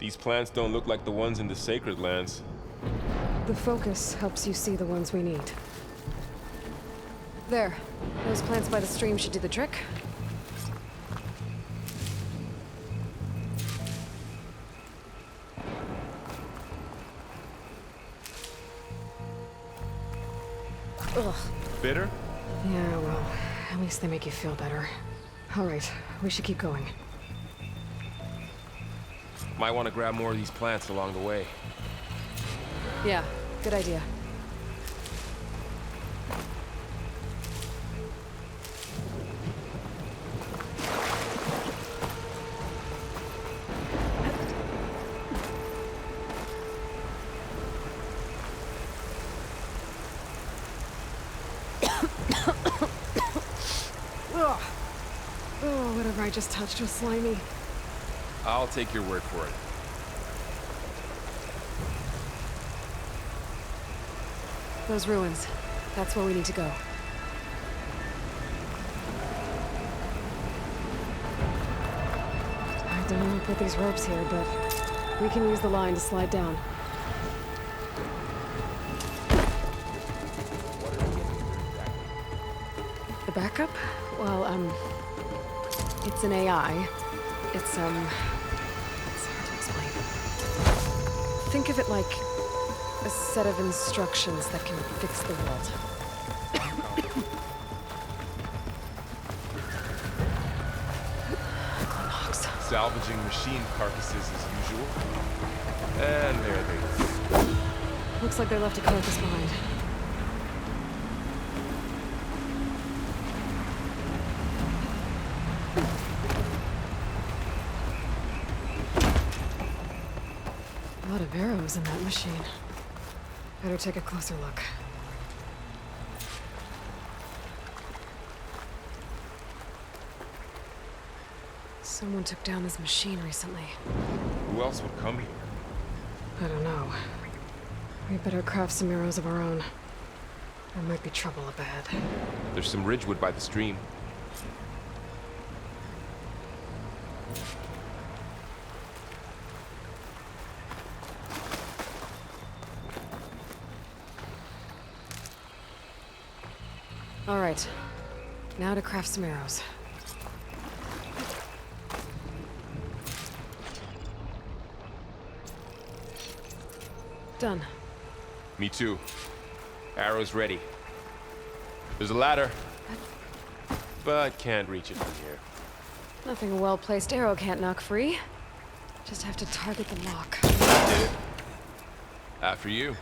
These plants don't look like the ones in the Sacred Lands. The focus helps you see the ones we need. There. Those plants by the stream should do the trick. Ugh. Bitter? Yeah, well, at least they make you feel better. All right, we should keep going. Might want to grab more of these plants along the way. Yeah, good idea. Ugh. Oh, whatever I just touched was slimy. I'll take your word for it. Those ruins. That's where we need to go. I don't know who put these ropes here, but we can use the line to slide down. The backup? Well, it's an AI. It's hard to explain. Think of it like a set of instructions that can fix the world. Equinox. Salvaging machine carcasses as usual. And there they go. Looks like they left a carcass behind. A lot of arrows in that machine. Better take a closer look. Someone took down this machine recently. Who else would come here? I don't know. We better craft some arrows of our own. There might be trouble ahead. There's some ridgewood by the stream. All right. Now to craft some arrows. Done. Me too. Arrows ready. There's a ladder. But can't reach it from here. Nothing a well-placed arrow can't knock free. Just have to target the lock. Did it. After you.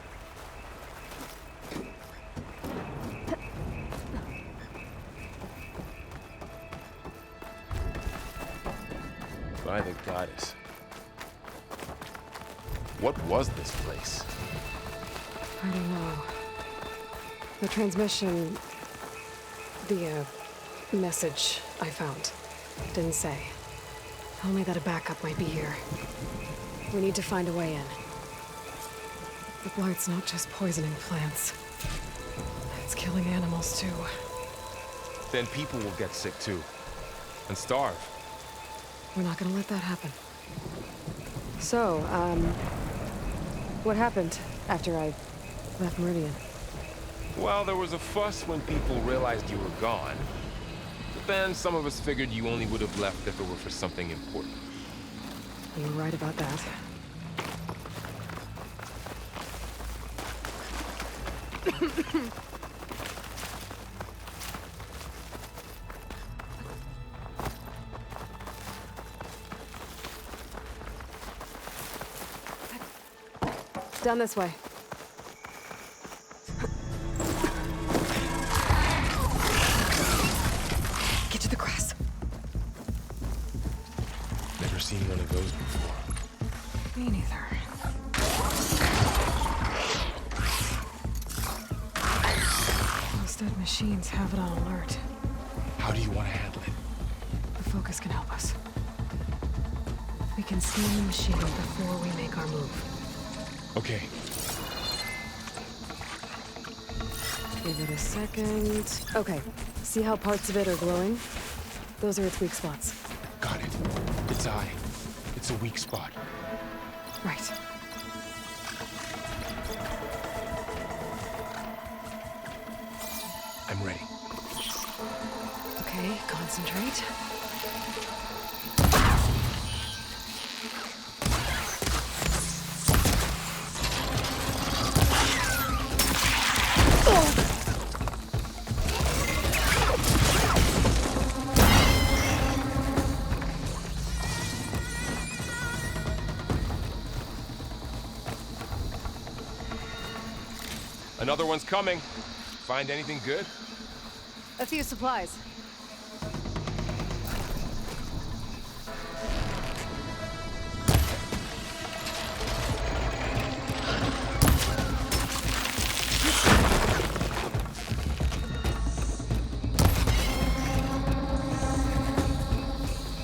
By the goddess. What was this place? I don't know. The transmission... the, message I found didn't say. Only that a backup might be here. We need to find a way in. The blight's not just poisoning plants. It's killing animals, too. Then people will get sick too. And starve. We're not gonna let that happen. So, what happened after I left Meridian? Well, there was a fuss when people realized you were gone. But then some of us figured you only would have left if it were for something important. You were right about that. Down this way. Get to the grass. Never seen one of those before. Me neither. Those dead machines have it on alert. How do you want to handle it? The focus can help us. We can scan the machine before we make our move. Okay. Give it a second. Okay. See how parts of it are glowing? Those are its weak spots. Got it. Its eye. It's a weak spot. Right. I'm ready. Okay, concentrate. Another one's coming. Find anything good? A few supplies.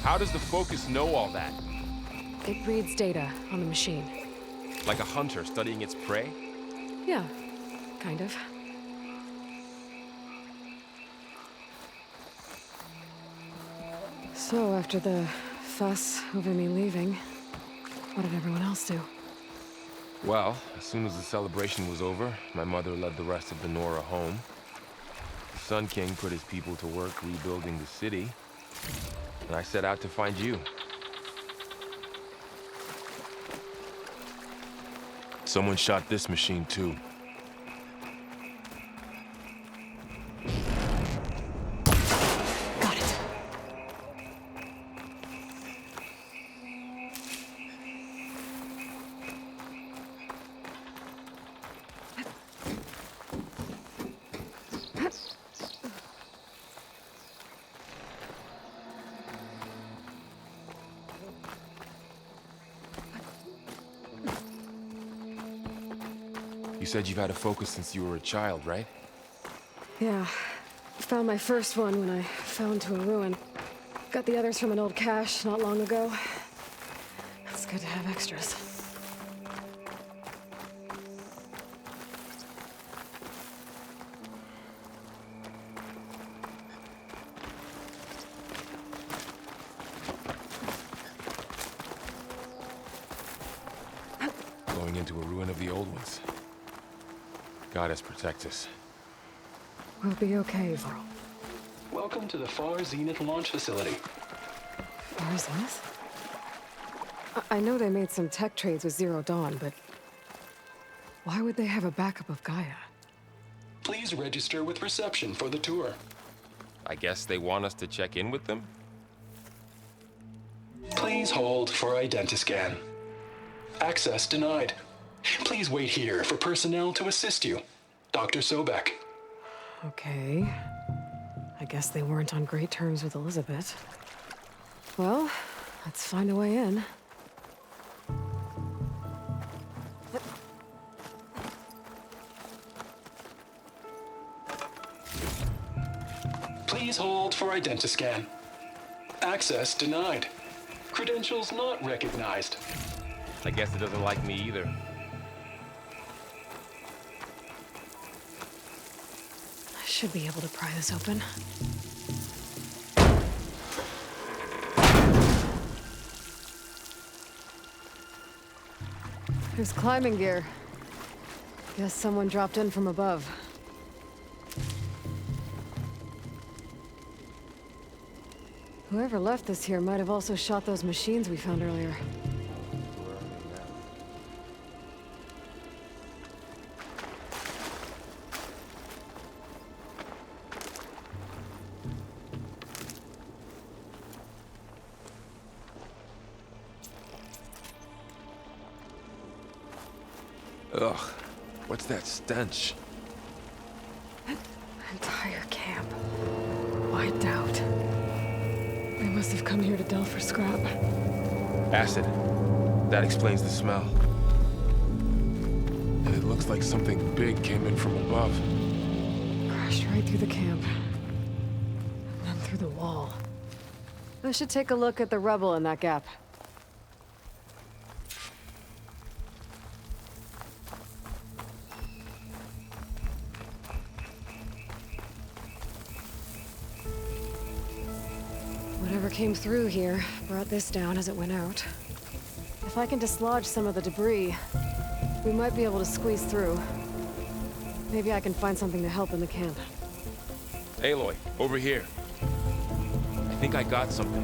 How does the Focus know all that? It reads data on the machine. Like a hunter studying its prey? Yeah, kind of. So, after the fuss over me leaving, what did everyone else do? Well, as soon as the celebration was over, my mother led the rest of the Nora home. The Sun King put his people to work rebuilding the city, and I set out to find you. Someone shot this machine too. Got it. You said you've had a Focus since you were a child, right? Yeah. Found my first one when I fell into a ruin. Got the others from an old cache not long ago. It's good to have extras. Going into a ruin of the old ones. Goddess protect us. We'll be okay, Varl. Welcome to the Far Zenith launch facility. Far Zenith? I know they made some tech trades with Zero Dawn, but why would they have a backup of Gaia? Please register with reception for the tour. I guess they want us to check in with them? Please hold for identiscan. Access denied. Please wait here for personnel to assist you. Dr. Sobek. Okay. I guess they weren't on great terms with Elizabeth. Well, let's find a way in. Please hold for identiscan. Access denied. Credentials not recognized. I guess it doesn't like me either. I should be able to pry this open. There's climbing gear. Guess someone dropped in from above. Whoever left this here might have also shot those machines we found earlier. Ugh, what's that stench? Entire camp. Wiped out. They must have come here to delve for scrap. Acid. That explains the smell. And it looks like something big came in from above. Crashed right through the camp. And then through the wall. I should take a look at the rubble in that gap. Whatever came through here brought this down as it went out. If I can dislodge some of the debris, we might be able to squeeze through. Maybe I can find something to help in the camp. Aloy, over here. I think I got something.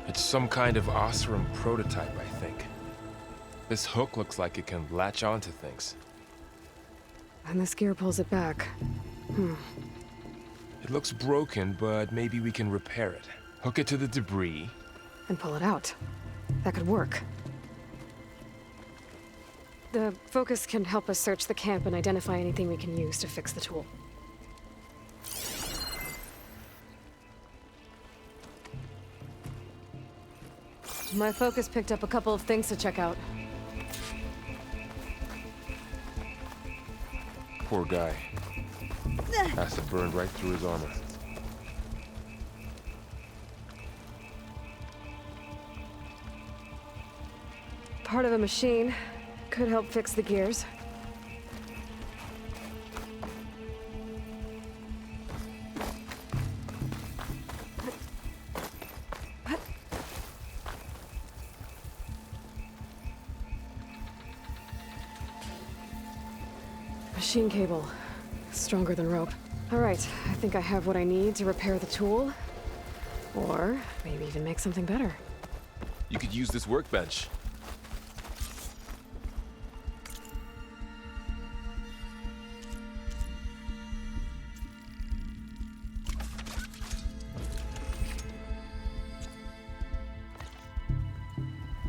It's some kind of Oseram prototype, I think. This hook looks like it can latch onto things. And this gear pulls it back. It looks broken, but maybe we can repair it. Hook it to the debris. And pull it out. That could work. The focus can help us search the camp and identify anything we can use to fix the tool. My focus picked up a couple of things to check out. Poor guy. Acid burned right through his armor. Part of a machine. Could help fix the gears. Machine cable. Stronger than rope. All right, I think I have what I need to repair the tool. Or maybe even make something better. You could use this workbench.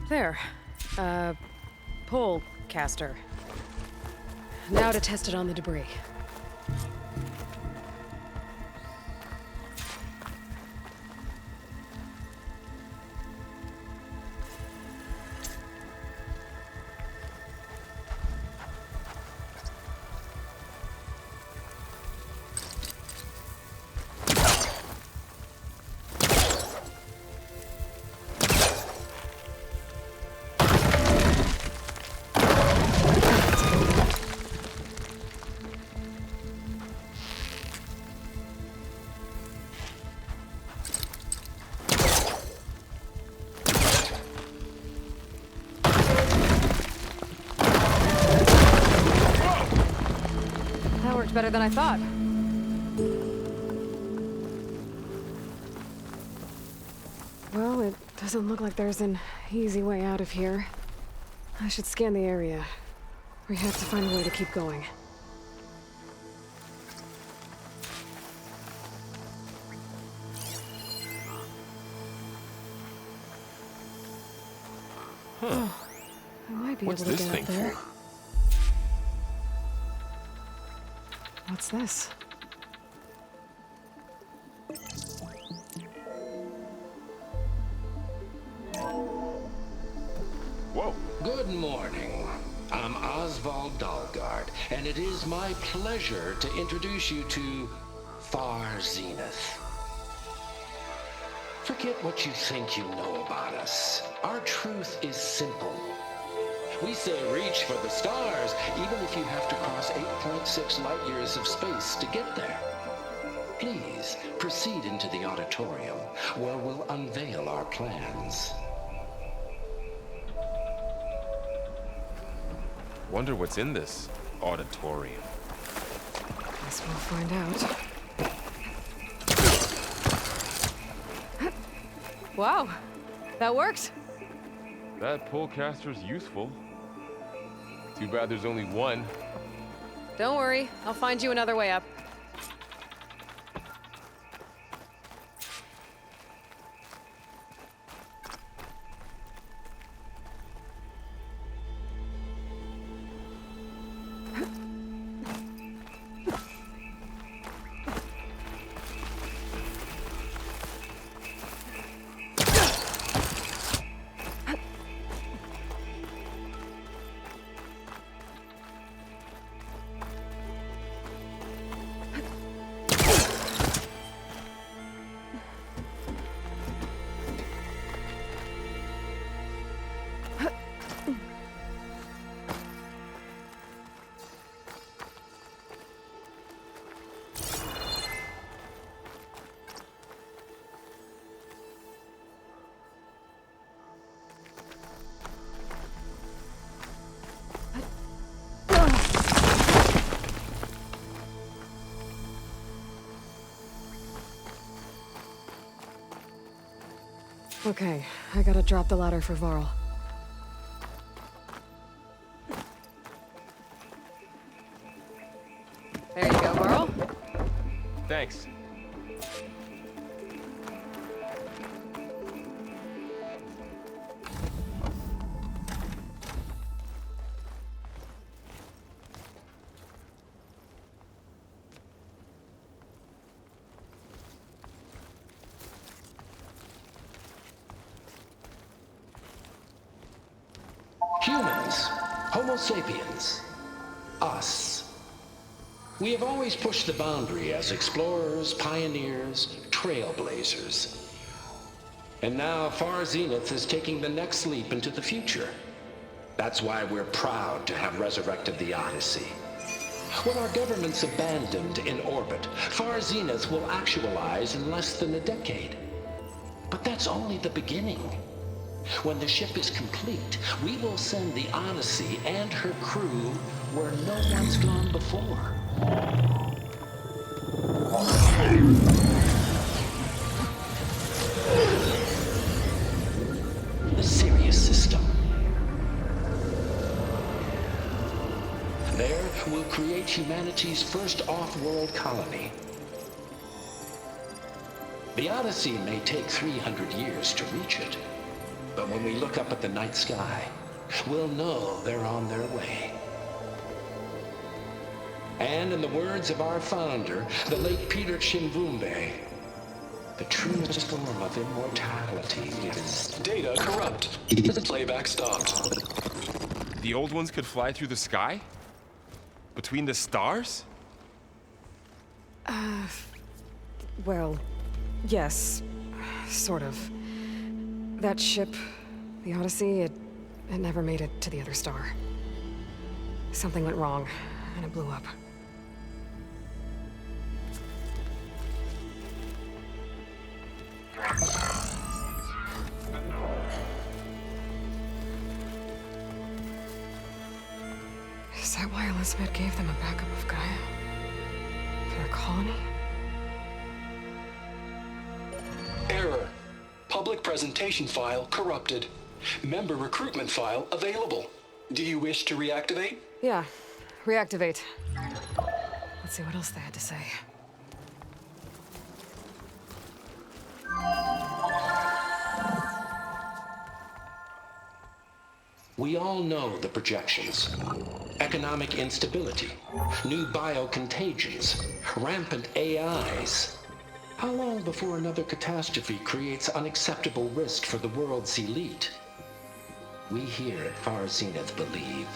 There. Pole caster. Now to test it on the debris. Better than I thought. Well, it doesn't look like there's an easy way out of here. I should scan the area. We have to find a way to keep going. Oh, I might be What's able to this get thing up there. for? What's this? Whoa. Good morning. I'm Oswald Dalgard, and it is my pleasure to introduce you to Far Zenith. Forget what you think you know about us. Our truth is simple. We say reach for the stars, even if you have to cross 8.6 light years of space to get there. Please proceed into the auditorium, where we'll unveil our plans. Wonder what's in this auditorium. Guess we'll find out. Wow, that worked. That polecaster's useful. Too bad there's only one. Don't worry, I'll find you another way up. Okay, I gotta drop the ladder for Varl. There you go, Varl. Thanks. Humans, Homo sapiens, us. We have always pushed the boundary as explorers, pioneers, trailblazers. And now Far Zenith is taking the next leap into the future. That's why we're proud to have resurrected the Odyssey. What our governments abandoned in orbit, Far Zenith will actualize in less than a decade. But that's only the beginning. When the ship is complete, we will send the Odyssey and her crew where no one's gone before. The Sirius system. There, we'll create humanity's first off-world colony. The Odyssey may take 300 years to reach it. But when we look up at the night sky, we'll know they're on their way. And in the words of our founder, the late Peter Chimvumbe, the truest form of immortality is... Data corrupt. Playback stopped. The old ones could fly through the sky? Between the stars? Well, yes. Sort of. That ship, the Odyssey, it never made it to the other star. Something went wrong, and it blew up. Is that why Elizabeth gave them a backup of Gaia? For their colony? Error. Public presentation file corrupted. Member recruitment file available. Do you wish to reactivate? Yeah. Reactivate. Let's see what else they had to say. We all know the projections. Economic instability, new biocontagions, rampant AIs. How long before another catastrophe creates unacceptable risk for the world's elite? We here at Far Zenith believe,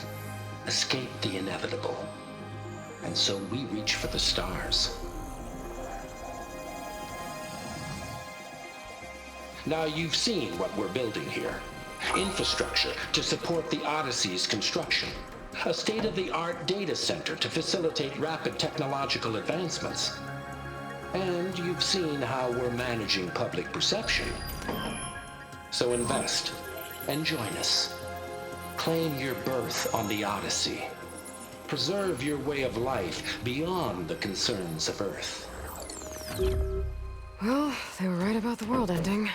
escape the inevitable. And so we reach for the stars. Now you've seen what we're building here. Infrastructure to support the Odyssey's construction. A state-of-the-art data center to facilitate rapid technological advancements. And you've seen how we're managing public perception. So invest and join us. Claim your berth on the Odyssey. Preserve your way of life beyond the concerns of Earth. Well, they were right about the world ending.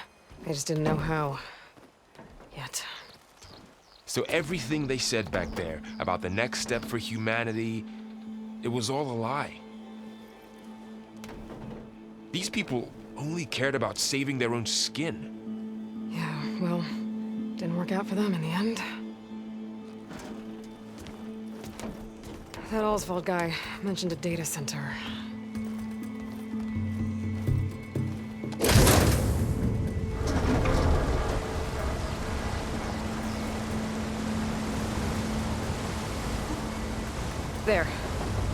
They just didn't know how. Yet. So everything they said back there about the next step for humanity, it was all a lie. These people only cared about saving their own skin. Yeah, well, didn't work out for them in the end. That Oswald guy mentioned a data center. There.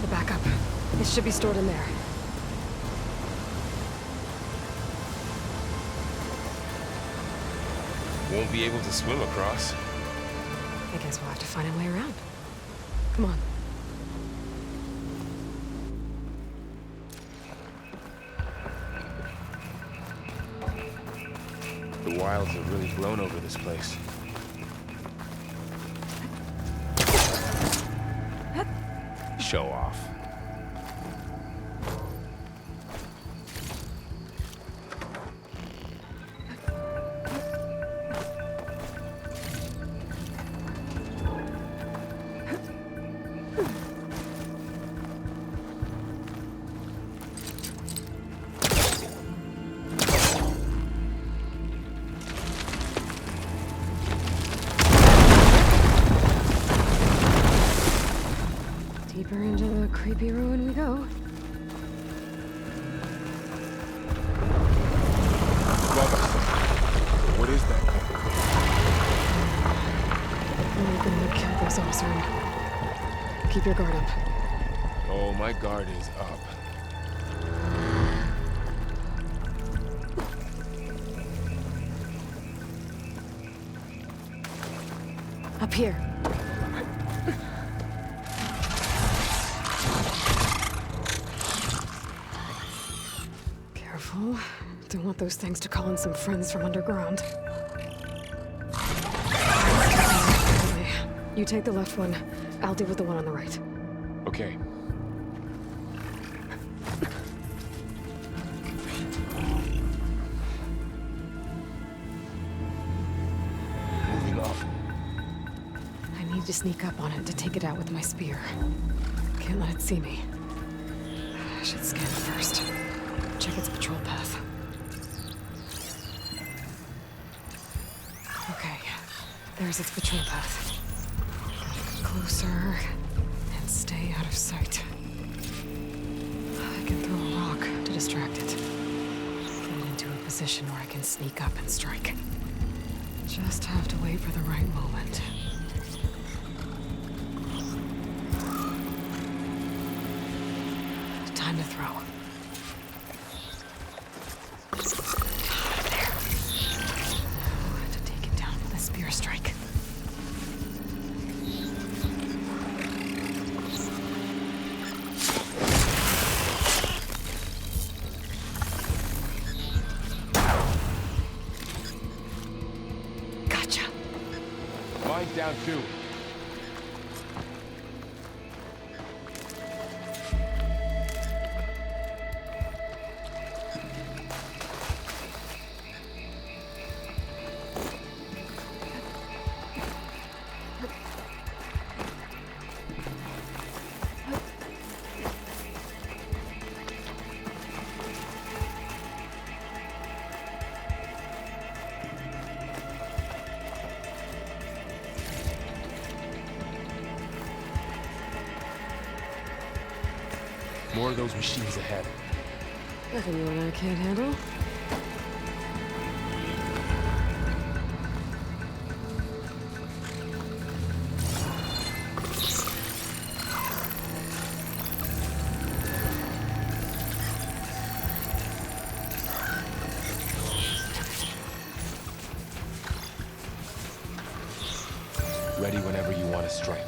The backup. It should be stored in there. Won't be able to swim across. I guess we'll have to find a way around. Come on. The wilds have really blown over this place. Show off. creepy ruin we go. Above us. What is that? We're gonna kill those Oseram. Keep your guard up. Oh, my guard is up. Up here. Careful. Don't want those things to call in some friends from underground. You take the left one. I'll deal with the one on the right. Okay. Moving up. I need to sneak up on it to take it out with my spear. Can't let it see me. I should scan it first. Check its patrol path. Okay, there's its patrol path. Closer, and stay out of sight. I can throw a rock to distract it. Get it into a position where I can sneak up and strike. Just have to wait for the right moment. Time to throw. There. Now to take it down with a spear strike. Gotcha. Mine's down too. More of those machines ahead. Nothing you and I can't handle. Ready whenever you want to strike.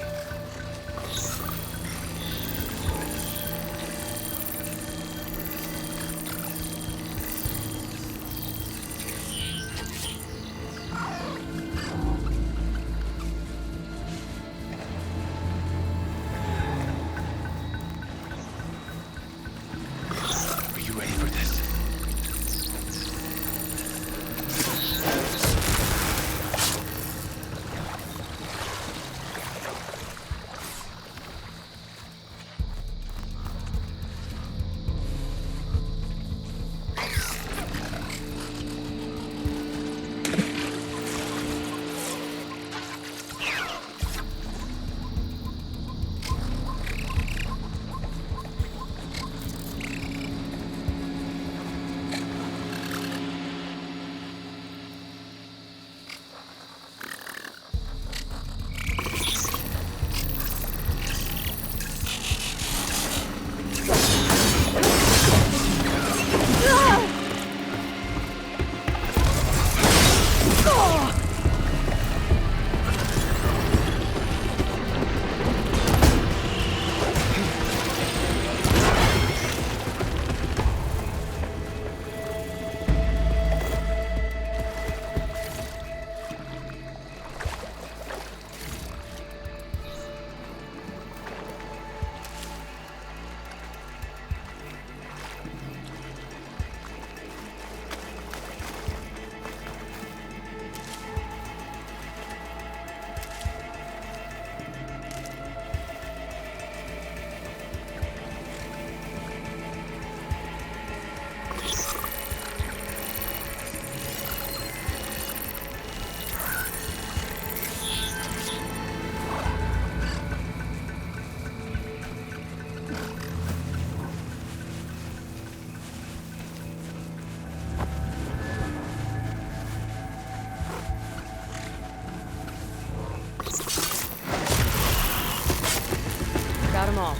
I'm all.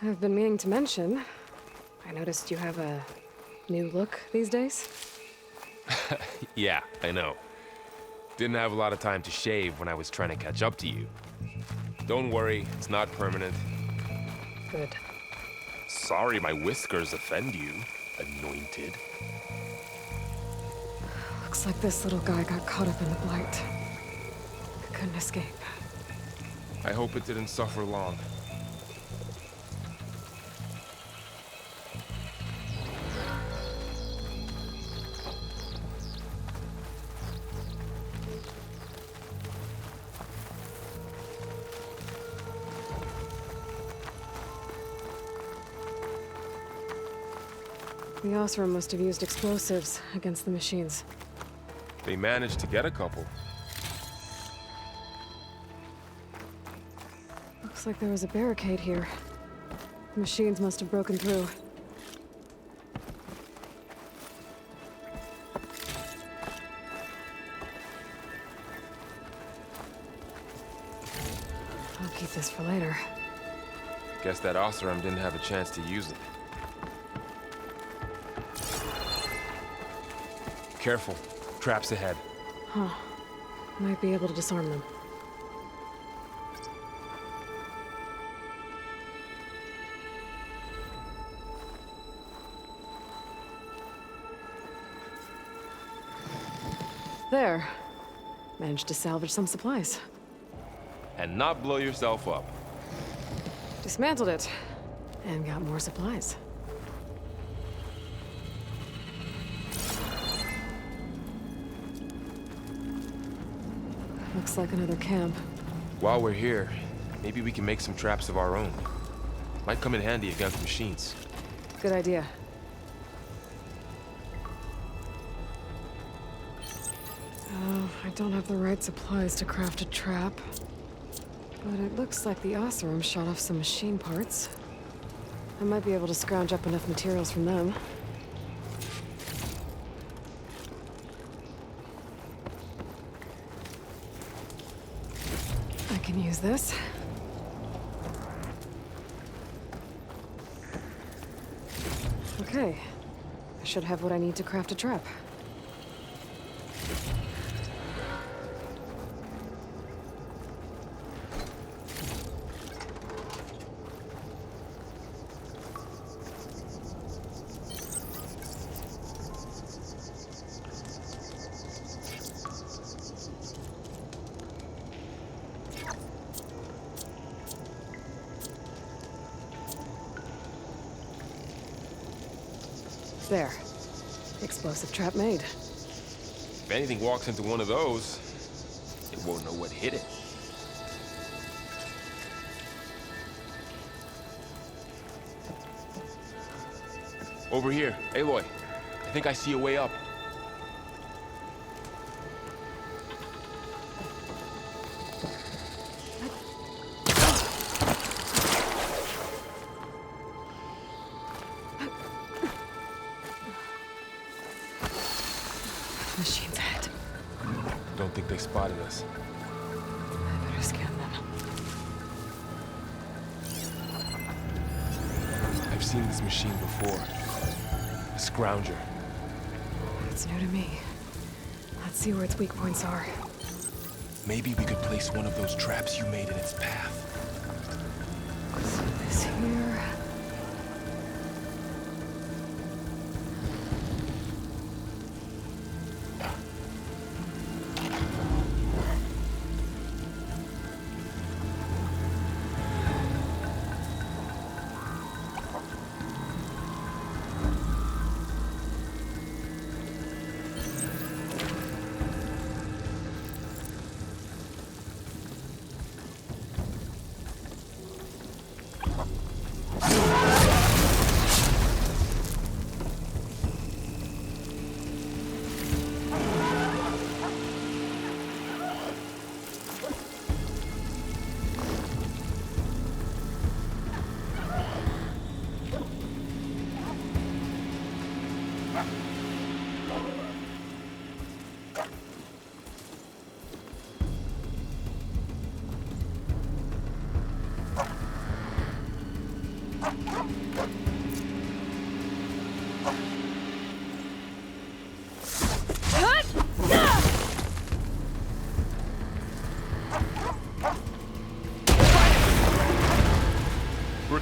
I've been meaning to mention, I noticed you have a new look these days. Yeah, I know. Didn't have a lot of time to shave when I was trying to catch up to you. Don't worry, it's not permanent. Good. Sorry my whiskers offend you, anointed. Looks like this little guy got caught up in the blight. Couldn't escape. I hope it didn't suffer long. The Osram must have used explosives against the machines. They managed to get a couple. Looks like there was a barricade here. The machines must have broken through. I'll keep this for later. Guess that Osram didn't have a chance to use it. Careful. Traps ahead. Huh. Might be able to disarm them. There. Managed to salvage some supplies. And not blow yourself up. Dismantled it. And got more supplies. Looks like another camp. While we're here, maybe we can make some traps of our own. Might come in handy against machines. Good idea. Oh, I don't have the right supplies to craft a trap. But it looks like the Osram shot off some machine parts. I might be able to scrounge up enough materials from them. I can use this. Okay. I should have what I need to craft a trap. There. Explosive trap made. If anything walks into one of those, it won't know what hit it. Over here, Aloy. I think I see a way up. Machines ahead. Don't think they spotted us. I better scan them. I've seen this machine before. A scrounger. It's new to me. Let's see where its weak points are. Maybe we could place one of those traps you made in its path. So this here.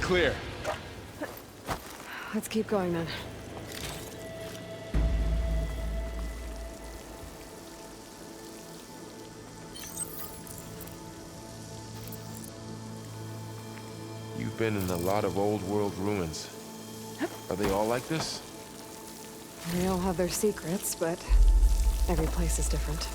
clear. Let's keep going then. You've been in a lot of old world ruins. Are they all like this? They all have their secrets, but every place is different.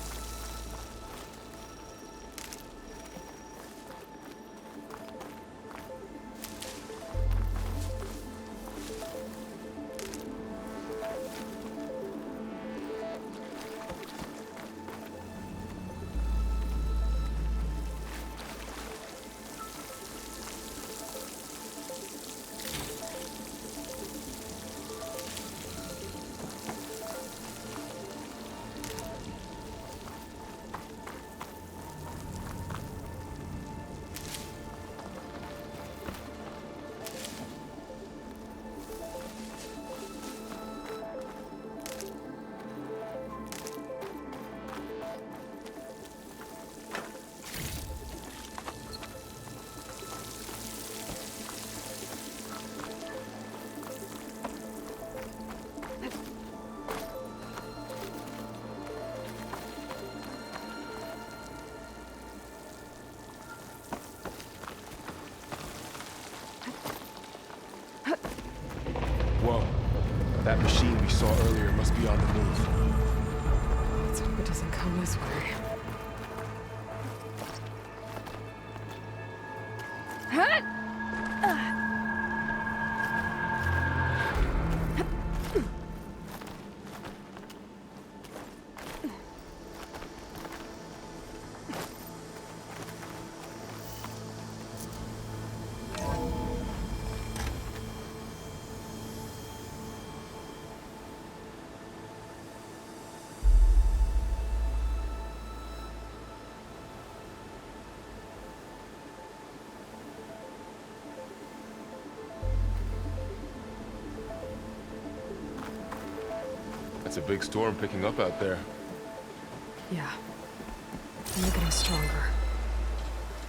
Whoa. That machine we saw earlier must be on the move. Let's hope it doesn't come this way. It's a big storm picking up out there. Yeah. And they're getting stronger.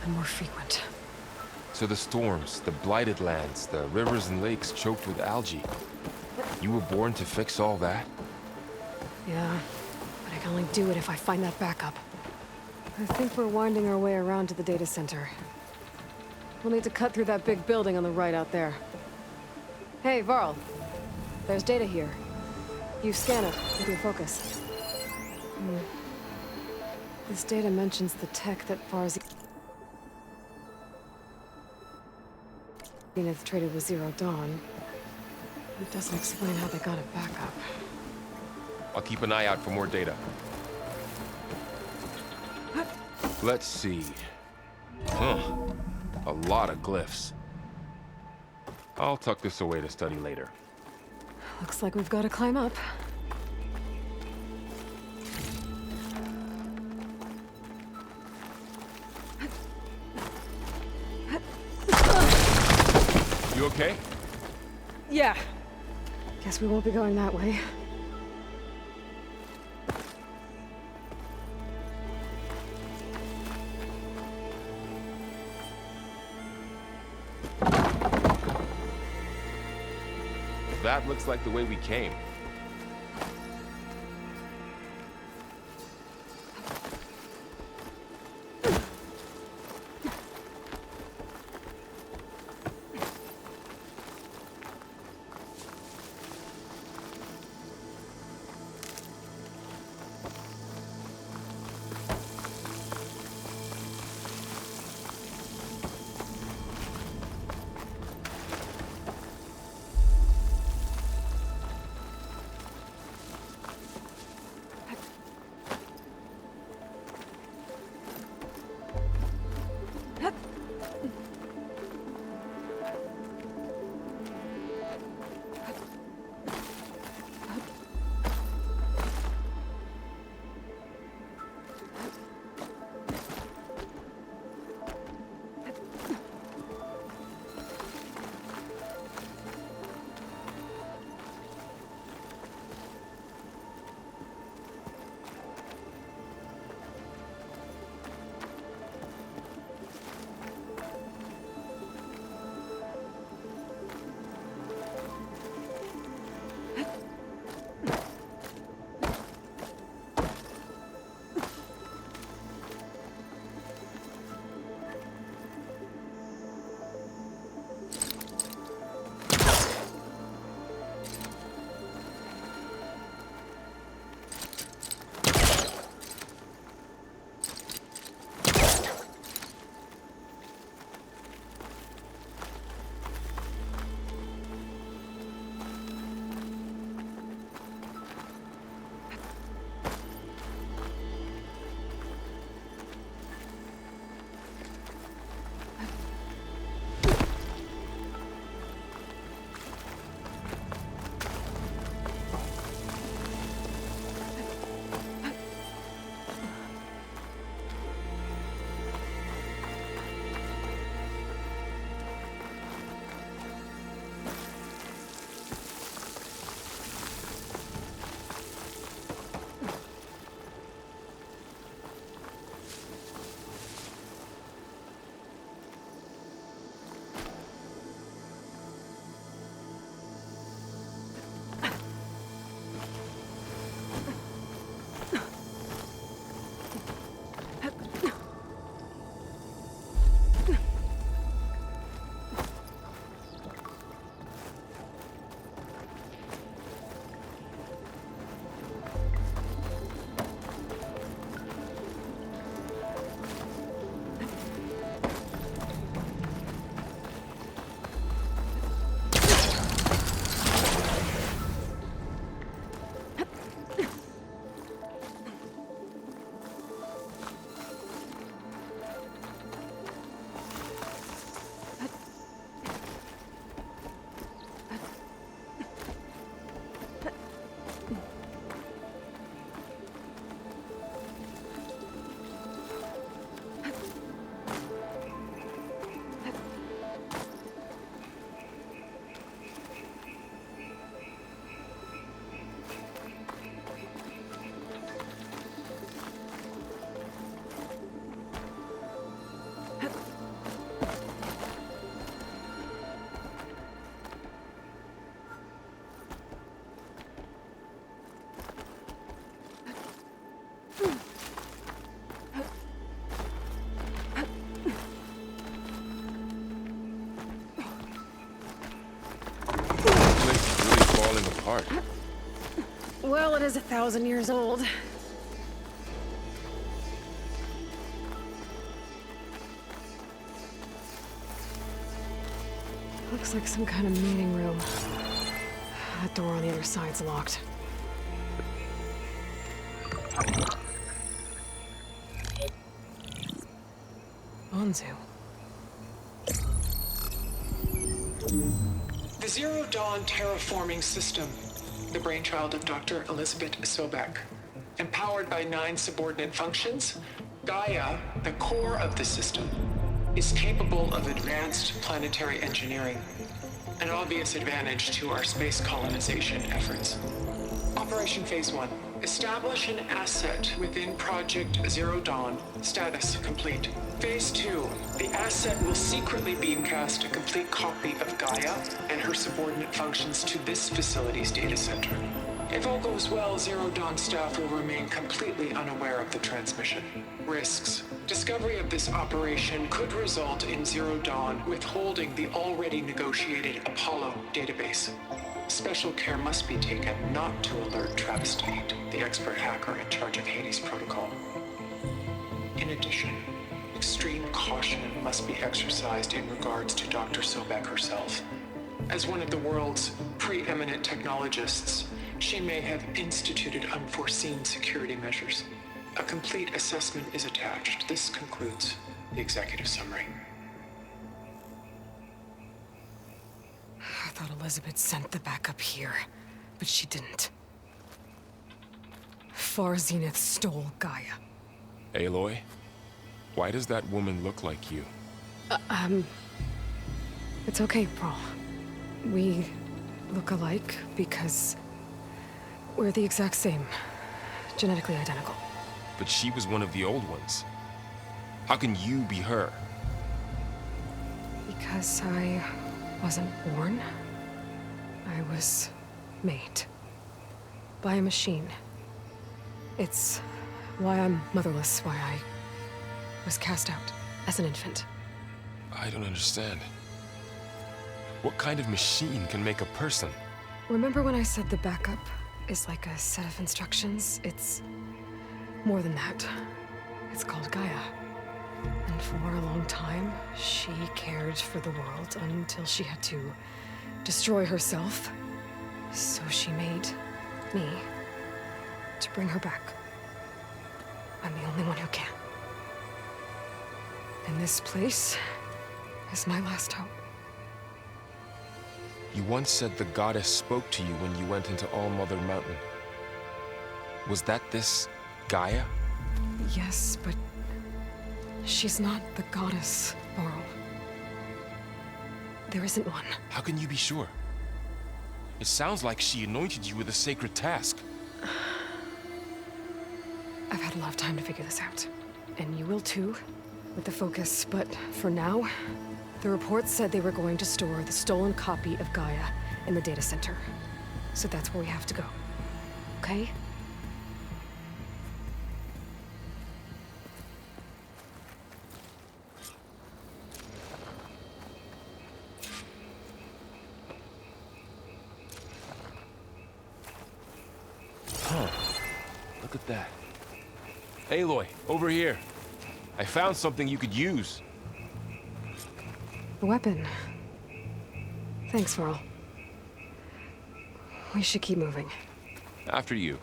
And more frequent. So the storms, the blighted lands, the rivers and lakes choked with algae. You were born to fix all that? Yeah. But I can only do it if I find that backup. I think we're winding our way around to the data center. We'll need to cut through that big building on the right out there. Hey, Varl. There's data here. You scan it with your focus. This data mentions the tech that Var's Zenith traded with Zero Dawn. It doesn't explain how they got it back up. I'll keep an eye out for more data. Let's see. Huh. A lot of glyphs. I'll tuck this away to study later. Looks like we've got to climb up. You okay? Yeah. Guess we won't be going that way. That looks like the way we came. apart. Well, it is 1,000 years old. Looks like some kind of meeting room. That door on the other side's locked. Anzu. The Zero Dawn terraforming system, the brainchild of Dr. Elizabeth Sobek. Empowered by 9 subordinate functions, Gaia, the core of the system, is capable of advanced planetary engineering, an obvious advantage to our space colonization efforts. Operation Phase 1. Establish an asset within Project Zero Dawn. Status complete. Phase 2. The asset will secretly beamcast a complete copy of Gaia and her subordinate functions to this facility's data center. If all goes well, Zero Dawn staff will remain completely unaware of the transmission. Risks. Discovery of this operation could result in Zero Dawn withholding the already negotiated Apollo database. Special care must be taken not to alert Travis Tate, the expert hacker in charge of Hades Protocol. In addition, extreme caution must be exercised in regards to Dr. Sobek herself. As one of the world's preeminent technologists, she may have instituted unforeseen security measures. A complete assessment is attached. This concludes the executive summary. I thought Elizabeth sent the backup here, but she didn't. Far Zenith stole Gaia. Aloy, why does that woman look like you? It's okay, Paul. We look alike because we're the exact same. Genetically identical. But she was one of the old ones. How can you be her? Because I wasn't born. I was made. By a machine. It's why I'm motherless, why I was cast out as an infant. I don't understand. What kind of machine can make a person? Remember when I said the backup is like a set of instructions? It's more than that. It's called Gaia. And for a long time, she cared for the world until she had to destroy herself. So she made me to bring her back. I'm the only one who can. And this place is my last hope. You once said the goddess spoke to you when you went into All-Mother Mountain. Was that this Gaia? Yes, but she's not the goddess, Laurel. There isn't one. How can you be sure? It sounds like she anointed you with a sacred task. I've had a lot of time to figure this out. And you will too, with the focus. But for now, the report said they were going to store the stolen copy of Gaia in the data center. So that's where we have to go. Okay? Look at that. Aloy, over here. I found something you could use. A weapon. Thanks, Laurel. We should keep moving. After you.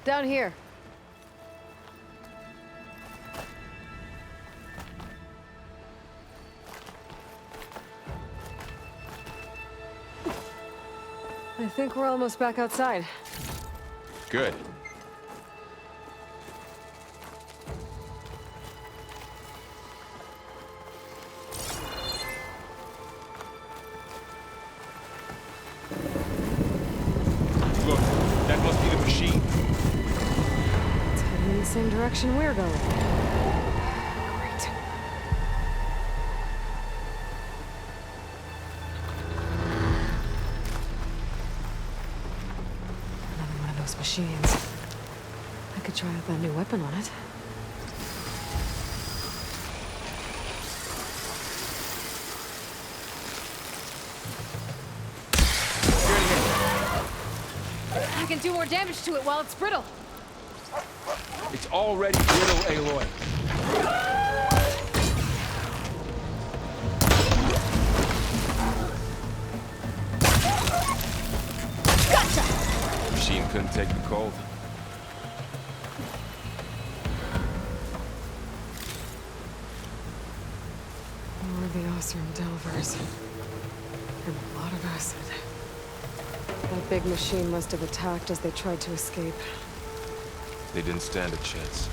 Down here. I think we're almost back outside. Good. Look, that must be the machine. It's heading in the same direction we're going. Great. Another one of those machines. I could try out that new weapon on it. I can do more damage to it while it's brittle. It's already brittle, Aloy. Machine couldn't take the cold. More of the Osram Delvers. And a lot of acid. That big machine must have attacked as they tried to escape. They didn't stand a chance.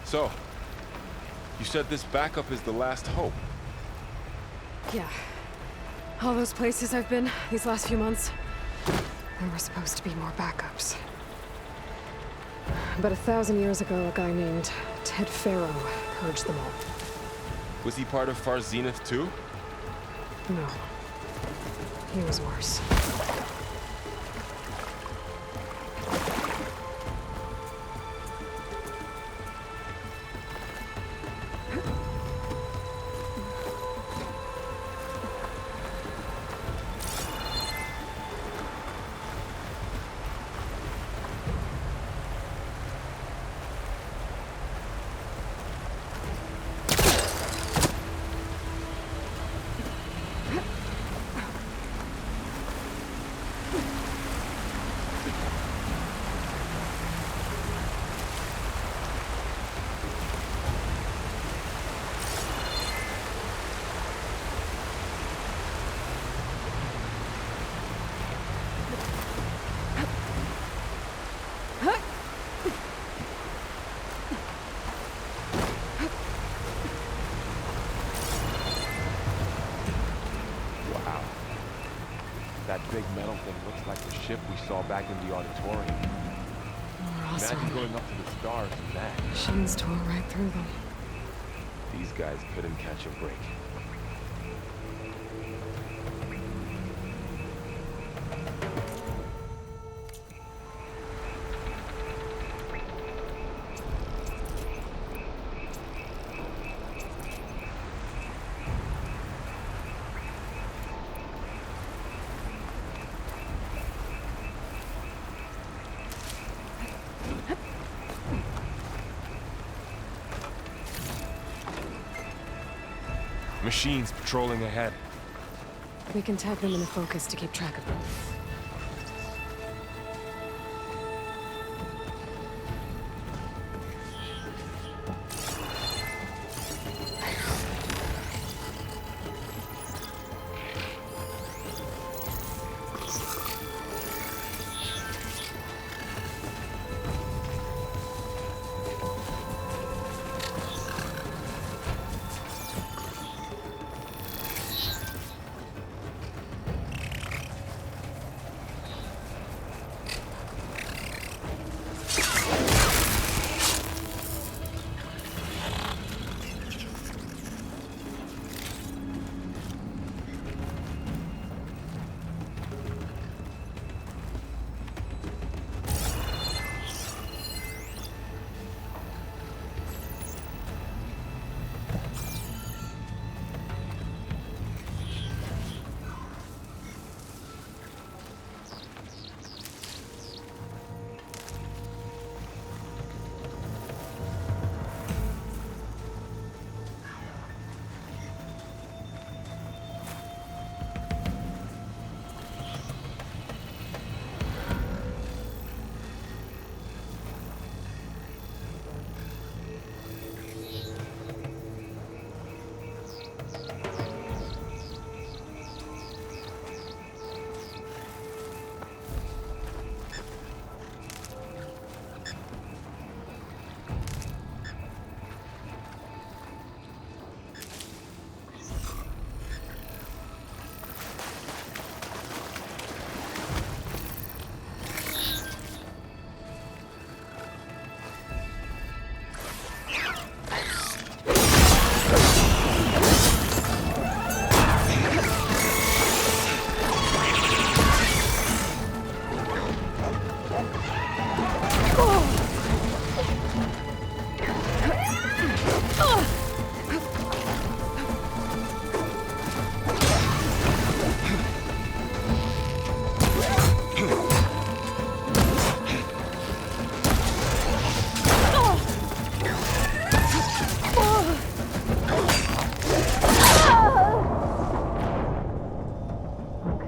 So, you said this backup is the last hope. Yeah. All those places I've been these last few months, there were supposed to be more backups. But 1,000 years ago, a guy named Ted Faro purged them all. Was he part of Far Zenith too? No. He was worse. Wow. That big metal thing looks like the ship we saw back in the auditorium. More Imagine Osram. going up to the stars in that. Machines tore right through them. These guys couldn't catch a break. Machines patrolling ahead. We can tag them in the focus to keep track of them.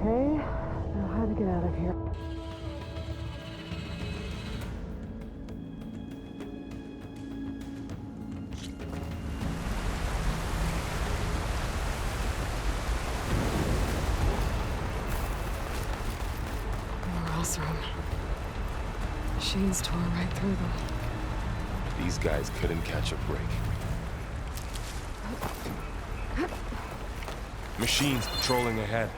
Okay, now how to get out of here? Room. Machines tore right through them. These guys couldn't catch a break. Machines patrolling ahead.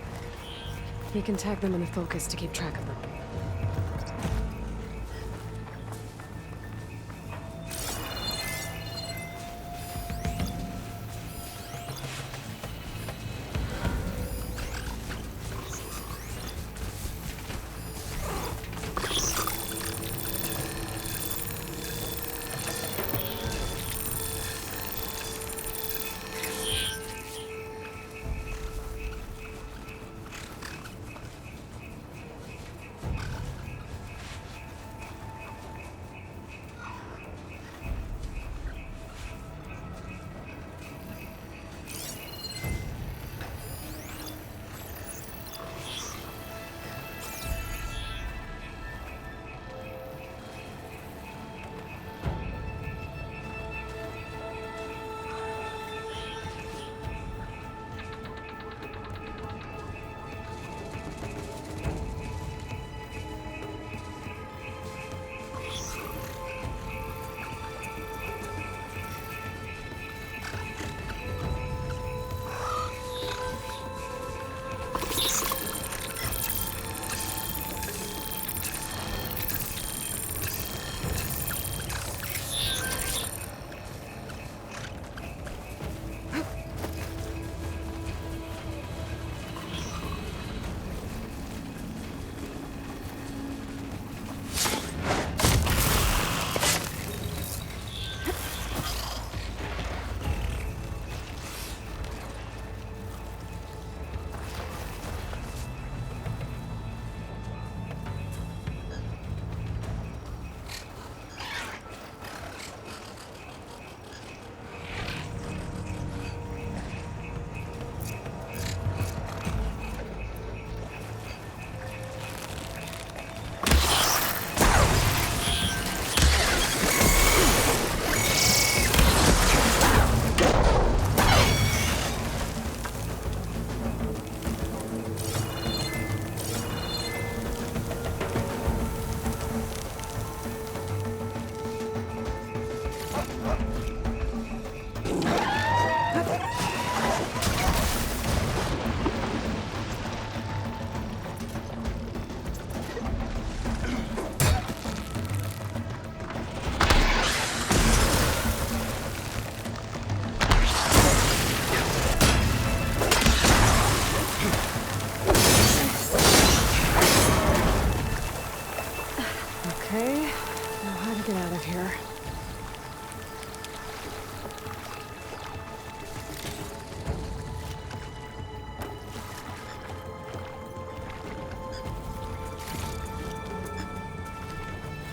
We can tag them in the focus to keep track of them.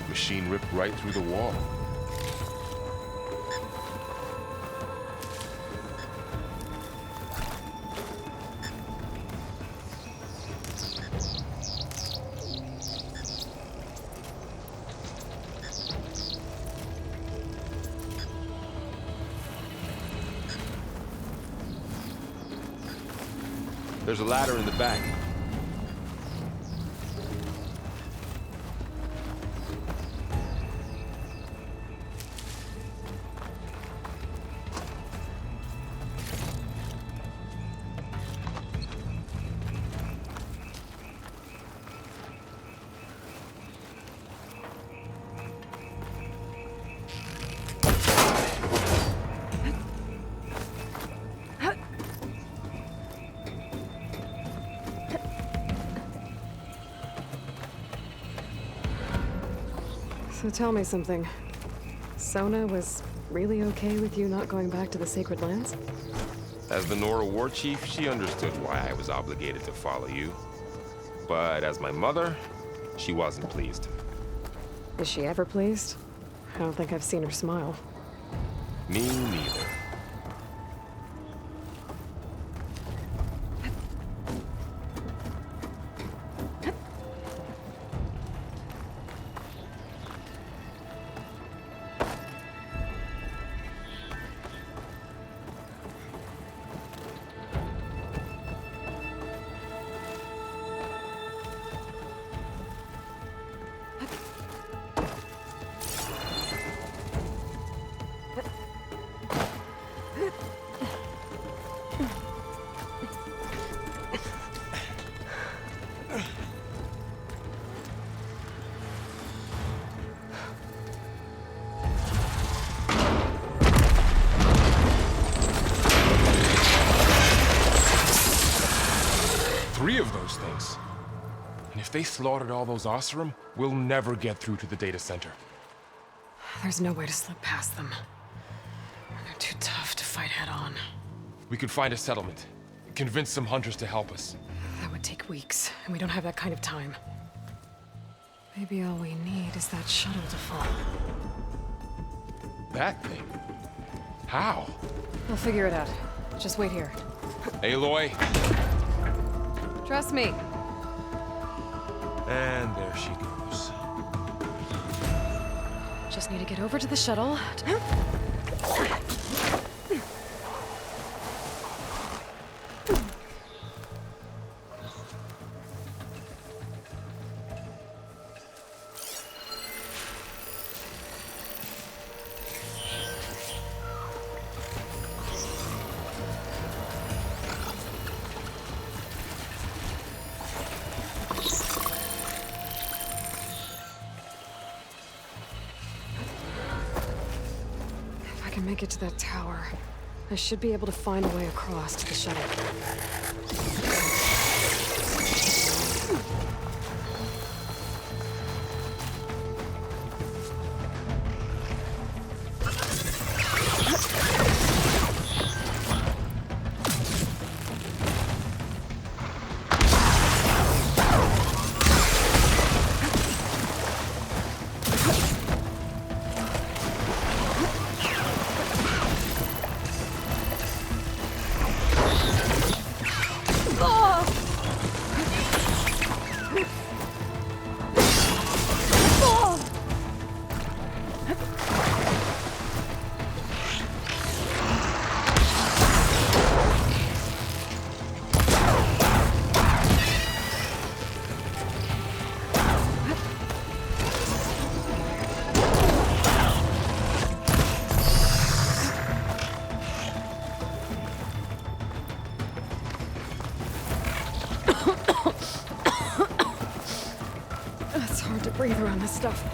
Machine ripped right through the wall. There's a ladder in the back. So tell me something. Sona was really okay with you not going back to the Sacred Lands? As the Nora war chief, she understood why I was obligated to follow you. But as my mother, she wasn't pleased. Is she ever pleased? I don't think I've seen her smile. Me neither. And if they slaughtered all those Oseram, we'll never get through to the data center. There's no way to slip past them. They're too tough to fight head-on. We could find a settlement. Convince some hunters to help us. That would take weeks, and we don't have that kind of time. Maybe all we need is that shuttle to fall. That thing? How? We'll figure it out. Just wait here. Aloy. Trust me. And there she goes. Just need to get over to the shuttle. If I can make it to that tower, I should be able to find a way across to the shuttle. It's hard to breathe around this stuff.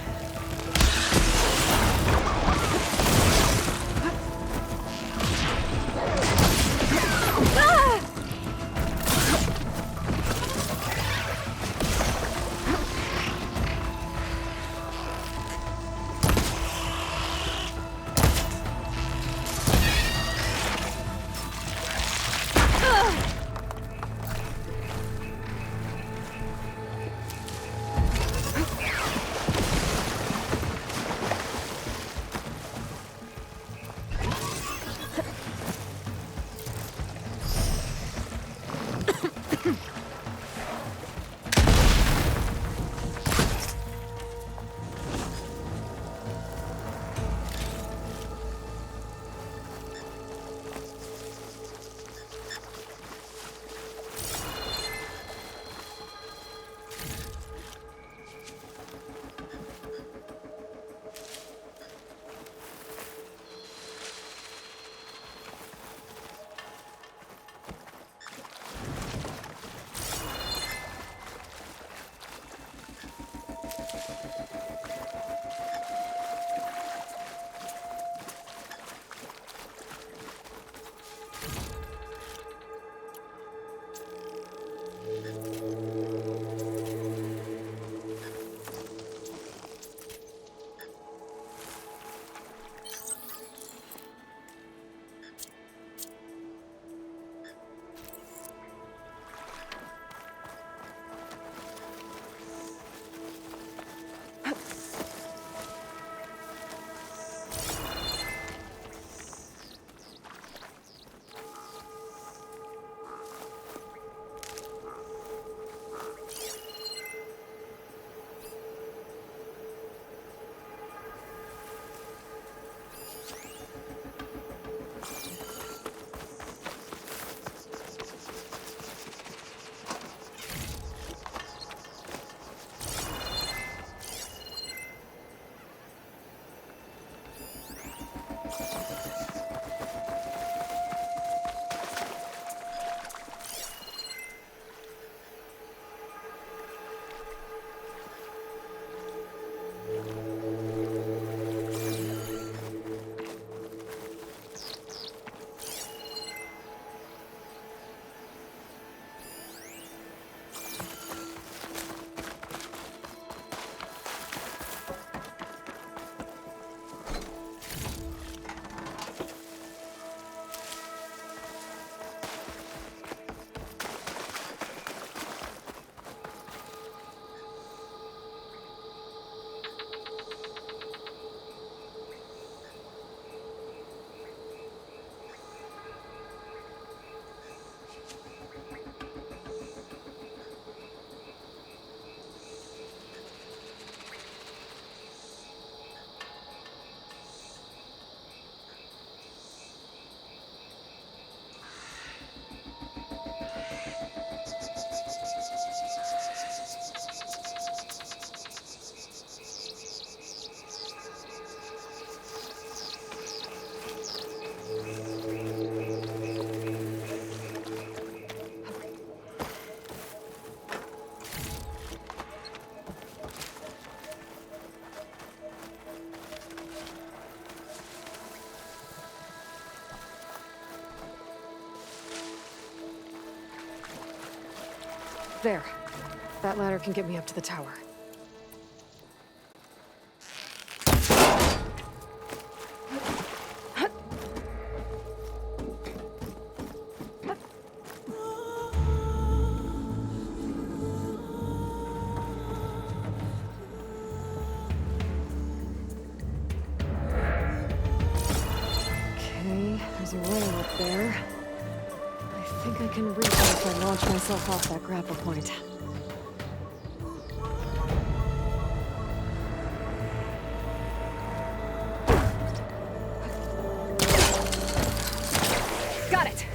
There. That ladder can get me up to the tower. Okay, there's a rail up there. I think I can reach it if I launch myself off that grapple point. Got it!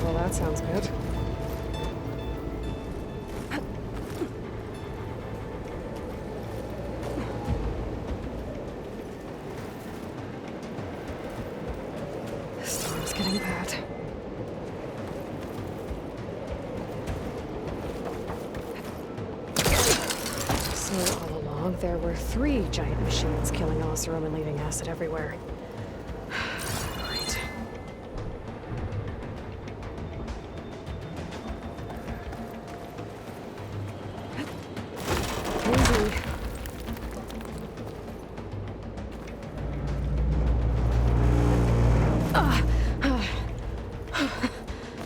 Well, that sounds good. The storm's getting bad. So all along, there were 3 giant machines killing Oseram and leaving acid everywhere. Great. Easy.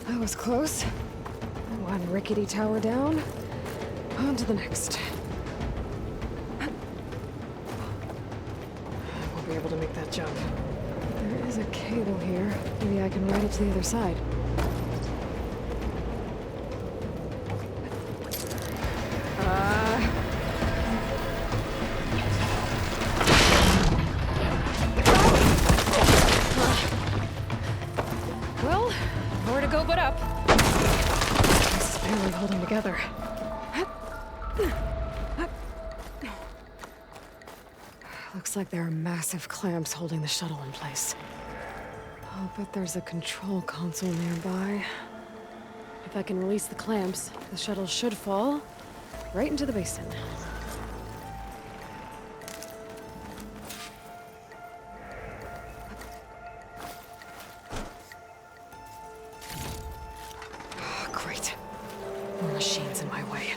That was close. One rickety tower down. On to the next. I won't be able to make that jump. There is a cable here. Maybe I can ride it to the other side. Well, more to go but up. This is barely holding together. Looks like there are massive clamps holding the shuttle in place. I'll bet there's a control console nearby. If I can release the clamps, the shuttle should fall right into the basin. Great. More machines in my way.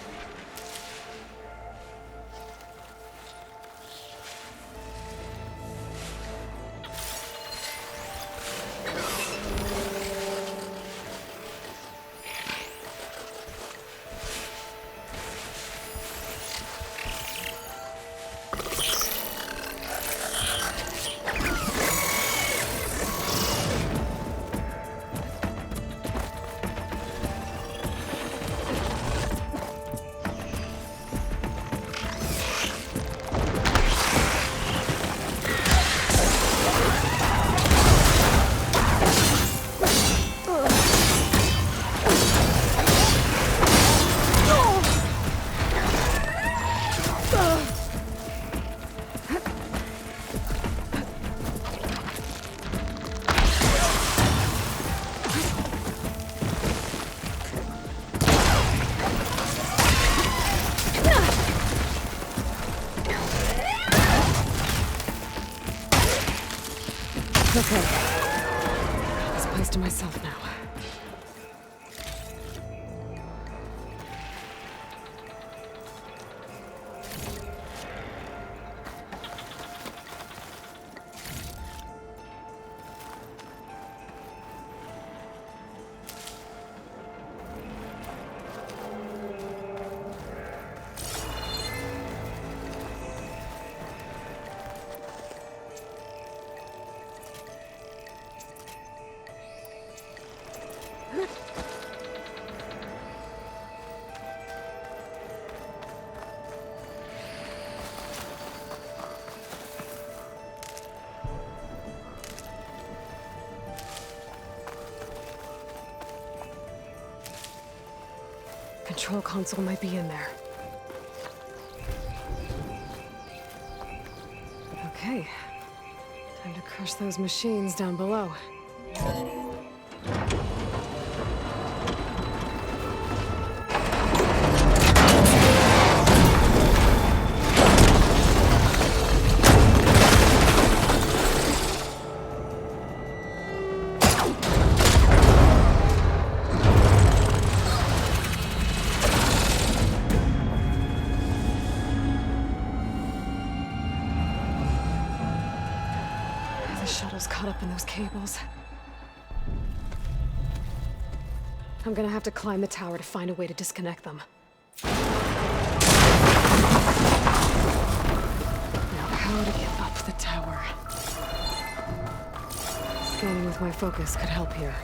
Okay. Got this place to myself now. control console might be in there. Okay. Time to crush those machines down below. The shuttle's caught up in those cables. I'm gonna have to climb the tower to find a way to disconnect them. Now, how to get up the tower? Scanning with my focus could help here.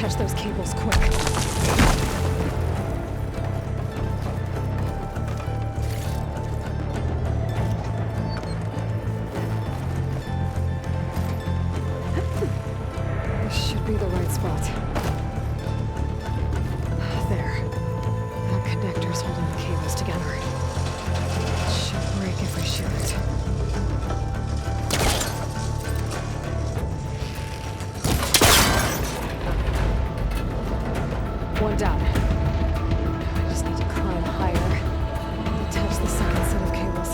catch those cables quick. This should be the right spot. There. That connector's holding the cables together. It should break if I shoot it. One down. I just need to climb higher and touch the second set of cables.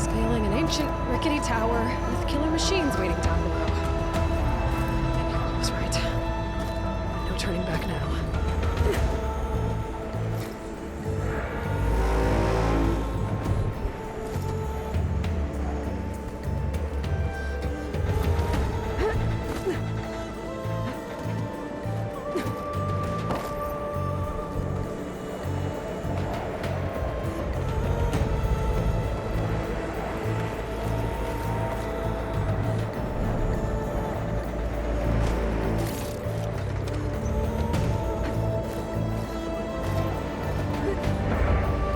Scaling an ancient, rickety tower with killer machines waiting down below. I knew I was right. No turning back now.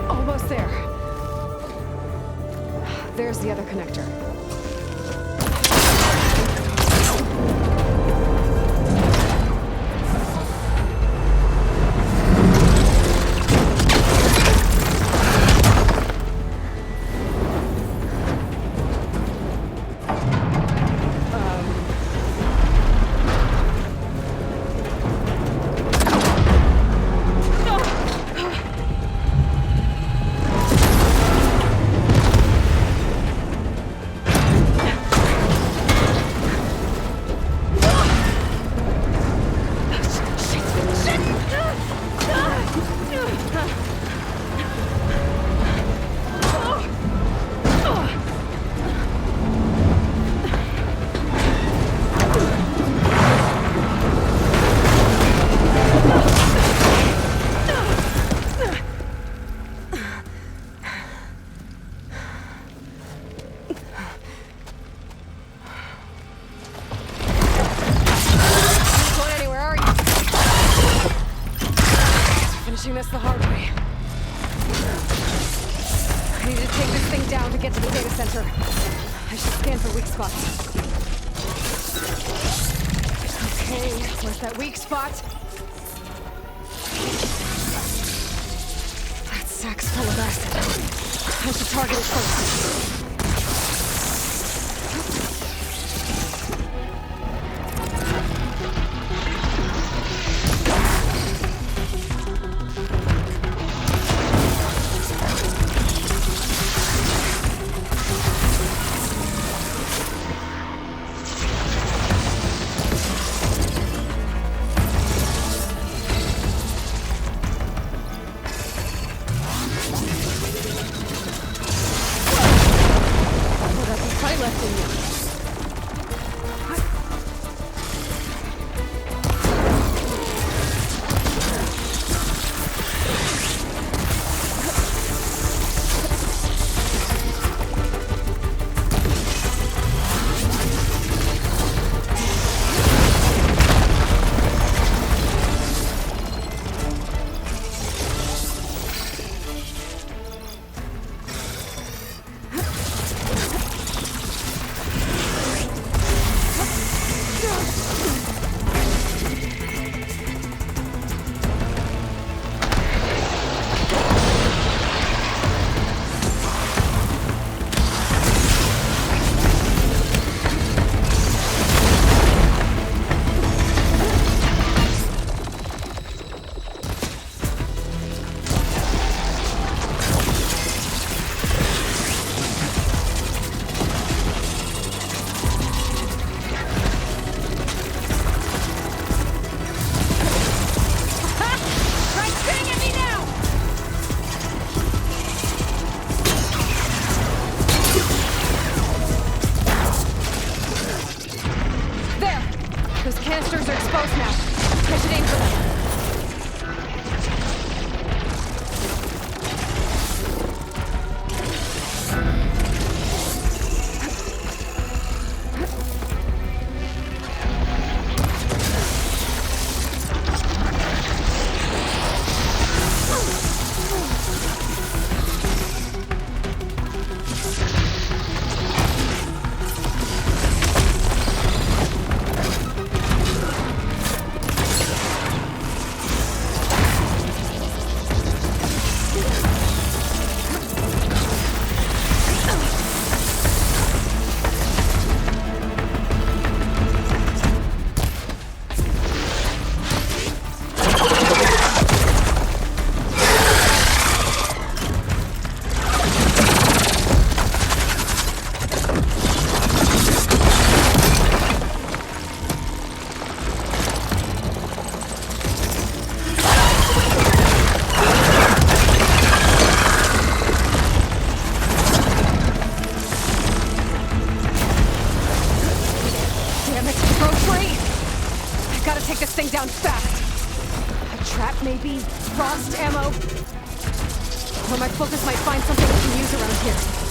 Almost there. There's the other connector. This the hard way. I need to take this thing down to get to the data center. I should scan for weak spots. Okay, where's that weak spot? That sack's full of acid. I should target it first. take this thing down fast. A trap, maybe? Frost ammo? Or my focus might find something we can use around here.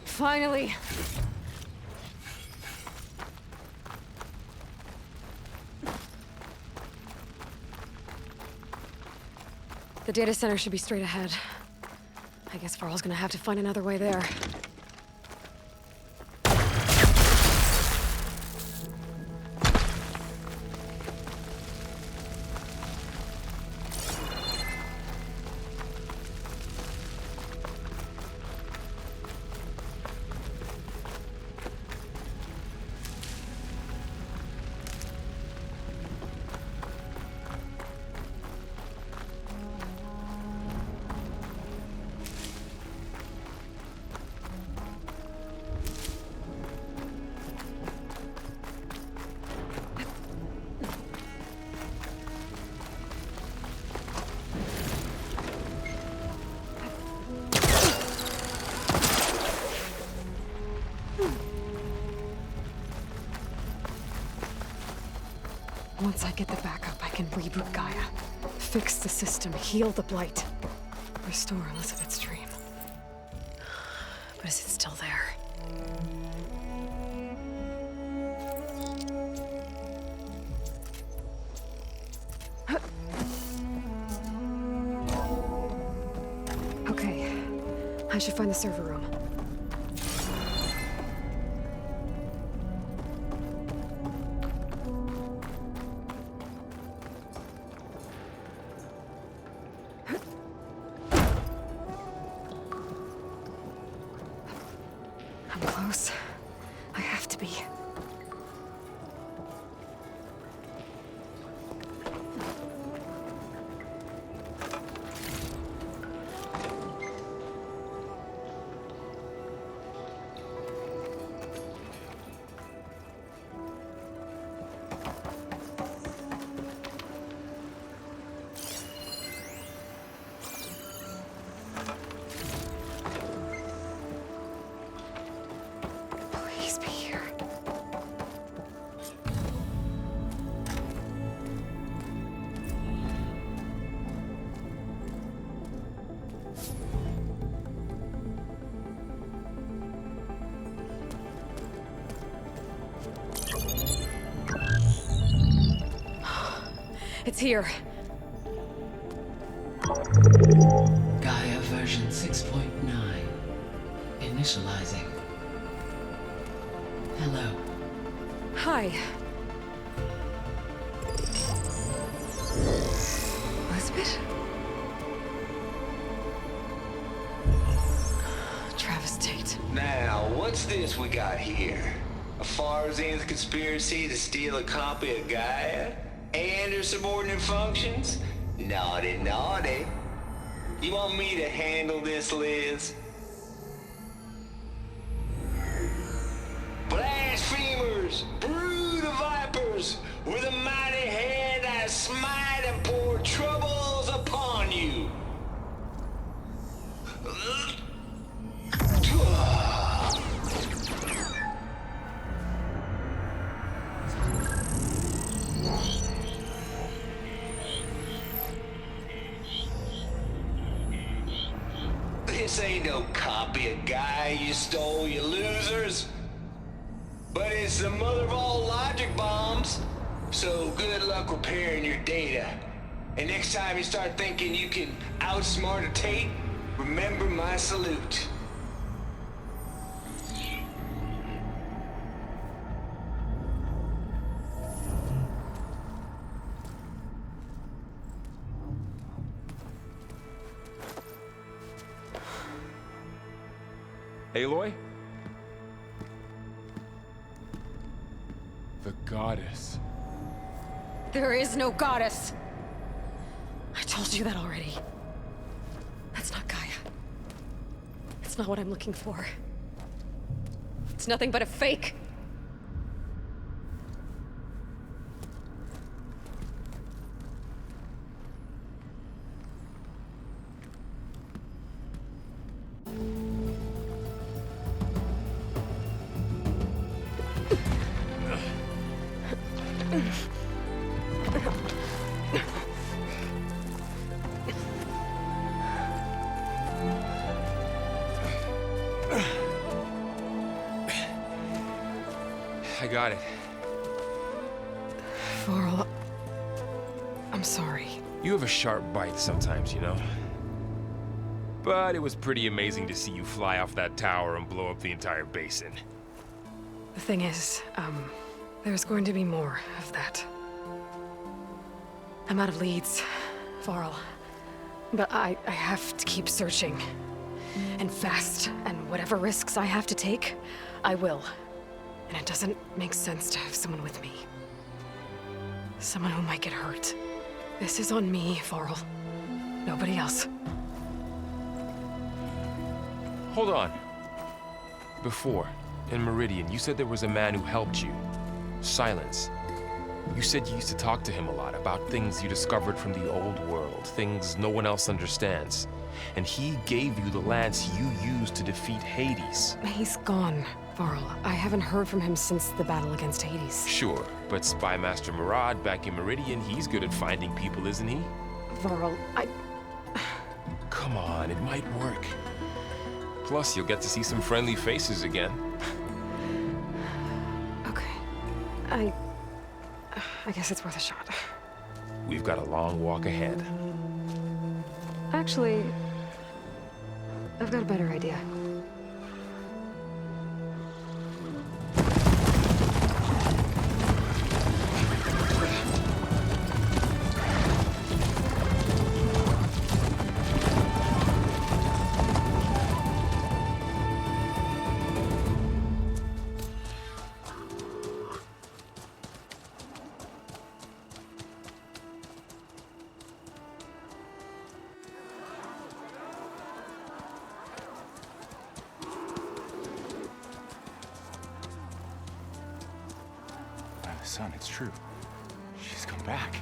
Finally. The data center should be straight ahead. I guess Varl's gonna have to find another way there. Once I get the backup, I can reboot Gaia. Fix the system, heal the Blight. Restore Elizabeth's dream. But is it still there? Okay. I should find the server room. I'm close. I have to be. Please be here. It's here. Gaia version 6.9. Initializing. Hello. Hi. Elizabeth? Travis Tate. Now, what's this we got here? A Farzian's conspiracy to steal a copy of Gaia? And her subordinate functions? Naughty, naughty. You want me to handle this, Liz? vipers! Brood of vipers! With a mighty hand I smite and pour troubles upon you! This ain't no copy of Gaia you stole, you losers. But it's the mother of all logic bombs. So good luck repairing your data. And next time you start thinking you can outsmart a Tate, remember my salute. Aloy? The goddess. There is no goddess! I told you that already. That's not Gaia. It's not what I'm looking for. It's nothing but a fake. I got it. Varl, I'm sorry. You have a sharp bite sometimes, you know? But it was pretty amazing to see you fly off that tower and blow up the entire basin. The thing is, there's going to be more of that. I'm out of leads, Varl. But I have to keep searching. And fast, and whatever risks I have to take, I will. And it doesn't make sense to have someone with me. Someone who might get hurt. This is on me, Varl. Nobody else. Hold on. Before, in Meridian, you said there was a man who helped you. Silence. You said you used to talk to him a lot about things you discovered from the old world, things no one else understands. And he gave you the lance you used to defeat Hades. He's gone, Varl. I haven't heard from him since the battle against Hades. Sure, but Spy Master Murad back in Meridian, he's good at finding people, isn't he? Varl, Come on, it might work. Plus, you'll get to see some friendly faces again. Okay. I guess it's worth a shot. We've got a long walk ahead. Actually, I've got a better idea. Son, it's true. She's come back.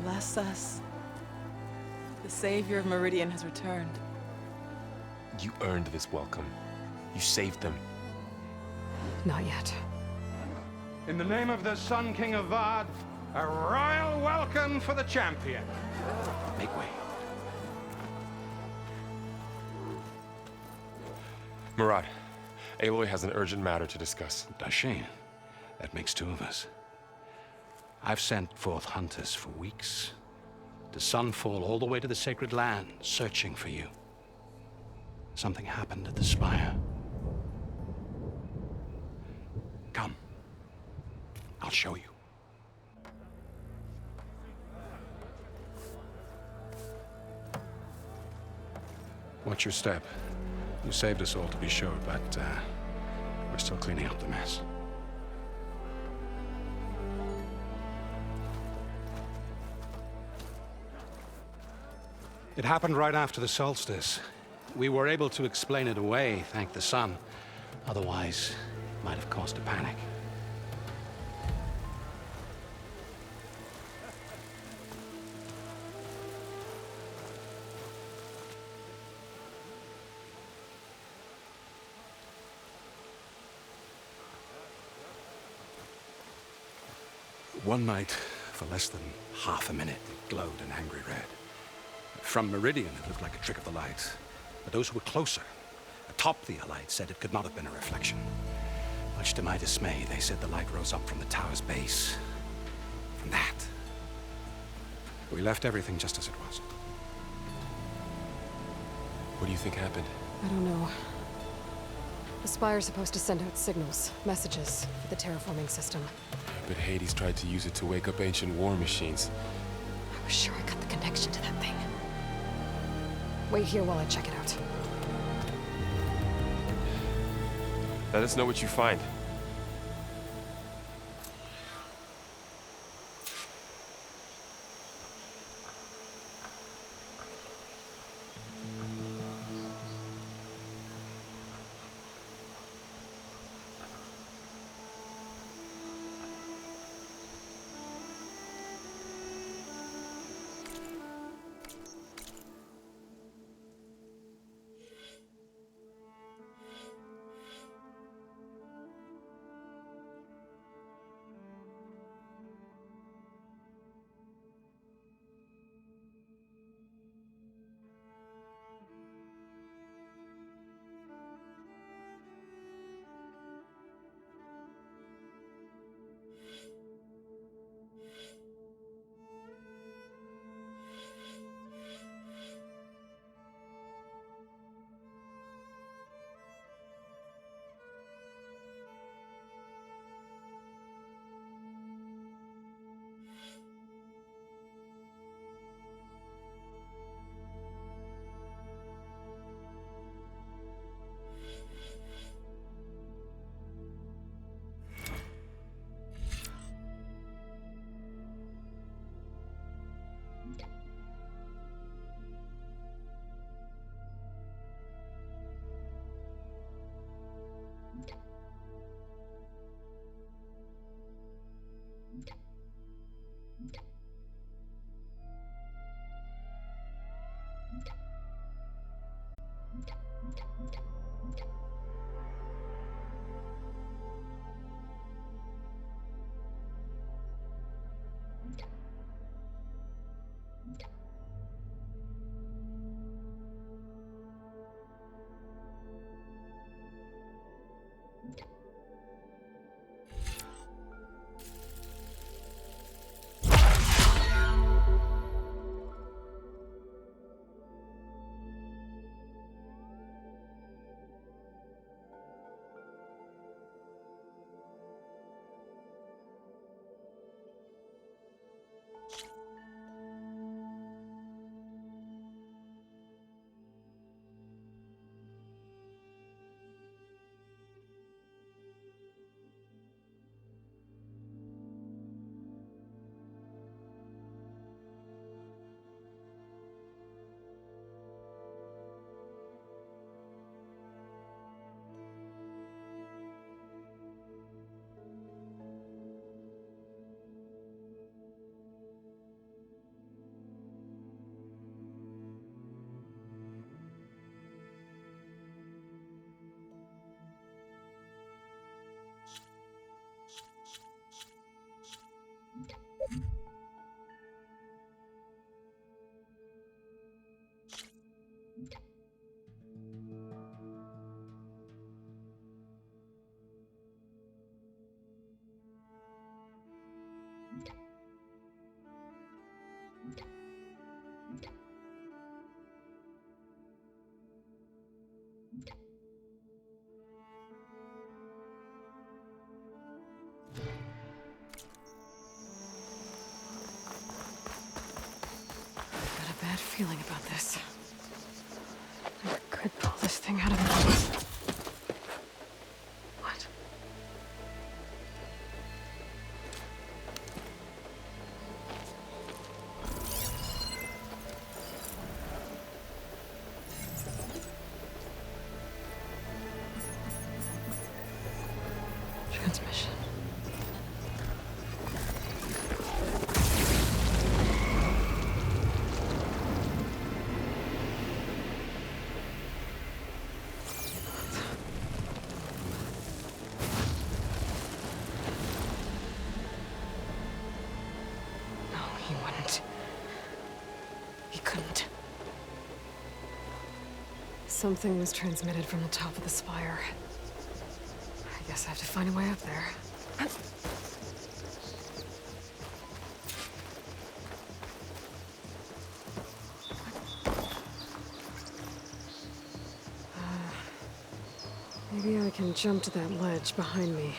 Bless us. The savior of Meridian has returned. You earned this welcome. You saved them. Not yet. In the name of the Sun King of Vard, a royal welcome for the champion. Make way. Murad, Aloy has an urgent matter to discuss. Dashane, that makes two of us. I've sent forth hunters for weeks. To Sunfall all the way to the Sacred Land, searching for you. Something happened at the Spire. Come. I'll show you. Watch your step. You saved us all, to be sure, but we're still cleaning up the mess. It happened right after the solstice. We were able to explain it away, thank the sun. Otherwise, it might have caused a panic. One night, for less than half a minute, it glowed an angry red. From Meridian, it looked like a trick of the light. But those who were closer, atop the Allied, said it could not have been a reflection. Much to my dismay, they said the light rose up from the tower's base. From that. We left everything just as it was. What do you think happened? I don't know. The Spire's supposed to send out signals, messages, for the terraforming system. But Hades tried to use it to wake up ancient war machines. I was sure I got the connection to that thing. Wait here while I check it out. Let us know what you find. Bad feeling about this. I could pull this thing out of me. What? He couldn't. Something was transmitted from the top of the spire. I guess I have to find a way up there. Maybe I can jump to that ledge behind me.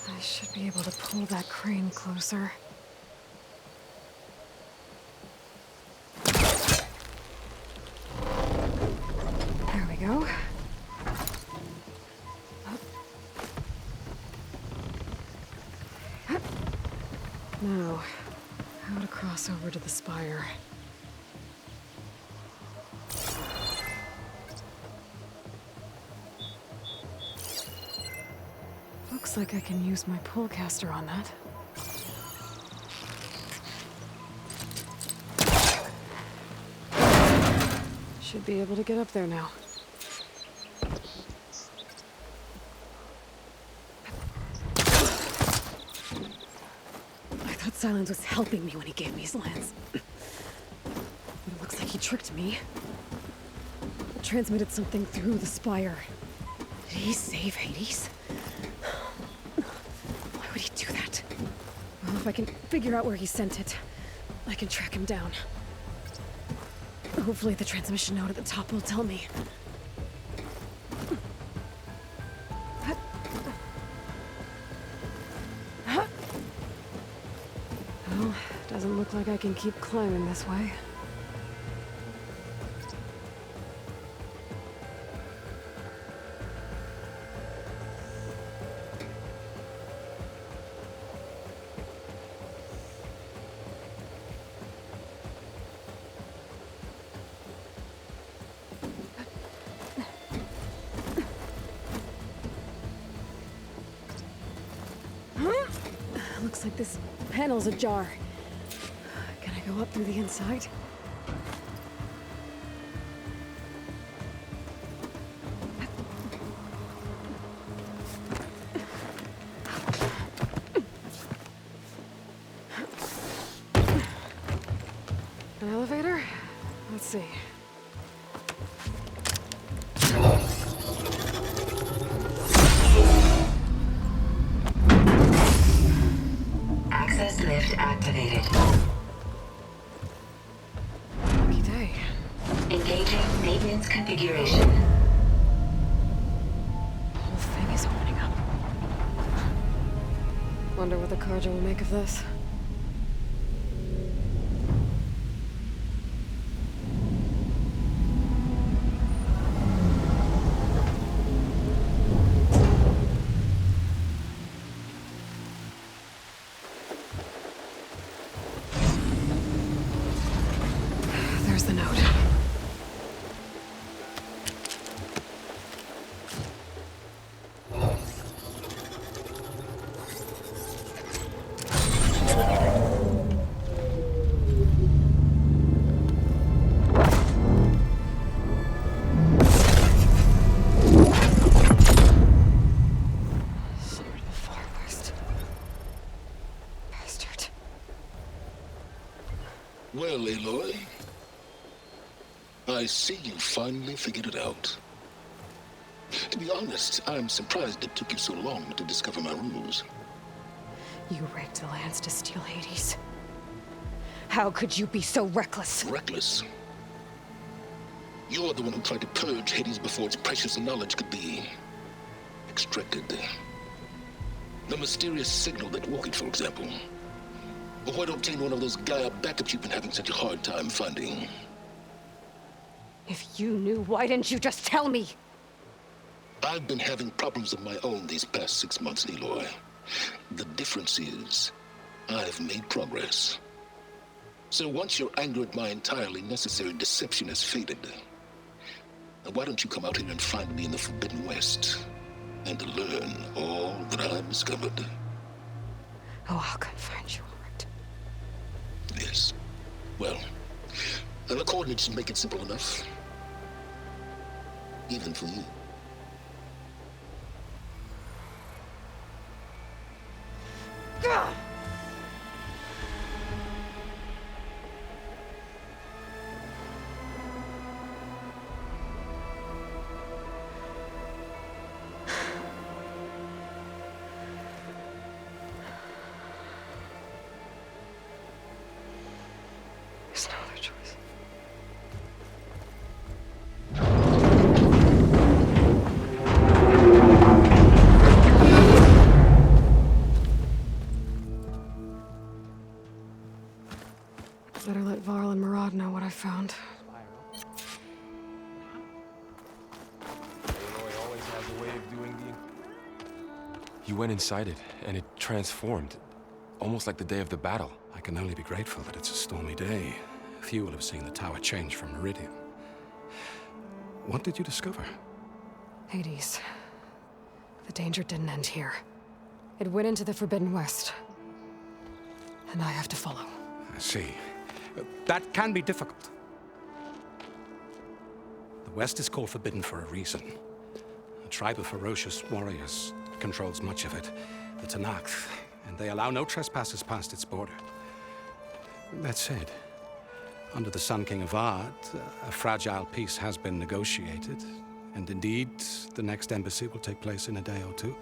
I should be able to pull that crane closer. There we go. Now, how to cross over to the spire. Looks like I can use my pullcaster on that. Should be able to get up there now. I thought Silence was helping me when he gave me his lance. But it looks like he tricked me. Transmitted something through the spire. Did he save Hades? Why would he do that? Well, if I can figure out where he sent it, I can track him down. Hopefully the transmission note at the top will tell me. Well, doesn't look like I can keep climbing this way. Looks like this panel's ajar. Can I go up through the inside? An elevator? Let's see. Access lift activated. Lucky day. Engaging maintenance configuration. The whole thing is opening up. Wonder what the Carja will make of this. There's the note. Sword of the Far West. Bastard. Well, Aloy, I see you finally figured it out. To be honest, I'm surprised it took you so long to discover my rules. You rigged the lands to steal Hades. How could you be so reckless? Reckless? You're the one who tried to purge Hades before its precious knowledge could be extracted. The mysterious signal that woke it, for example. Or why to obtain one of those Gaia backups you've been having such a hard time finding? If you knew, why didn't you just tell me? I've been having problems of my own these past 6 months, Aloy. The difference is, I've made progress. So once your anger at my entirely necessary deception has faded, why don't you come out here and find me in the Forbidden West, and learn all that I've discovered? Oh, I'll come find you, all right. Yes. Well, the coordinates should make it simple enough. Even for you. Gah! There's no other choice. Better let Varl and Murad know what I found. Aloy always has a way of doing the... You went inside it, and it transformed. Almost like the day of the battle. I can only be grateful that it's a stormy day. Few will have seen the tower change from Meridian. What did you discover? Hades. The danger didn't end here. It went into the Forbidden West. And I have to follow. I see. That can be difficult. The West is called Forbidden for a reason. A tribe of ferocious warriors controls much of it, the Tenakth, and they allow no trespassers past its border. That said, under the Sun King Avad, a fragile peace has been negotiated, and indeed, the next embassy will take place in a day or two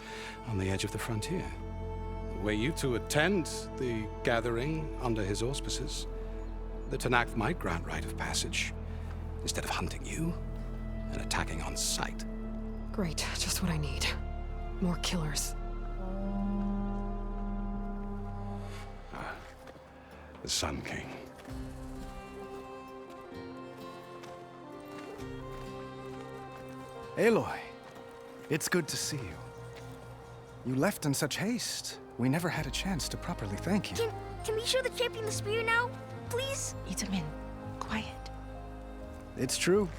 on the edge of the frontier. Were you to attend the gathering under his auspices, the Tenakth might grant right of passage, instead of hunting you and attacking on sight. Great, just what I need. More killers. The Sun King. Aloy, it's good to see you. You left in such haste. We never had a chance to properly thank you. Can we show the champion the spear now, please? Itamin, quiet. It's true.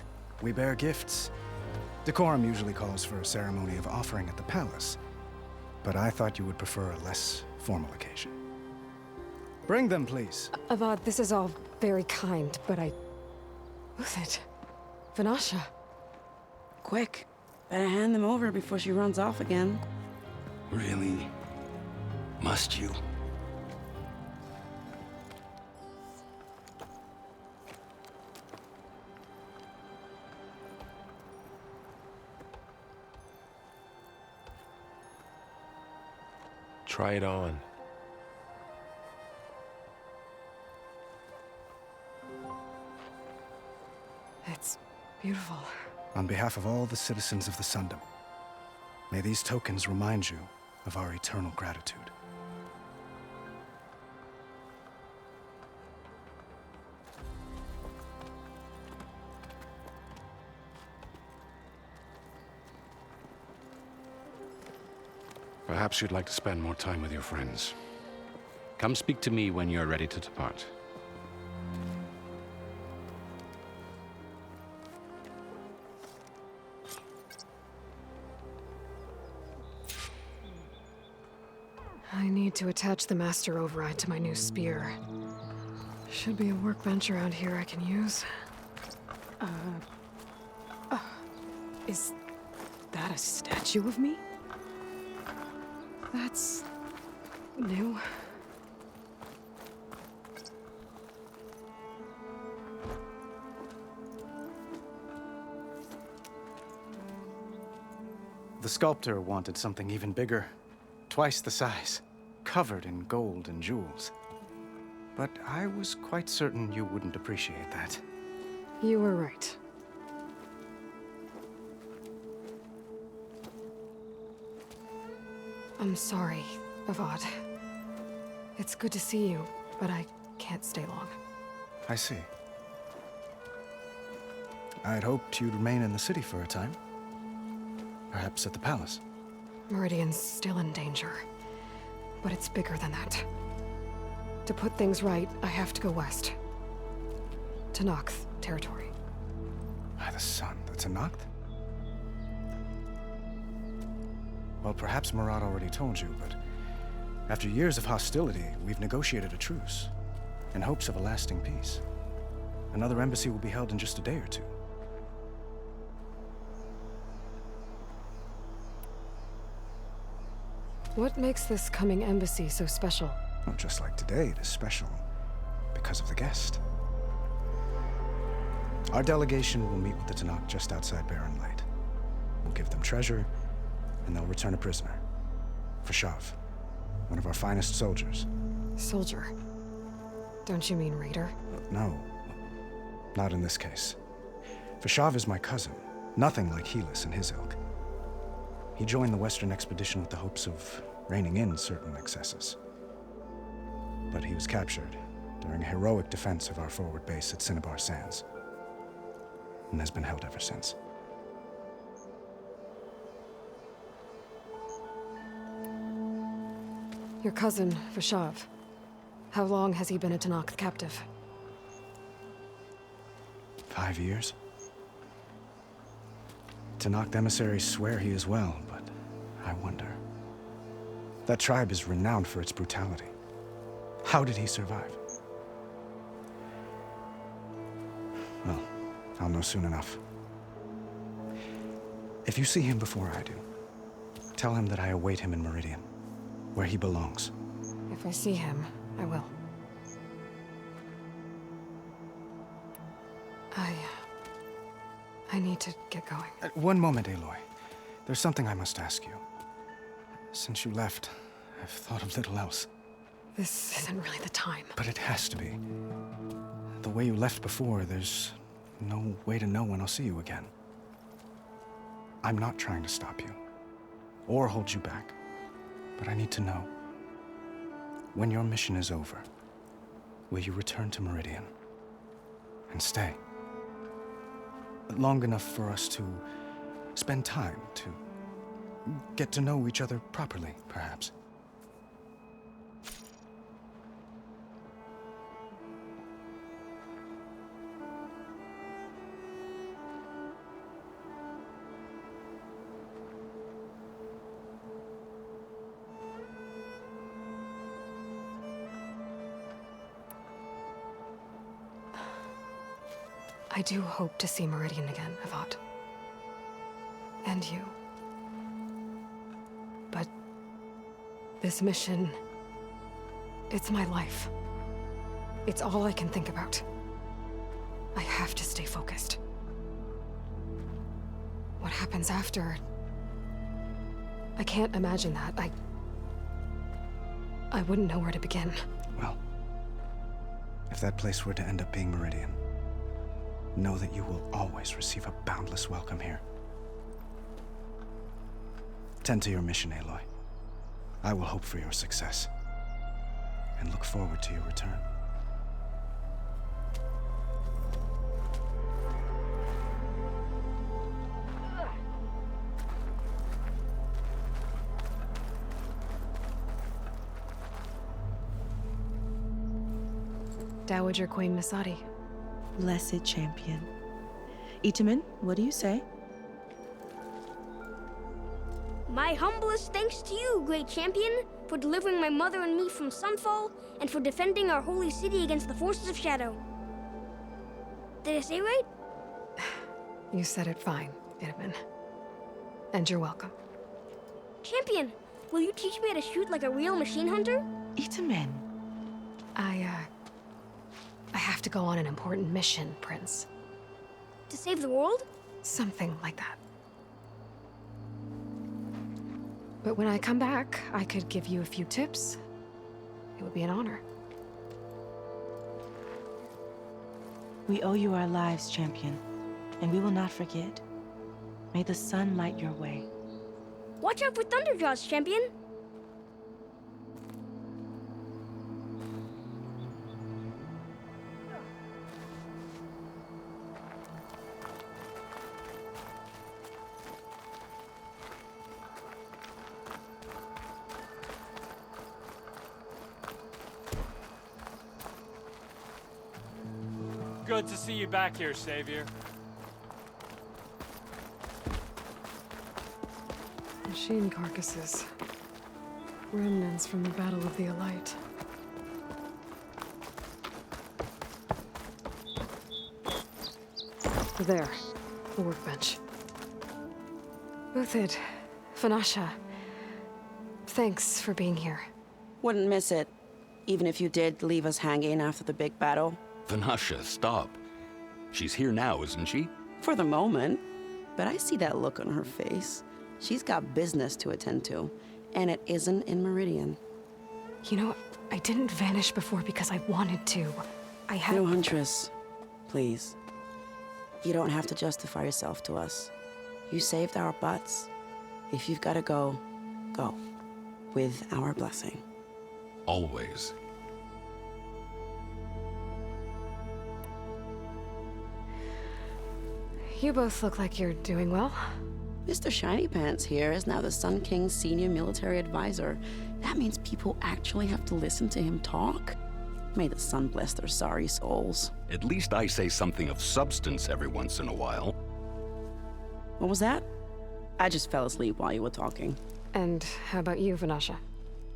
We bear gifts. Decorum usually calls for a ceremony of offering at the palace, but I thought you would prefer a less formal occasion. Bring them, please. Avad, this is all very kind, but Who's it? Vanasha. Quick, better hand them over before she runs off again. Really? Must you? Try it on. It's beautiful. On behalf of all the citizens of the Sundom, may these tokens remind you of our eternal gratitude. Perhaps you'd like to spend more time with your friends. Come speak to me when you're ready to depart. I need to attach the Master Override to my new spear. Should be a workbench around here I can use. Is that a statue of me? That's new. sculptor wanted something even bigger, twice the size, covered in gold and jewels. But I was quite certain you wouldn't appreciate that. You were right. I'm sorry, Avad. It's good to see you, but I can't stay long. I see. I'd hoped you'd remain in the city for a time. Perhaps at the palace. Meridian's still in danger, but it's bigger than that. To put things right, I have to go west. To Noct territory. By the sun, that's a Noct? Well, perhaps Murad already told you, but after years of hostility, we've negotiated a truce, in hopes of a lasting peace. Another embassy will be held in just a day or two. What makes this coming embassy so special? Well, just like today, it is special because of the guest. Our delegation will meet with the Tenakth just outside Barren Light. We'll give them treasure, and they'll return a prisoner. Fashav, one of our finest soldiers. Soldier? Don't you mean raider? No, not in this case. Fashav is my cousin, nothing like Helis and his ilk. He joined the Western expedition with the hopes of reining in certain excesses. But he was captured during a heroic defense of our forward base at Cinnabar Sands, and has been held ever since. Your cousin, Fashav. How long has he been a Tenakth captive? 5 years. Tenakth emissaries swear he is well, but I wonder. That tribe is renowned for its brutality. How did he survive? Well, I'll know soon enough. If you see him before I do, tell him that I await him in Meridian, where he belongs. If I see him, I will. I need to get going. One moment, Aloy. There's something I must ask you. Since you left, I've thought of little else. This isn't really the time. But it has to be. The way you left before, there's no way to know when I'll see you again. I'm not trying to stop you, or hold you back, but I need to know. When your mission is over, will you return to Meridian? And stay? Long enough for us to spend time, to get to know each other properly, perhaps. I do hope to see Meridian again, Avad. And you. But this mission, it's my life. It's all I can think about. I have to stay focused. What happens after? I can't imagine that. I wouldn't know where to begin. Well, if that place were to end up being Meridian, know that you will always receive a boundless welcome here. Tend to your mission, Aloy. I will hope for your success, and look forward to your return. Dowager Queen Masadi. Blessed champion. Itamen, what do you say? My humblest thanks to you, great champion, for delivering my mother and me from Sunfall, and for defending our holy city against the forces of Shadow. Did I say right? You said it fine, Itamen. And you're welcome. Champion, will you teach me how to shoot like a real machine hunter? Itamen. I have to go on an important mission, Prince. To save the world? Something like that. But when I come back, I could give you a few tips. It would be an honor. We owe you our lives, champion, and we will not forget. May the sun light your way. Watch out for Thunderjaws, champion! Good to see you back here, Savior. Machine carcasses. Remnants from the Battle of the Elite. There. The workbench. Uthid. Vanasha. Thanks for being here. Wouldn't miss it, even if you did leave us hanging after the big battle. Vanasha, stop. She's here now, isn't she? For the moment. But I see that look on her face. She's got business to attend to, and it isn't in Meridian. You know, I didn't vanish before because I wanted to. I had... No, Huntress. Please. You don't have to justify yourself to us. You saved our butts. If you've got to go, go. With our blessing. Always. You both look like you're doing well. Mr. Shiny Pants here is now the Sun King's senior military advisor. That means people actually have to listen to him talk. May the sun bless their sorry souls. At least I say something of substance every once in a while. What was that? I just fell asleep while you were talking. And how about you, Vanasha?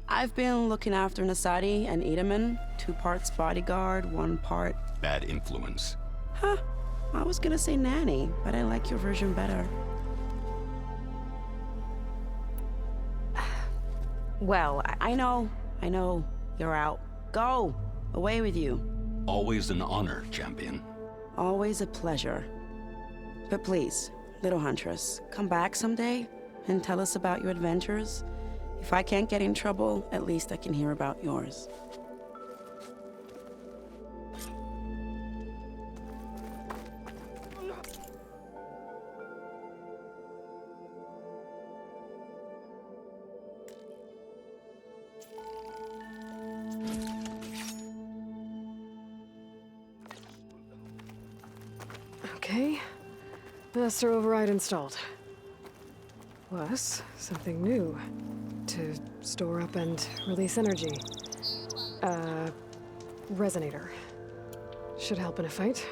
I've been looking after Nasadi and Edaman. 2 parts bodyguard, 1 part... Bad influence. Huh. I was gonna say nanny, but I like your version better. Well, I know. You're out. Go! Away with you. Always an honor, champion. Always a pleasure. But please, little Huntress, come back someday and tell us about your adventures. If I can't get in trouble, at least I can hear about yours. Okay. Master override installed. Plus, something new. To store up and release energy. Resonator. Should help in a fight.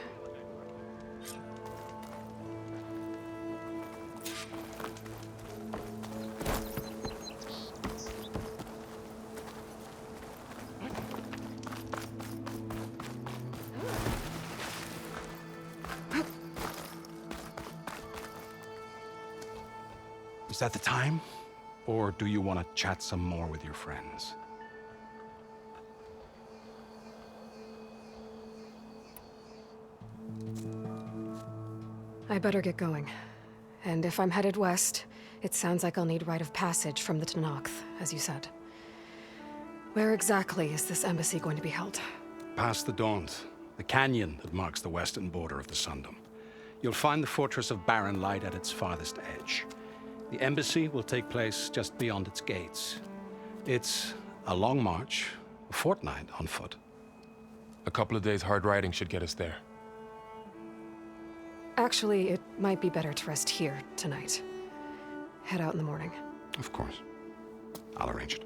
Is that the time? Or do you want to chat some more with your friends? I better get going. And if I'm headed west, it sounds like I'll need rite of passage from the Tenakth, as you said. Where exactly is this embassy going to be held? Past the Daunt, the canyon that marks the western border of the Sundom. You'll find the fortress of Barren Light at its farthest edge. The embassy will take place just beyond its gates. It's a long march, a fortnight on foot. A couple of days hard riding should get us there. Actually, it might be better to rest here tonight. Head out in the morning. Of course. I'll arrange it.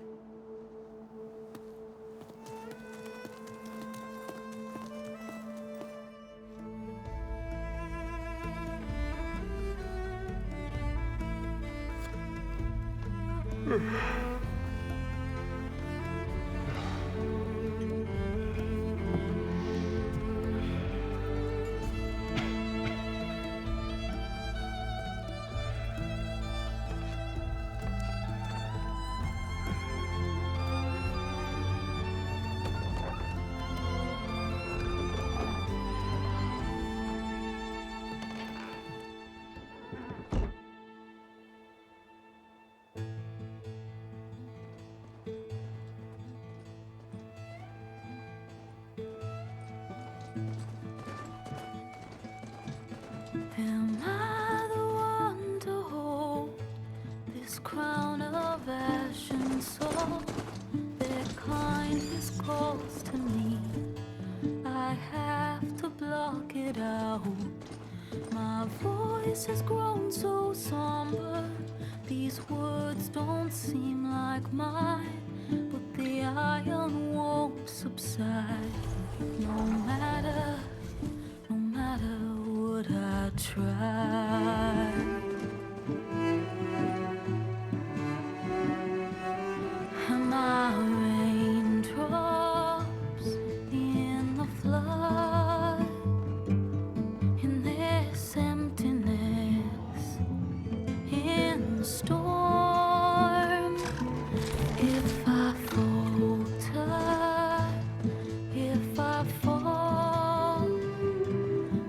voice has grown so somber. These words don't seem like mine, but the iron won't subside. No matter what I try. And my raindrops in the flood, in this emptiness, in the storm. If I falter, if I fall,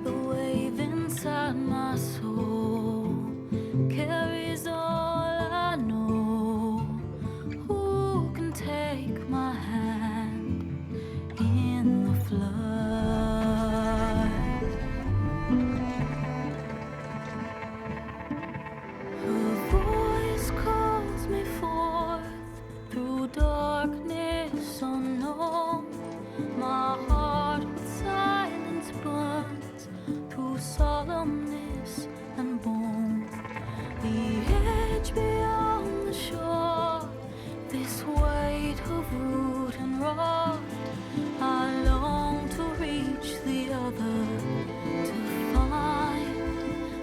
the wave inside my soul carries all I know. Who can take my hand in the flood? Her voice calls me forth through darkness unknown. My heart with silence burns through solemnness and bone. The edge beyond the shore, this weight of root and rod. I long to reach the other,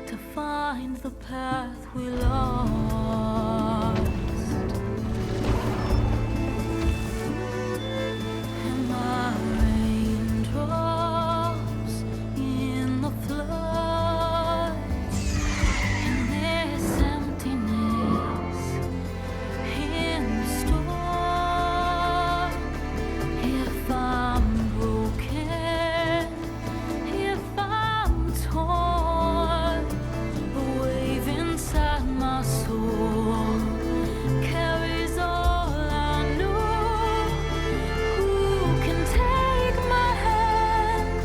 to find the path we lost. And my raindrops in the flood, in this emptiness, in the storm. If I'm broken, if I'm torn, the wave inside my soul carries all I know. Who can take my hand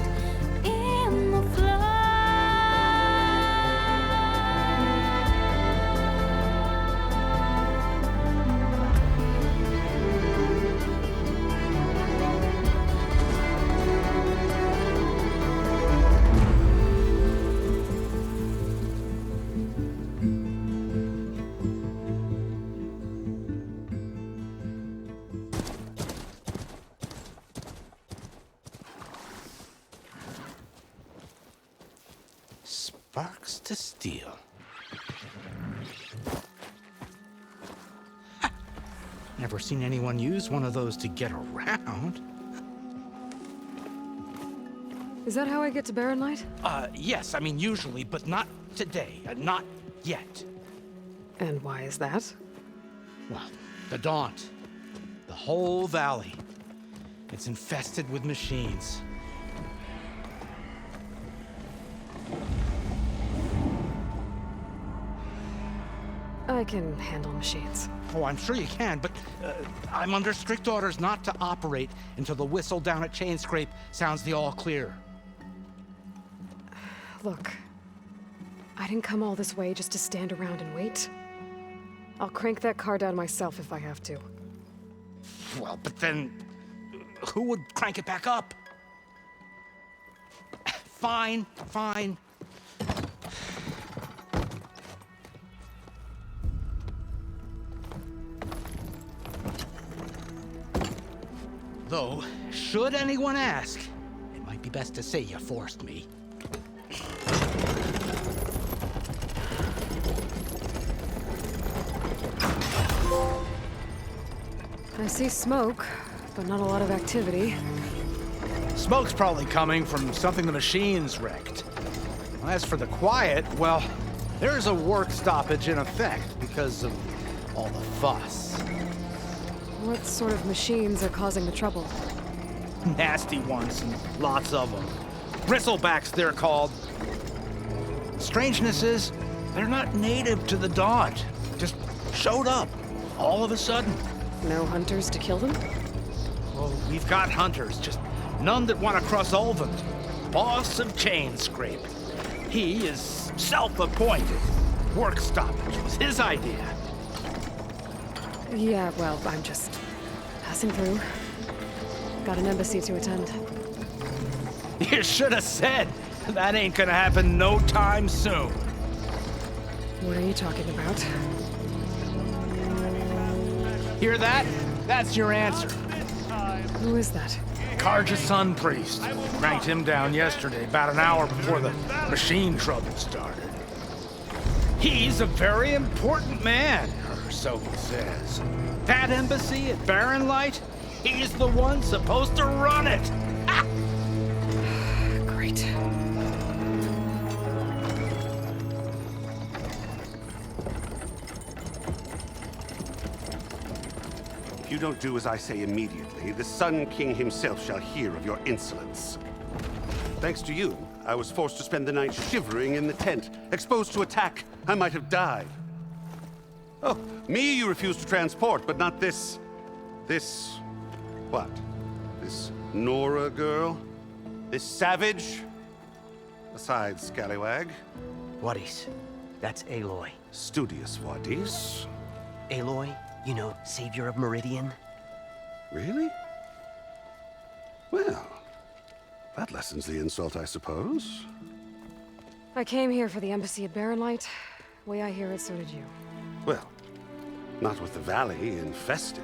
in the flood? Sparks to steel. Never seen anyone use one of those to get around. Is that how I get to Barren Light? Yes, I mean usually, but not today. Not yet. And why is that? Well, the Daunt. The whole valley. It's infested with machines. I can handle machines. Oh, I'm sure you can, but I'm under strict orders not to operate until the whistle down at Chainscrape sounds the all clear. Look, I didn't come all this way just to stand around and wait. I'll crank that car down myself if I have to. Well, but then who would crank it back up? Fine, fine. Though, should anyone ask, it might be best to say you forced me. I see smoke, but not a lot of activity. Smoke's probably coming from something the machines wrecked. As for the quiet, well, there's a work stoppage in effect because of all the fuss. What sort of machines are causing the trouble? Nasty ones, and lots of them. Bristlebacks, they're called. Strangeness is, they're not native to the Daunt. Just showed up, all of a sudden. No hunters to kill them? Well, we've got hunters, just none that want to cross Ulvund. Boss of Chainscrape. He is self-appointed. Work stoppage was his idea. Yeah, well, I'm just passing through. Got an embassy to attend. You should have said. That ain't gonna happen no time soon. What are you talking about? Hear that? That's your answer. Who is that? Karja Sun Priest. Cranked him down yesterday, about an hour before the machine trouble started. He's a very important man, or so he says. That embassy at Barren Light, he's the one supposed to run it! Great. If you don't do as I say immediately, the Sun King himself shall hear of your insolence. Thanks to you, I was forced to spend the night shivering in the tent, exposed to attack. I might have died. Oh, me you refuse to transport, but not this... what? This Nora girl? This savage? Besides, scallywag. Wadis. That's Aloy. Studious Wadis. Aloy, you know, savior of Meridian. Really? Well, that lessens the insult, I suppose. I came here for the embassy at Barren Light. Way I hear it, so did you. Well, not with the valley infested.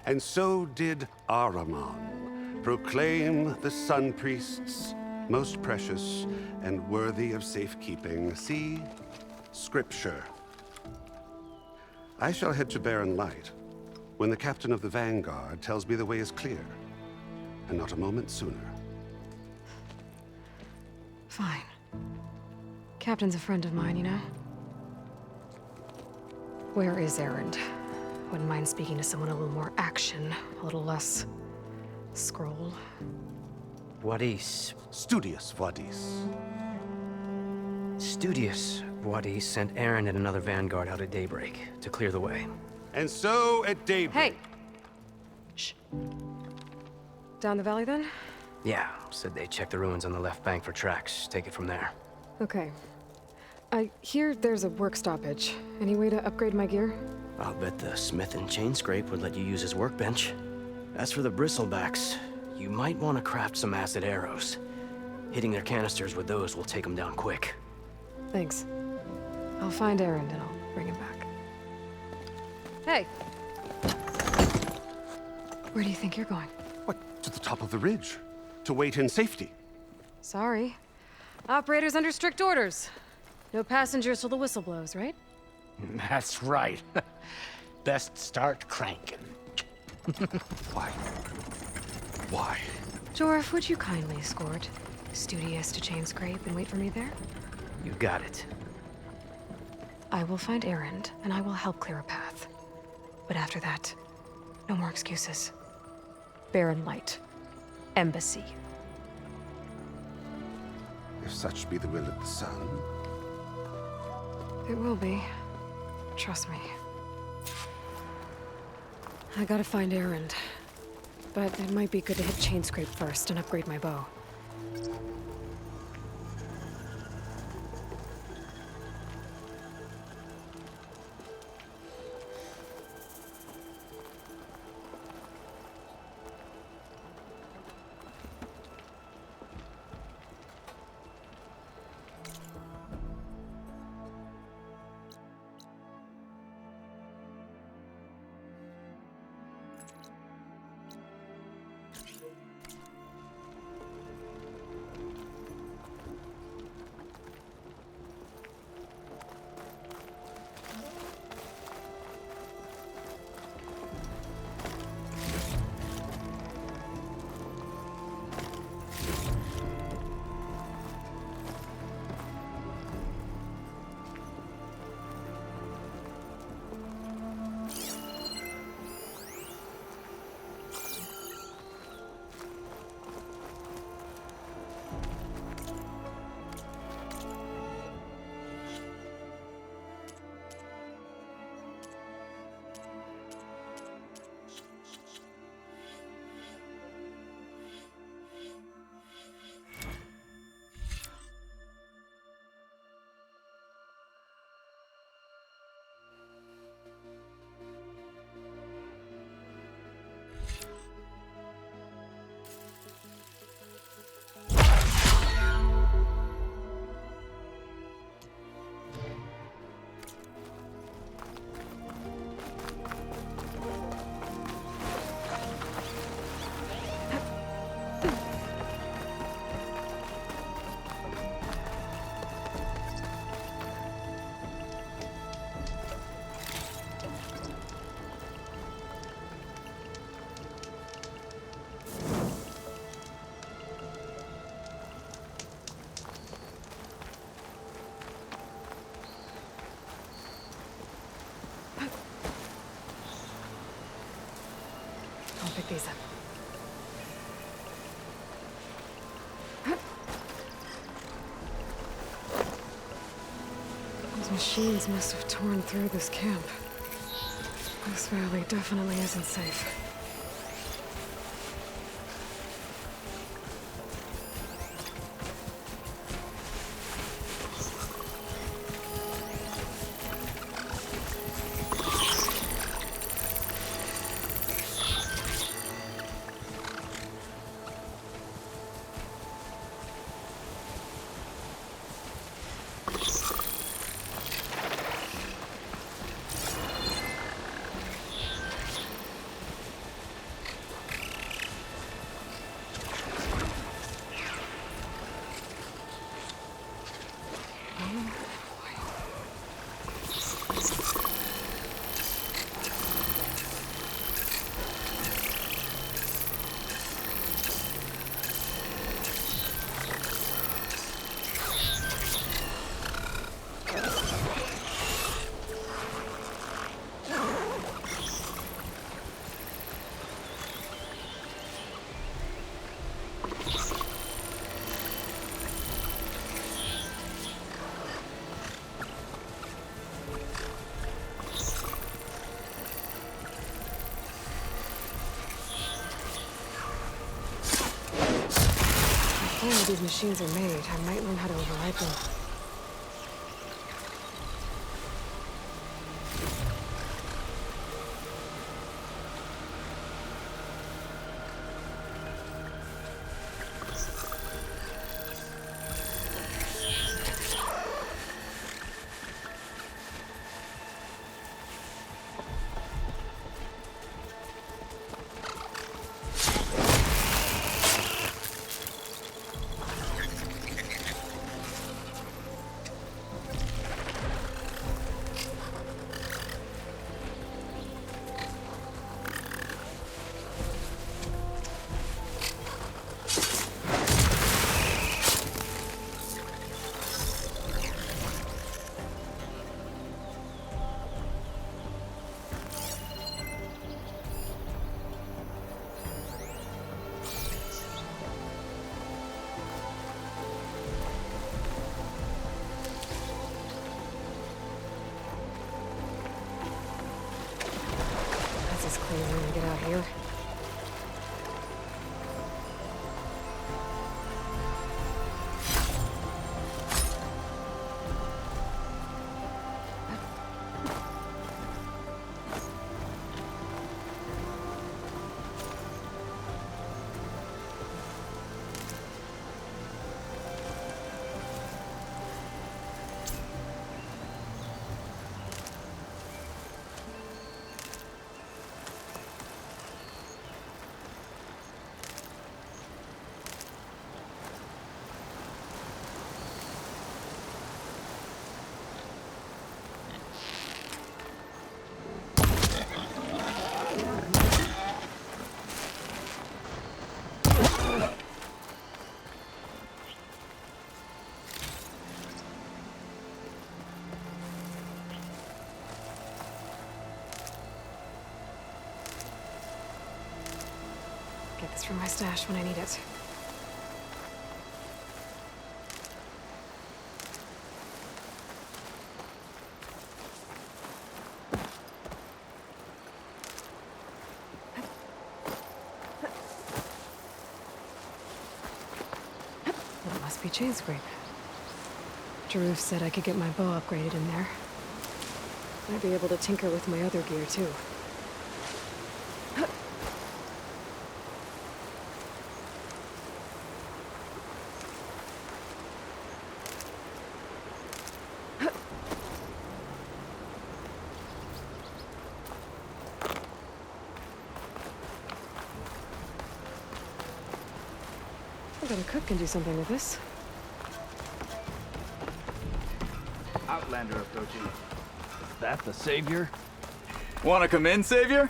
And so did Ahriman proclaim the Sun Priests most precious and worthy of safekeeping. See? Scripture. I shall head to Barren Light when the captain of the Vanguard tells me the way is clear, and not a moment sooner. Fine. Captain's a friend of mine, you know? Where is Erend? Wouldn't mind speaking to someone a little more action, a little less... scroll. Wadis. Studious Wadis. Studious Wadis sent Erend and another Vanguard out at daybreak to clear the way. And so at daybreak... Hey! Shh. Down the valley, then? Yeah, said they checked the ruins on the left bank for tracks. Take it from there. Okay. I hear there's a work stoppage. Any way to upgrade my gear? I'll bet the smith and chain scrape would let you use his workbench. As for the bristlebacks, you might want to craft some acid arrows. Hitting their canisters with those will take them down quick. Thanks. I'll find Erend and I'll bring him back. Hey! Where do you think you're going? What? To the top of the ridge. To wait in safety. Sorry. Operator's under strict orders. No passengers till the whistle blows, right? That's right. Best start cranking. Why? Why? Jorf, would you kindly escort Studious to Chain Scrape and wait for me there? You got it. I will find Erend, and I will help clear a path. But after that, no more excuses. Barren Light. Embassy. If such be the will of the sun. It will be. Trust me. I gotta find Erend. But it might be good to hit Chain Scrape first and upgrade my bow. I'll pick these up. Those machines must have torn through this camp. This valley definitely isn't safe. If these machines are made, I might learn how to override them. Crazy when we get out here. Get this from my stash when I need it. It must be Chainscrape. Jaruf said I could get my bow upgraded in there. I'd be able to tinker with my other gear, too. I bet a cook can do something with this. Outlander approaching. Is that the Savior? Wanna come in, Savior?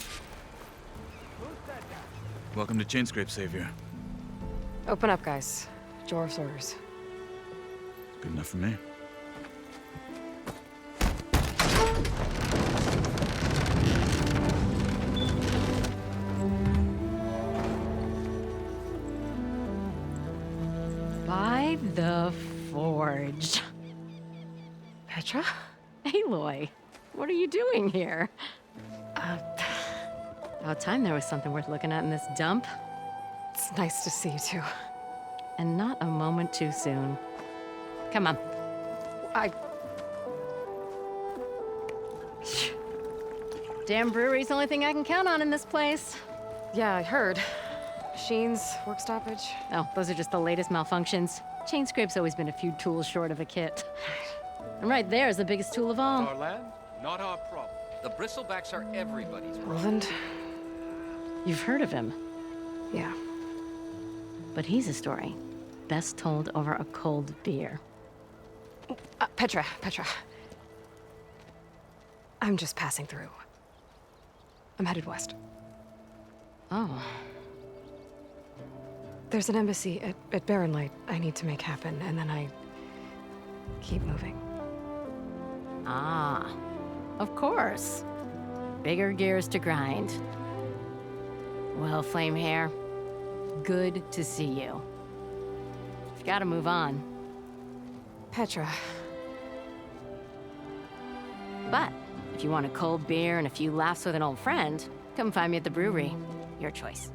Welcome to Chainscrape, Savior. Open up, guys. Jorv's orders. Good enough for me. Forge. Petra? Aloy, what are you doing here? About time there was something worth looking at in this dump. It's nice to see you too. And not a moment too soon. Come on. Damn brewery's the only thing I can count on in this place. Yeah, I heard. Machines, work stoppage. Oh, those are just the latest malfunctions. Chainscrape's always been a few tools short of a kit. And right there is the biggest tool of all. Our land, not our problem. The bristlebacks are everybody's problem. Roland? You've heard of him. Yeah. But he's a story best told over a cold beer. Petra. I'm just passing through. I'm headed west. Oh. There's an embassy at Barren Light I need to make happen, and then I keep moving. Ah, of course. Bigger gears to grind. Well, Flamehair, good to see you. You've got to move on. Petra. But if you want a cold beer and a few laughs with an old friend, come find me at the brewery. Your choice.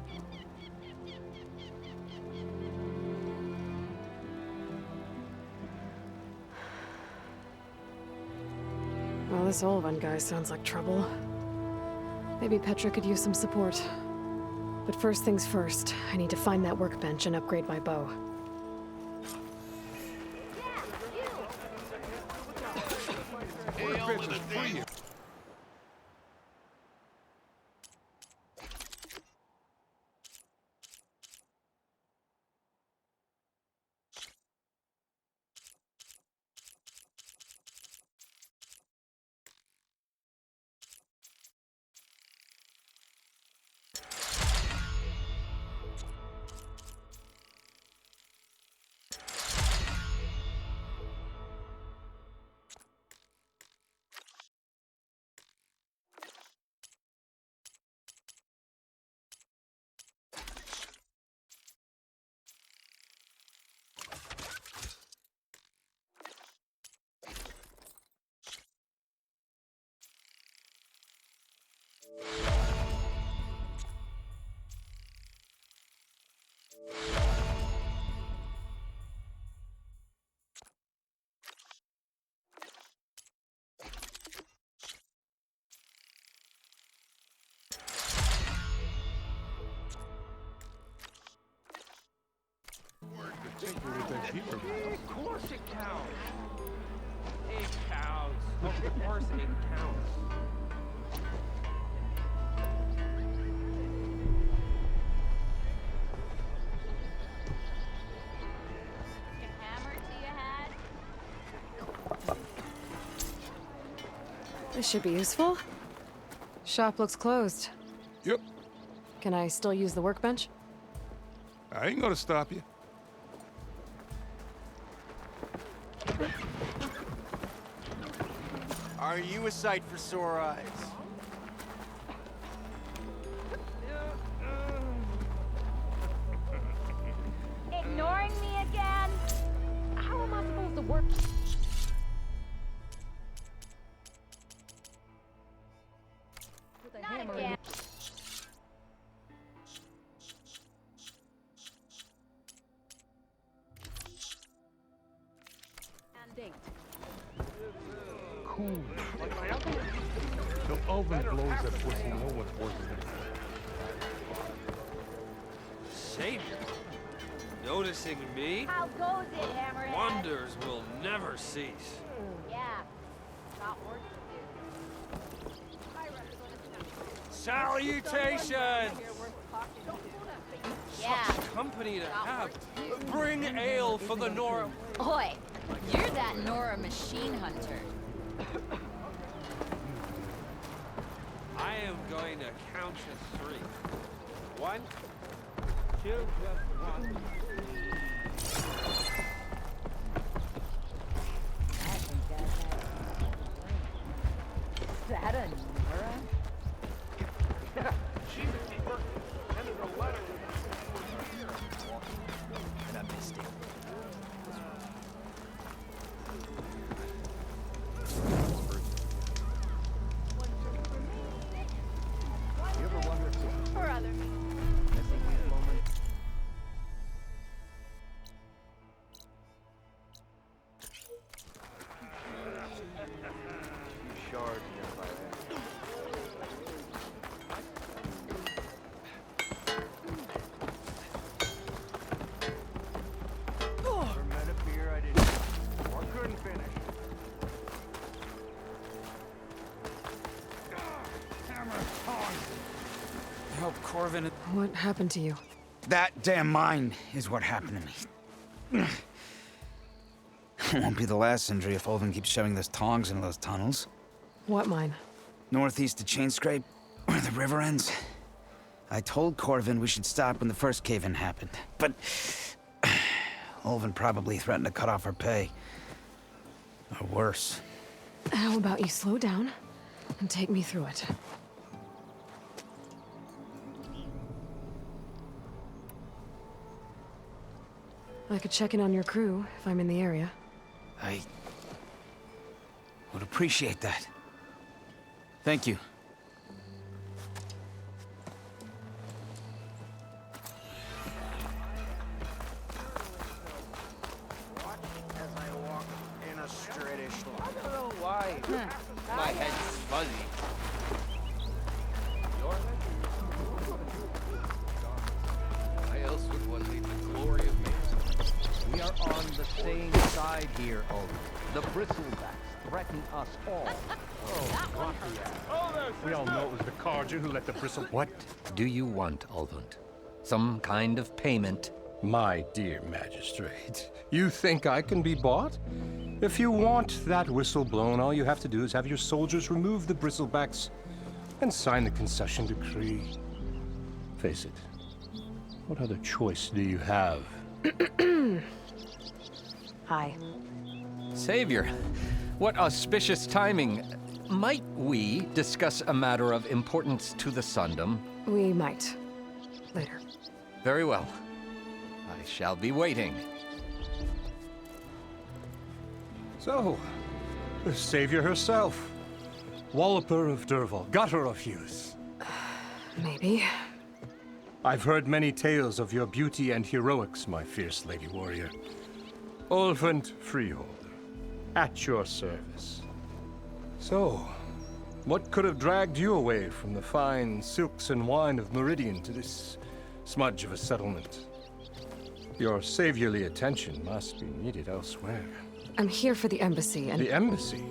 Well, this Olvan guy sounds like trouble. Maybe Petra could use some support. But first things first, I need to find that workbench and upgrade my bow. Of course it counts. It counts. Of course it counts. This should be useful. Shop looks closed. Yep. Can I still use the workbench? I ain't gonna stop you. Are you a sight for sore eyes? Ignoring me again? How am I supposed to work? Not again. Cool. The oven blows that pussy, no one's working it. Savior? Noticing me? How goes it, Hammerhead? Wonders will never cease. Yeah. Got work to do. Salutations! Yeah. Such company to have. Bring ale for the Nora. Oi, you're that Nora machine hunter. I am going to count to 3. 1, 2, just 1. Is that a Nora? She's a keeper. Send her a letter. And I missed it. Help Corvin. What happened to you? That damn mine is what happened to me. It won't be the last injury if Ulvin keeps shoving those tongs into those tunnels. What mine? Northeast of Chainscrape, where the river ends. I told Corvin we should stop when the first cave-in happened, but Ulvin probably threatened to cut off our pay. Or worse. How about you slow down and take me through it? I could check in on your crew if I'm in the area. I would appreciate that. Thank you. My head's fuzzy. Why else would one need the glory of Mason? We are on the same side here, Ulvin. The Bristlebacks threaten us all. We all know it was the Carja who let the bristle... What do you want, Ulvund? Some kind of payment? My dear magistrate, you think I can be bought? If you want that whistle blown, all you have to do is have your soldiers remove the bristlebacks and sign the concession decree. Face it, what other choice do you have? Hi. Savior, what auspicious timing. Might we discuss a matter of importance to the Sundom? We might. Later. Very well. I shall be waiting. So, the savior herself. Walloper of Derval, gutter of youth. Maybe. I've heard many tales of your beauty and heroics, my fierce lady warrior. Ulvund Freeholder, at your service. So, what could have dragged you away from the fine silks and wine of Meridian to this smudge of a settlement? Your saviorly attention must be needed elsewhere. I'm here for the embassy and... The embassy?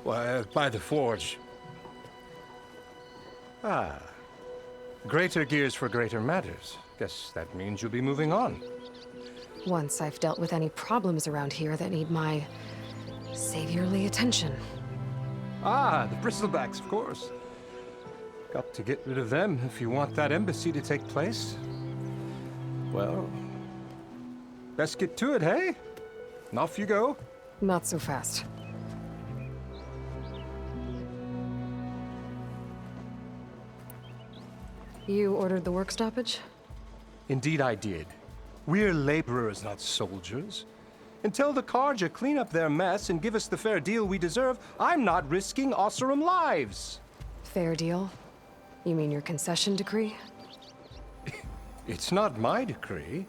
Why, by the forge. Ah. Greater gears for greater matters. Guess that means you'll be moving on. Once I've dealt with any problems around here that need my saviorly attention. Ah, the bristlebacks, of course. Got to get rid of them if you want that embassy to take place. Well, let's get to it, hey? And off you go. Not so fast. You ordered the work stoppage? Indeed I did. We're laborers, not soldiers. Until the Carja clean up their mess and give us the fair deal we deserve, I'm not risking Osseram lives. Fair deal? You mean your concession decree? It's not my decree.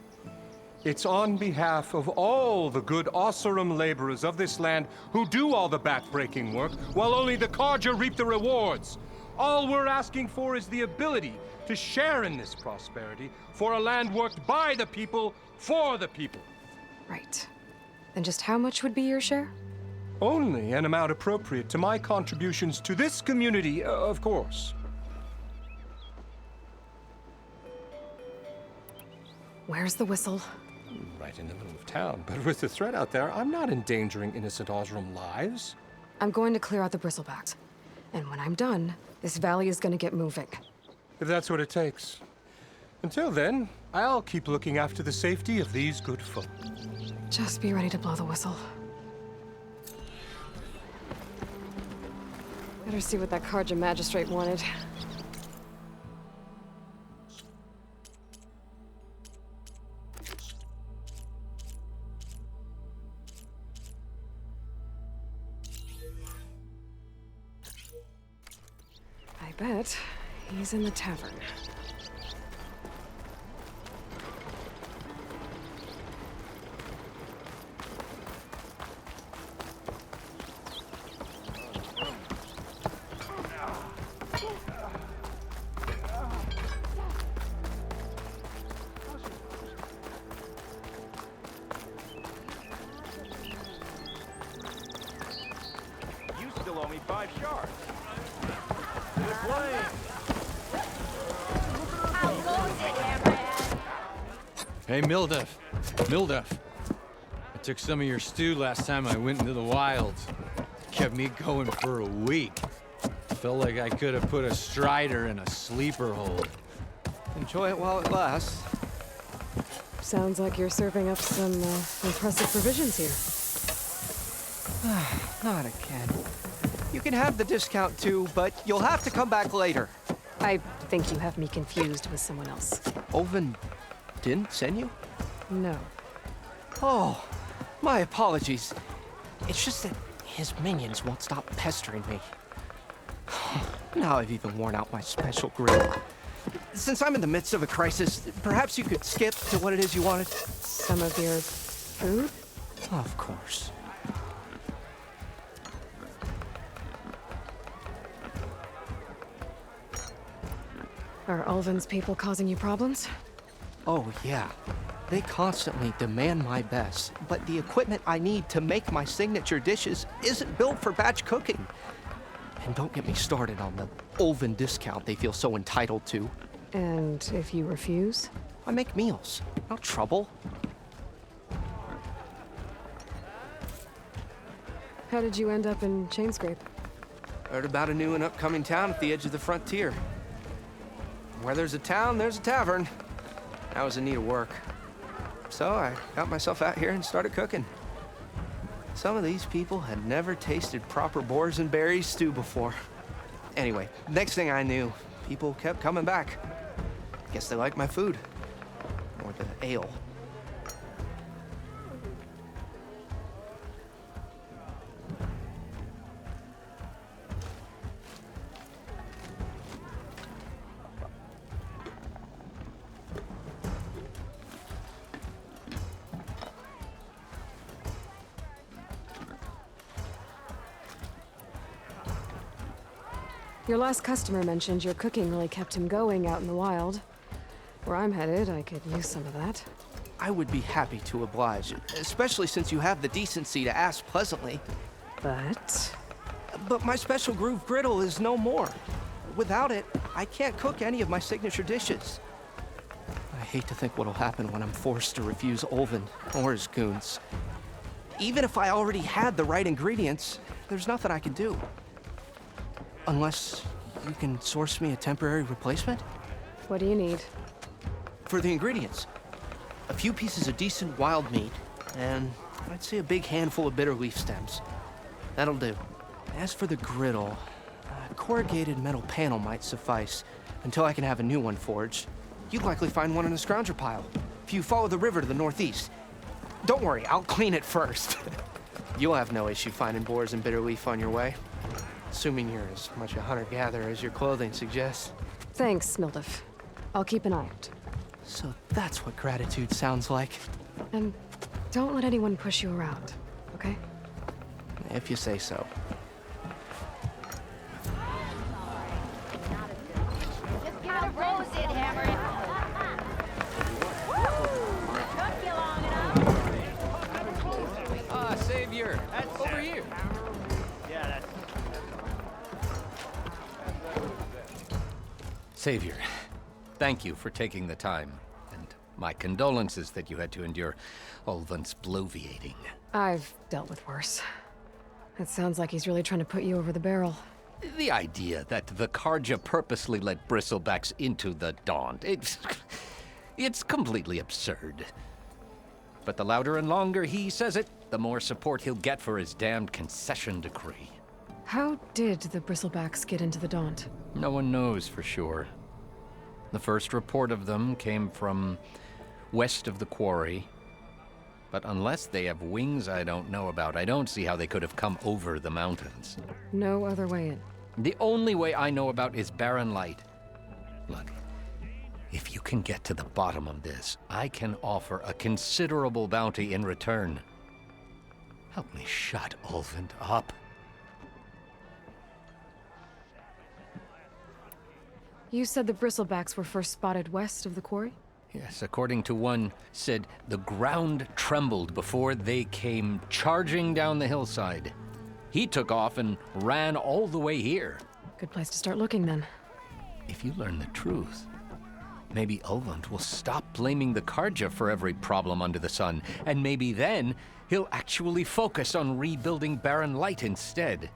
It's on behalf of all the good Osseram laborers of this land who do all the backbreaking work, while only the Carja reap the rewards. All we're asking for is the ability to share in this prosperity for a land worked by the people, for the people. Right. And just how much would be your share? Only an amount appropriate to my contributions to this community, of course. Where's the whistle? Right in the middle of town, but with the threat out there, I'm not endangering innocent Osseram lives. I'm going to clear out the bristlebacks. And when I'm done, this valley is going to get moving. If that's what it takes. Until then, I'll keep looking after the safety of these good folk. Just be ready to blow the whistle. Better see what that Carja magistrate wanted. I bet he's in the tavern. You still owe me 5 shards. Hey, Mildef. Mildef. I took some of your stew last time I went into the wilds. Kept me going for a week. Felt like I could have put a strider in a sleeper hold. Enjoy it while it lasts. Sounds like you're serving up some impressive provisions here. Not again. You can have the discount too, but you'll have to come back later. I think you have me confused with someone else. Olvin didn't send you? No. Oh, my apologies. It's just that his minions won't stop pestering me. Now I've even worn out my special grill. Since I'm in the midst of a crisis, perhaps you could skip to what it is you wanted? Some of your food? Of course. Are Ulvin's people causing you problems? Oh, yeah. They constantly demand my best, but the equipment I need to make my signature dishes isn't built for batch cooking. And don't get me started on the Ulvin discount they feel so entitled to. And if you refuse? I make meals, no trouble. How did you end up in Chainscrape? Heard about a new and upcoming town at the edge of the frontier. Where there's a town, there's a tavern. I was in need of work. So I got myself out here and started cooking. Some of these people had never tasted proper boars and berries stew before. Anyway, next thing I knew, people kept coming back. Guess they liked my food. Or the ale. Your last customer mentioned your cooking really kept him going out in the wild. Where I'm headed, I could use some of that. I would be happy to oblige, especially since you have the decency to ask pleasantly. But my special groove griddle is no more. Without it, I can't cook any of my signature dishes. I hate to think what'll happen when I'm forced to refuse Ulvin or his goons. Even if I already had the right ingredients, there's nothing I can do. Unless you can source me a temporary replacement? What do you need? For the ingredients, a few pieces of decent wild meat, and I'd say a big handful of bitter leaf stems. That'll do. As for the griddle, a corrugated metal panel might suffice until I can have a new one forged. You'd likely find one in a scrounger pile, if you follow the river to the northeast. Don't worry, I'll clean it first. You'll have no issue finding boars and bitter leaf on your way. Assuming you're as much a hunter-gatherer as your clothing suggests. Thanks, Mildef. I'll keep an eye out. So that's what gratitude sounds like. And don't let anyone push you around, okay? If you say so. Just give it a rose in, hammer it. Took you long enough. Savior, over here. Savior, thank you for taking the time, and my condolences that you had to endure Ulvin's bloviating. I've dealt with worse. It sounds like he's really trying to put you over the barrel. The idea that the Carja purposely let bristlebacks into the Daunt, it's completely absurd. But the louder and longer he says it, the more support he'll get for his damned concession decree. How did the Bristlebacks get into the Daunt? No one knows for sure. The first report of them came from west of the quarry. But unless they have wings I don't know about, I don't see how they could have come over the mountains. No other way in. The only way I know about is Barren Light. Look, if you can get to the bottom of this, I can offer a considerable bounty in return. Help me shut Ulvin up. You said the Bristlebacks were first spotted west of the quarry? Yes, according to one, said the ground trembled before they came charging down the hillside. He took off and ran all the way here. Good place to start looking then. If you learn the truth, maybe Ulvund will stop blaming the Karja for every problem under the sun, and maybe then he'll actually focus on rebuilding Barren Light instead.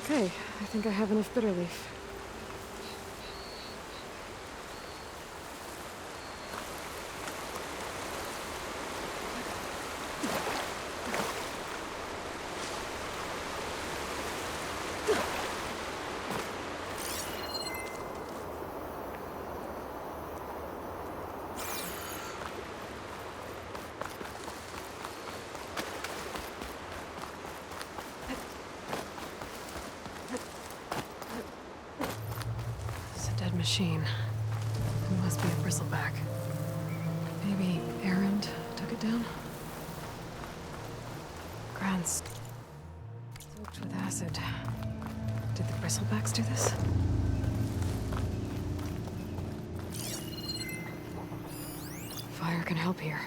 Okay, I think I have enough bitter leaf. Machine. It must be a bristleback. Maybe Erend took it down? Grants. Soaked with acid. Did the bristlebacks do this? Fire can help here.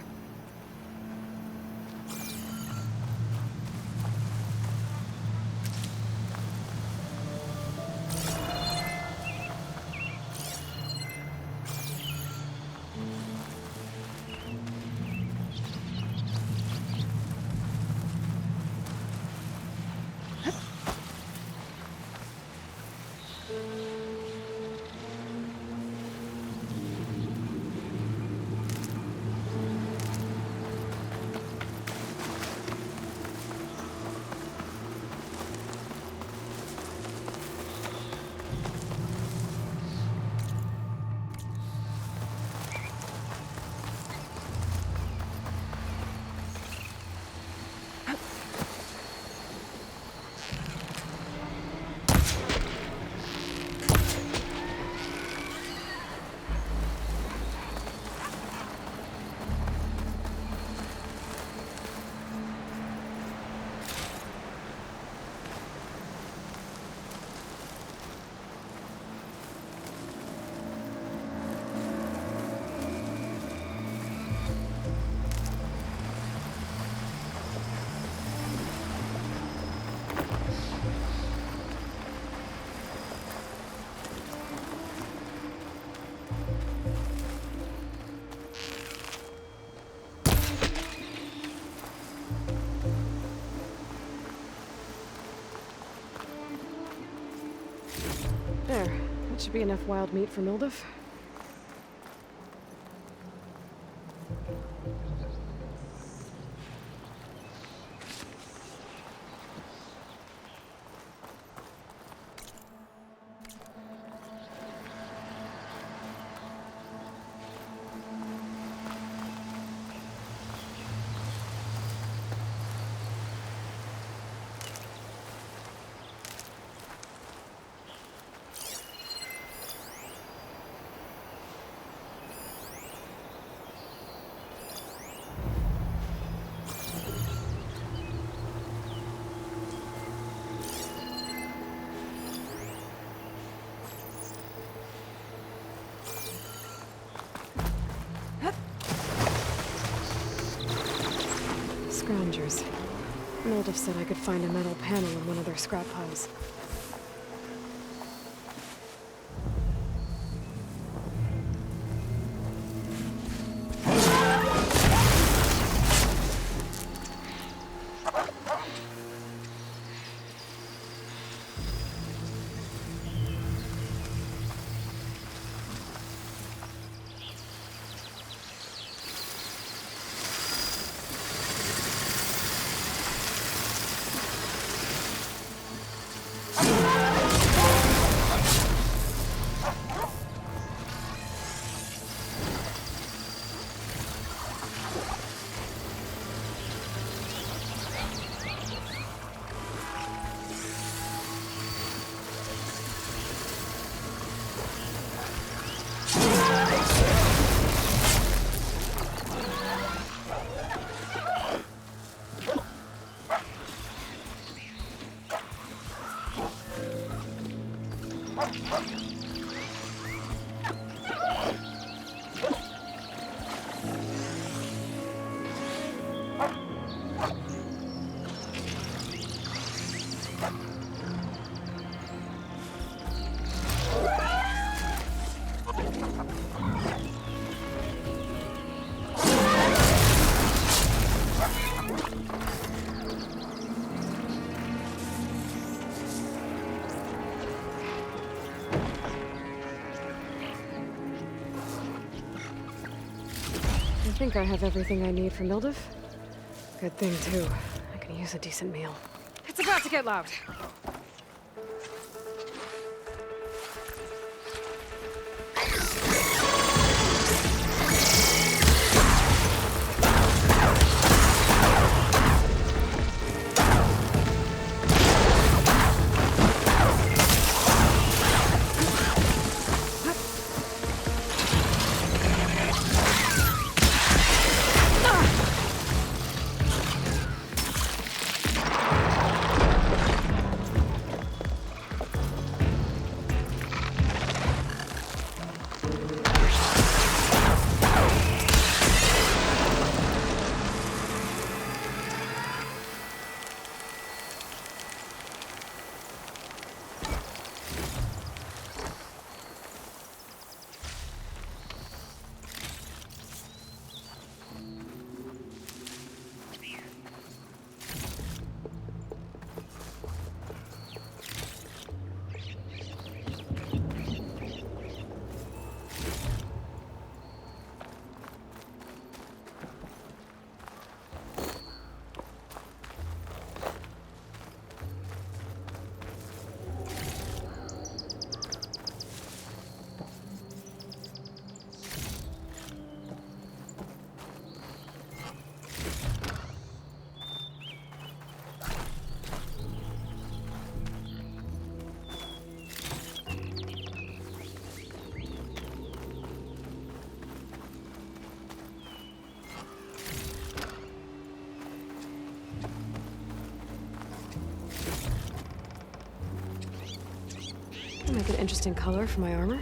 There. That should be enough wild meat for Milduf. Scroungers. Milduff said I could find a metal panel in one of their scrap piles. I think I have everything I need for Milduff. Good thing, too. I can use a decent meal. It's about to get loud. Make an interesting color for my armor.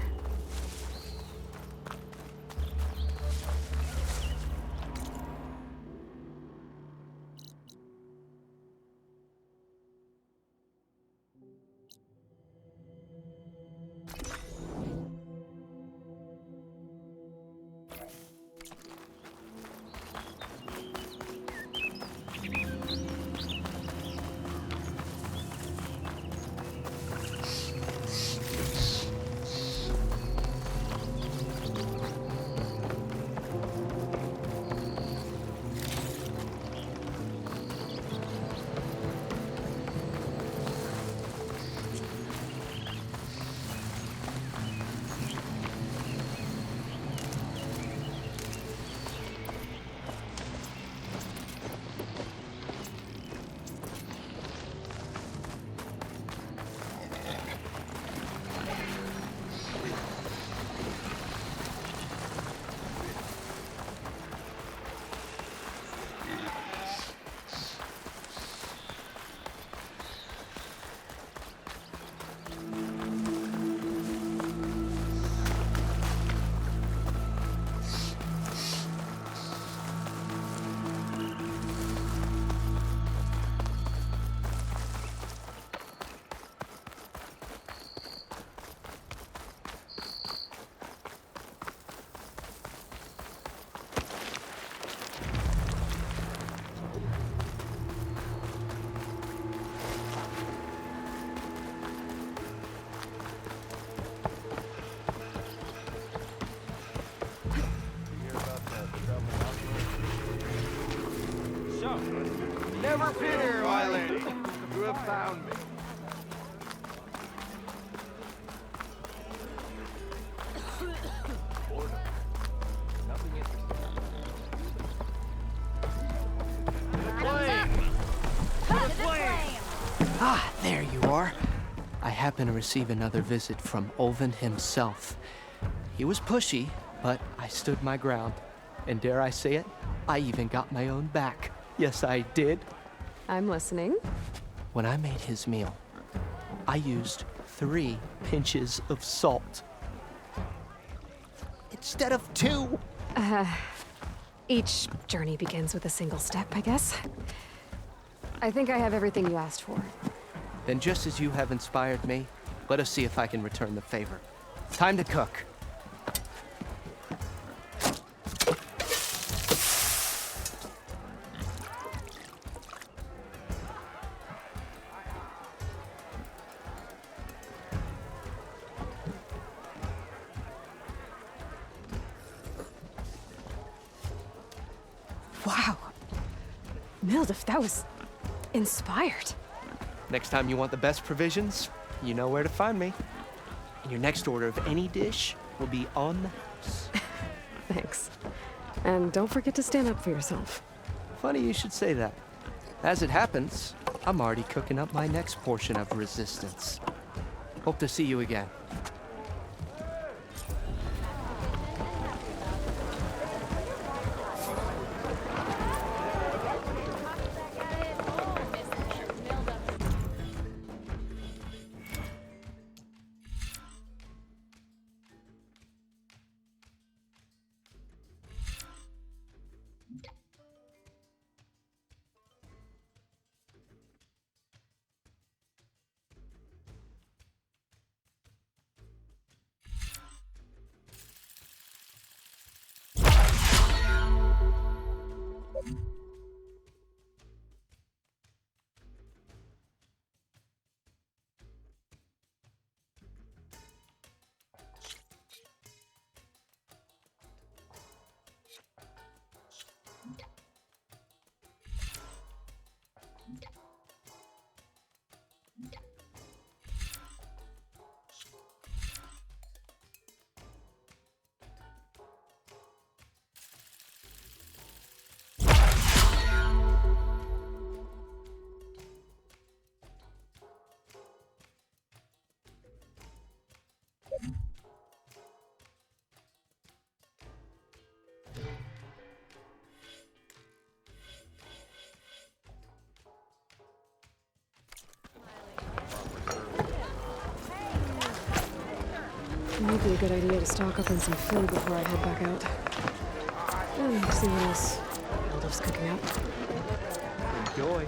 Never fear, my lady. You have found me. Boredom. Nothing interesting. Ah, there you are. I happen to receive another visit from Ulvin himself. He was pushy, but I stood my ground. And dare I say it, I even got my own back. Yes, I did. I'm listening. When I made his meal, I used 3 pinches of salt. Instead of 2. Each journey begins with a single step, I guess. I think I have everything you asked for. Then just as you have inspired me, let us see if I can return the favor. Time to cook. Wow. Mildef, that was inspired. Next time you want the best provisions, you know where to find me. And your next order of any dish will be on the house. Thanks. And don't forget to stand up for yourself. Funny you should say that. As it happens, I'm already cooking up my next portion of resistance. Hope to see you again. It might be a good idea to stock up on some food before I head back out. And see what else Mildef's cooking up. Enjoy.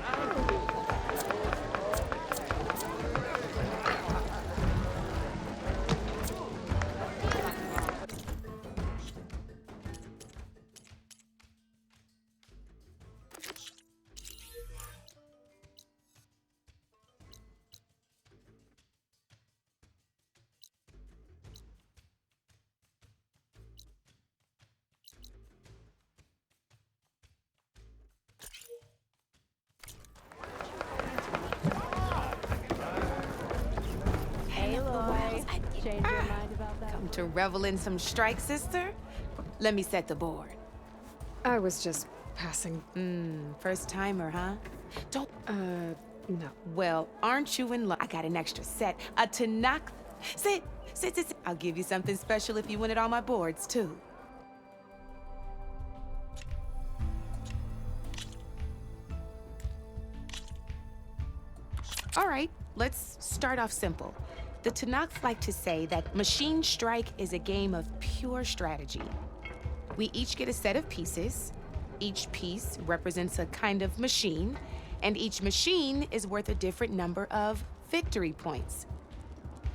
Come to revel in some strike, sister? Let me set the board. I was just passing. First timer, huh? Don't. No. Well, aren't you in luck? I got an extra set. A Tanakh. Sit. I'll give you something special if you win it on my boards, too. All right, let's start off simple. The Tanakh like to say that Machine Strike is a game of pure strategy. We each get a set of pieces. Each piece represents a kind of machine, and each machine is worth a different number of victory points.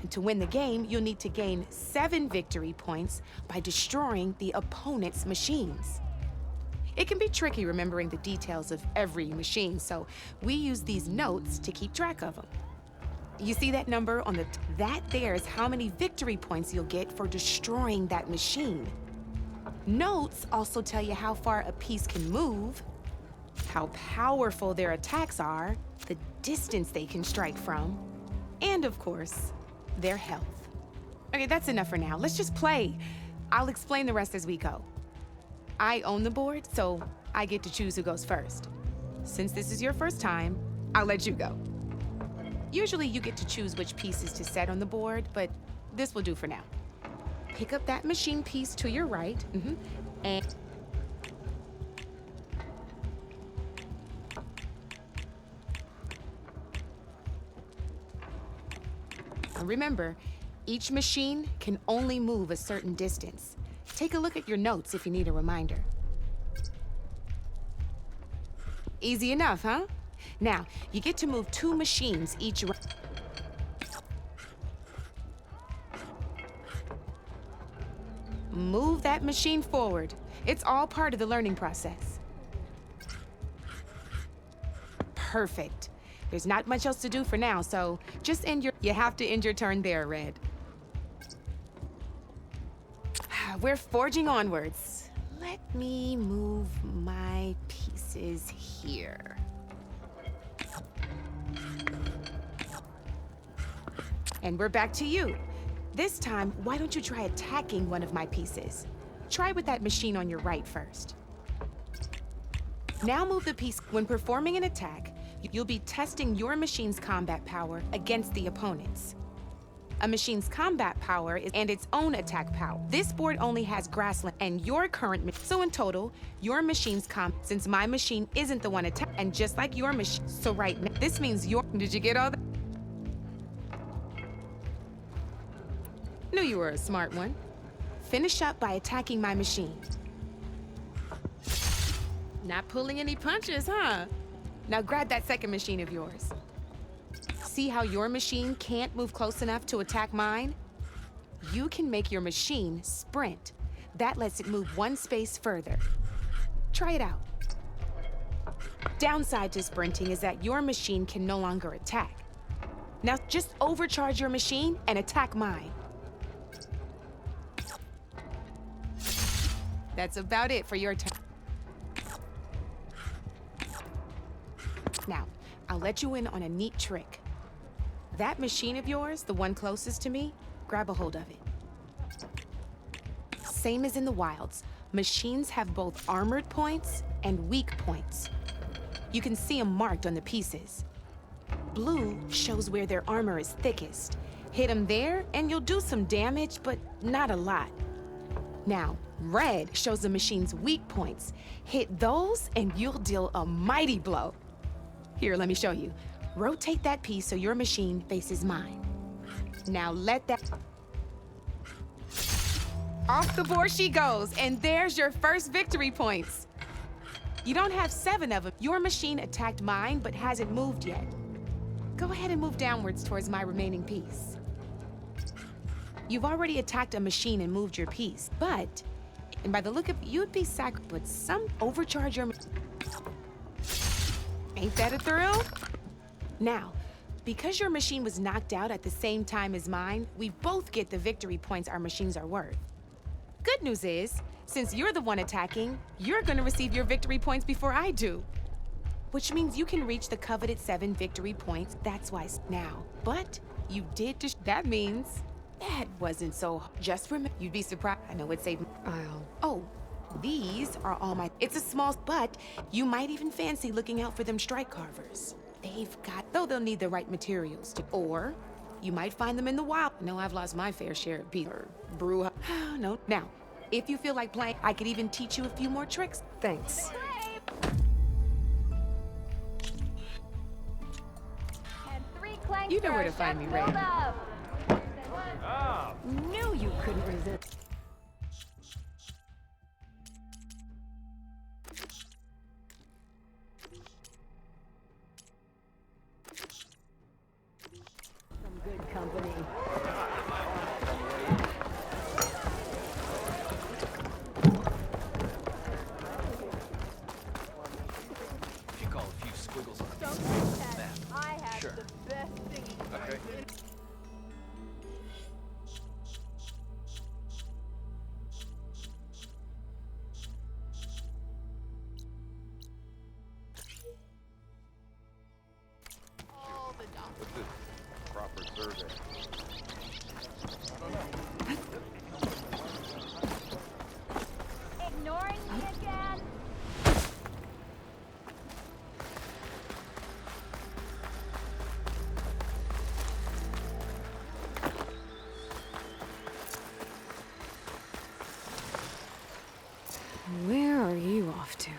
And to win the game, you'll need to gain 7 victory points by destroying the opponent's machines. It can be tricky remembering the details of every machine, so we use these notes to keep track of them. You see that number on the that there is how many victory points you'll get for destroying that machine. Notes also tell you how far a piece can move, how powerful their attacks are, the distance they can strike from, and of course, their health. Okay, that's enough for now. Let's just play. I'll explain the rest as we go. I own the board, so I get to choose who goes first. Since this is your first time, I'll let you go. Usually you get to choose which pieces to set on the board, but this will do for now. Pick up that machine piece to your right, and remember, each machine can only move a certain distance. Take a look at your notes if you need a reminder. Easy enough, huh? Now, you get to move 2 machines each round. Move that machine forward. It's all part of the learning process. Perfect. There's not much else to do for now, so just you have to end your turn there, Red. We're forging onwards. Let me move my pieces here. And we're back to you. This time, why don't you try attacking one of my pieces? Try with that machine on your right first. Now move the piece. When performing an attack, you'll be testing your machine's combat power against the opponent's. A machine's combat power is and its own attack power. This board only has grassland and your current so in total, your machine's since my machine isn't the one attack and just like your machine. So right now, this means did you get all that? Knew you were a smart one. Finish up by attacking my machine. Not pulling any punches, huh? Now grab that second machine of yours. See how your machine can't move close enough to attack mine? You can make your machine sprint. That lets it move 1 space further. Try it out. Downside to sprinting is that your machine can no longer attack. Now just overcharge your machine and attack mine. That's about it for your turn. Now, I'll let you in on a neat trick. That machine of yours, the one closest to me, grab a hold of it. Same as in the wilds, machines have both armored points and weak points. You can see them marked on the pieces. Blue shows where their armor is thickest. Hit them there and you'll do some damage, but not a lot. Now, red shows the machine's weak points. Hit those and you'll deal a mighty blow. Here, let me show you. Rotate that piece so your machine faces mine. Now let that... Off the board she goes, and there's your first victory points. You don't have 7 of them. Your machine attacked mine, but hasn't moved yet. Go ahead and move downwards towards my remaining piece. You've already attacked a machine and moved your piece, but... And by the look of it, you'd be but some overcharge your... Ain't that a thrill? Now, because your machine was knocked out at the same time as mine, we both get the victory points our machines are worth. Good news is, since you're the one attacking, you're gonna receive your victory points before I do. Which means you can reach the coveted 7 victory points, that's why now. But you did that means that wasn't so just remember, you'd be surprised. I know it saved Oh, these are all my, it's a small, but you might even fancy looking out for them strike carvers. Though they'll need the right materials to, or you might find them in the wild. No, I've lost my fair share of beer, brew. No, now, if you feel like playing, I could even teach you a few more tricks. Thanks. You know where to find me, Ray. Knew you couldn't resist. Some good company. If you call a few squiggles on a piece of map. I have Sure. the best thing. Okay. Where are you off to?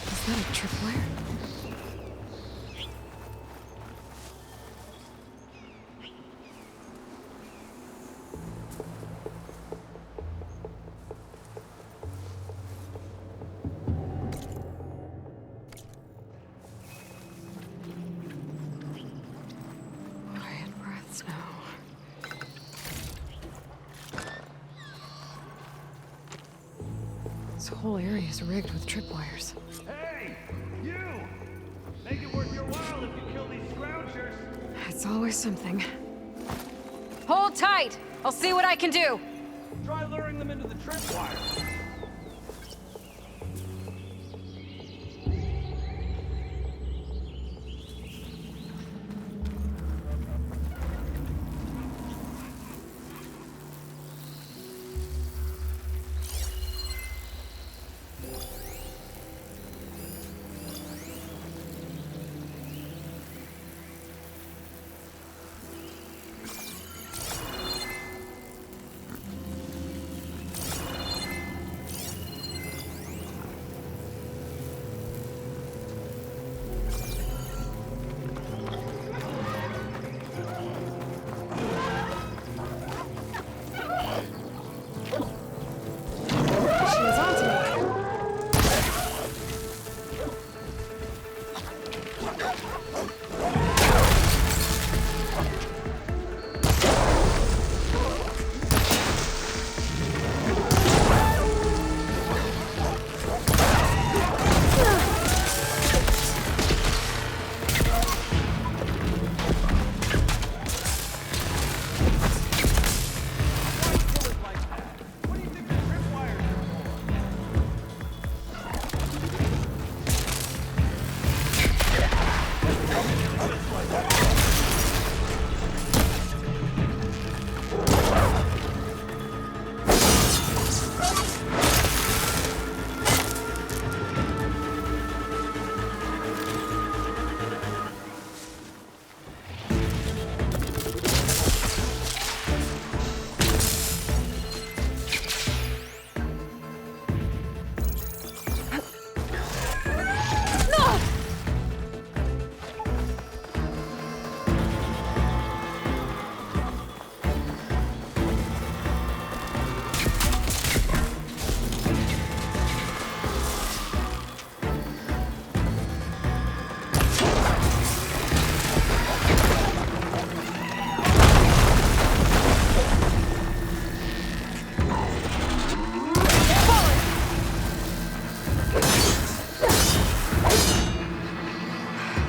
Is that a tripwire? Quiet breaths now. This whole area is rigged with tripwires. Hey, you! Make it worth your while if you kill these scroungers. It's always something. Hold tight! I'll see what I can do! Try luring them into the tripwire. She's onto me.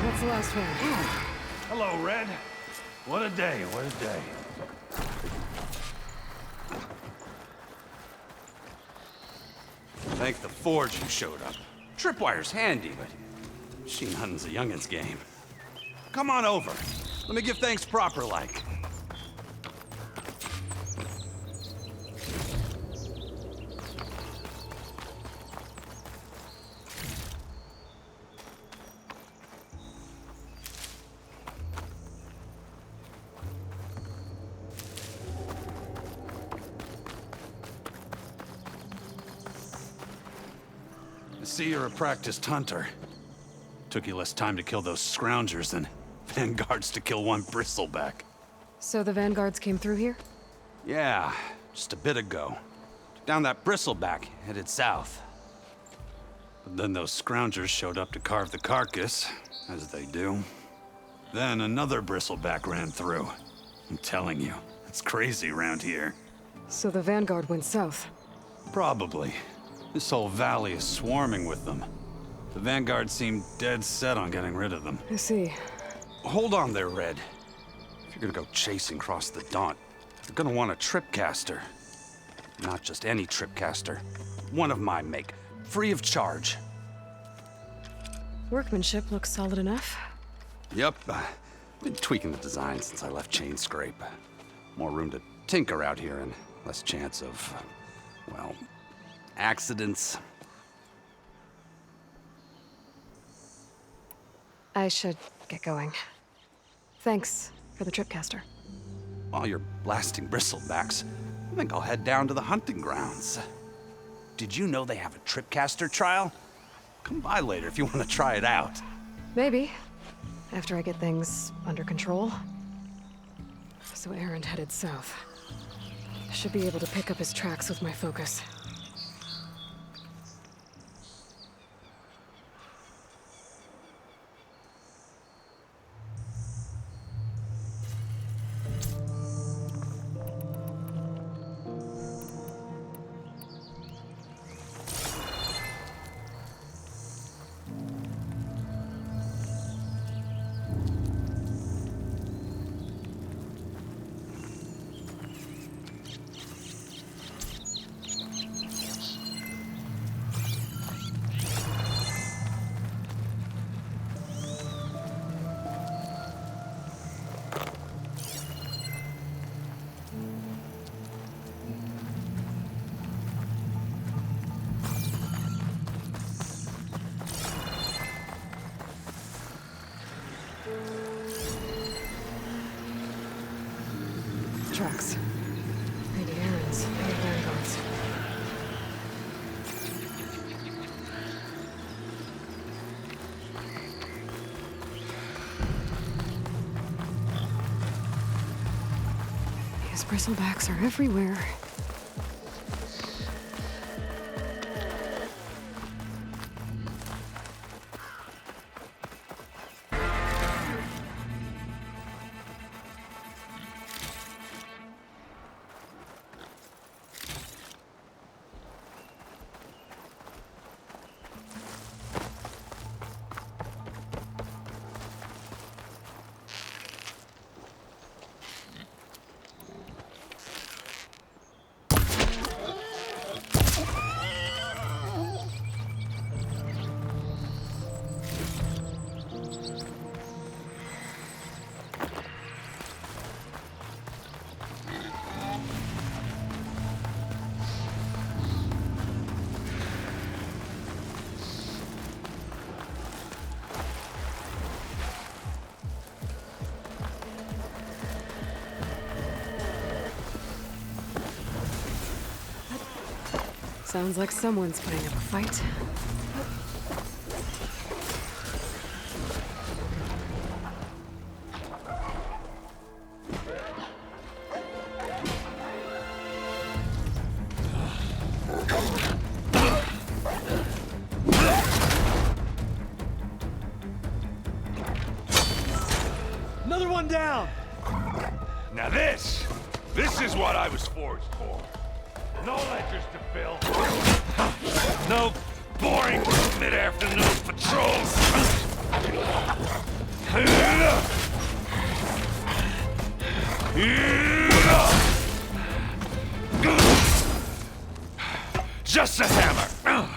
That's the last one. Hello, Red. What a day, what a day. Thank the Forge you showed up. Tripwire's handy, but machine hunting's a youngin's game. Come on over. Let me give thanks proper like. I see you're a practiced hunter. Took you less time to kill those scroungers than vanguards to kill one bristleback. So the vanguards came through here? Yeah, just a bit ago. Took down that bristleback, headed south. But then those scroungers showed up to carve the carcass, as they do. Then another bristleback ran through. I'm telling you, it's crazy around here. So the vanguard went south? Probably. This whole valley is swarming with them. The vanguard seemed dead set on getting rid of them. I see. Hold on there, Red. If you're gonna go chasing across the Daunt, you're gonna want a tripcaster. Not just any tripcaster. One of my make. Free of charge. Workmanship looks solid enough. Yep. Been tweaking the design since I left Chain Scrape. More room to tinker out here and less chance of, well, accidents. I should get going. Thanks for the Tripcaster. While you're blasting bristlebacks, I think I'll head down to the hunting grounds. Did you know they have a Tripcaster trial? Come by later if you want to try it out. Maybe. After I get things under control. So Erend headed south. I should be able to pick up his tracks with my focus. Tracks. Maybe Erend's, maybe Vanguard's. These bristlebacks are everywhere. Sounds like someone's putting up a fight. Another one down! Now this is what I was forged for. No ledgers to fill. No boring mid-afternoon patrols. Just a hammer.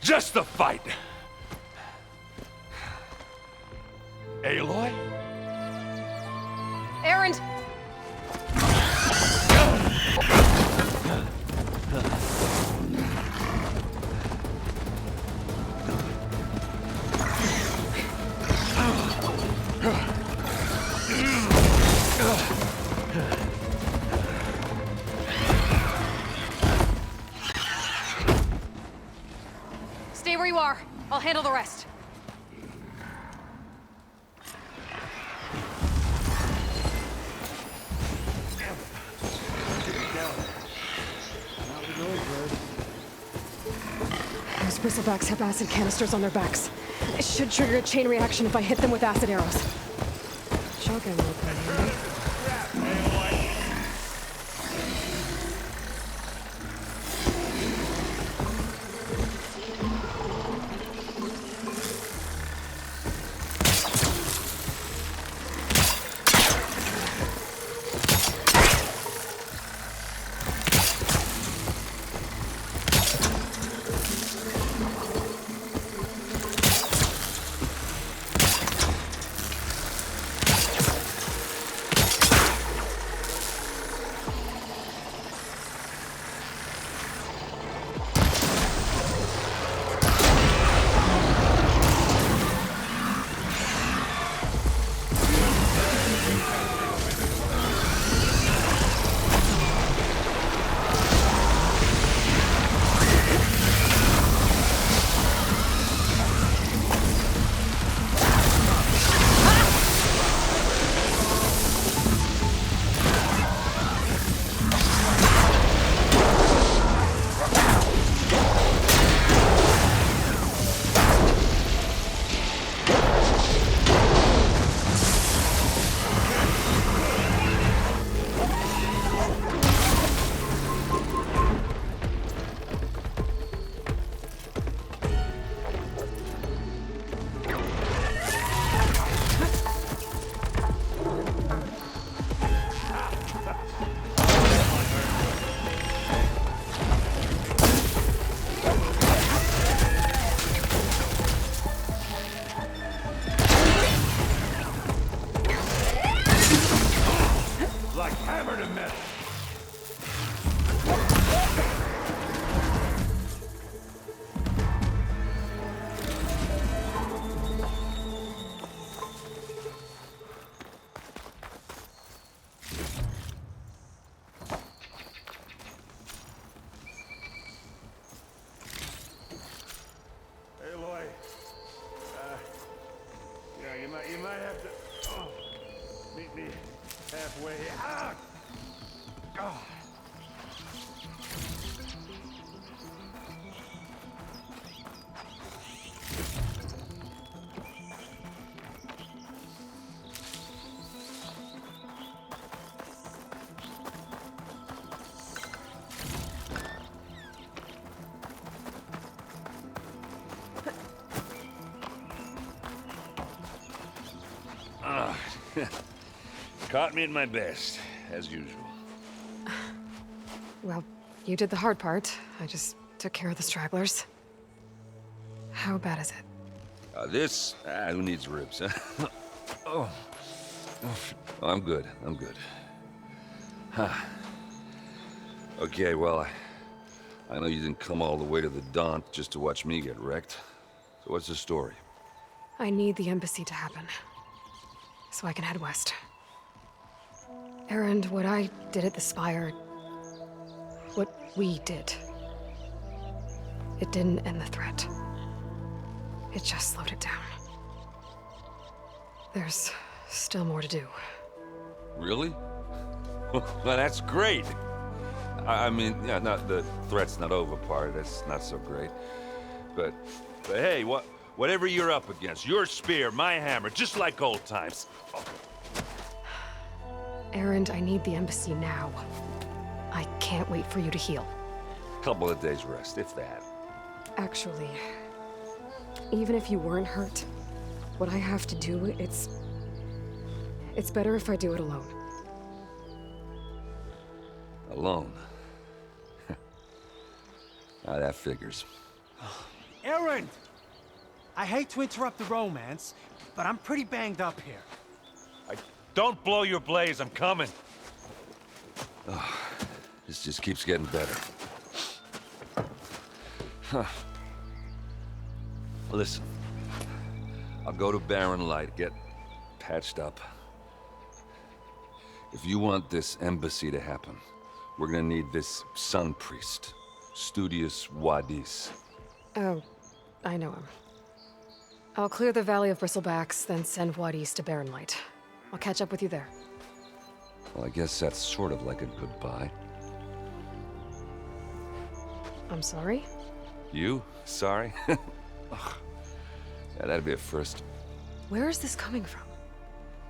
Just the fight. Aloy? Erend! Stay where you are. I'll handle the rest. Those bristlebacks have acid canisters on their backs. It should trigger a chain reaction if I hit them with acid arrows. Shotgun will come in handy. to meddle. Aloy, you might have to meet me halfway. Ah! Oh. Caught me at my best, as usual. Well, you did the hard part. I just took care of the stragglers. How bad is it? Who needs ribs, huh? Oh. I'm good, I'm good. Huh. Okay, well, I know you didn't come all the way to the Daunt just to watch me get wrecked. So what's the story? I need the embassy to happen, so I can head west. Erend, what I did at the Spire, what we did, it didn't end the threat. It just slowed it down. There's still more to do. Really? Well, that's great. I mean, yeah, not the threat's not over part, that's not so great. But hey, whatever you're up against, your spear, my hammer, just like old times. Oh. Erend, I need the embassy now. I can't wait for you to heal. Couple of days rest, if that. Actually, even if you weren't hurt, what I have to do, it's better if I do it alone. Alone? That figures. Erend! I hate to interrupt the romance, but I'm pretty banged up here. Don't blow your blaze, I'm coming. Oh, this just keeps getting better. Huh. Listen, I'll go to Barren Light, get patched up. If you want this embassy to happen, we're gonna need this Sun Priest, Studius Wadis. Oh, I know him. I'll clear the Valley of Bristlebacks, then send Wadis to Barren Light. I'll catch up with you there. Well, I guess that's sort of like a goodbye. I'm sorry? You? Sorry? Ugh. Yeah, that'd be a first. Where is this coming from?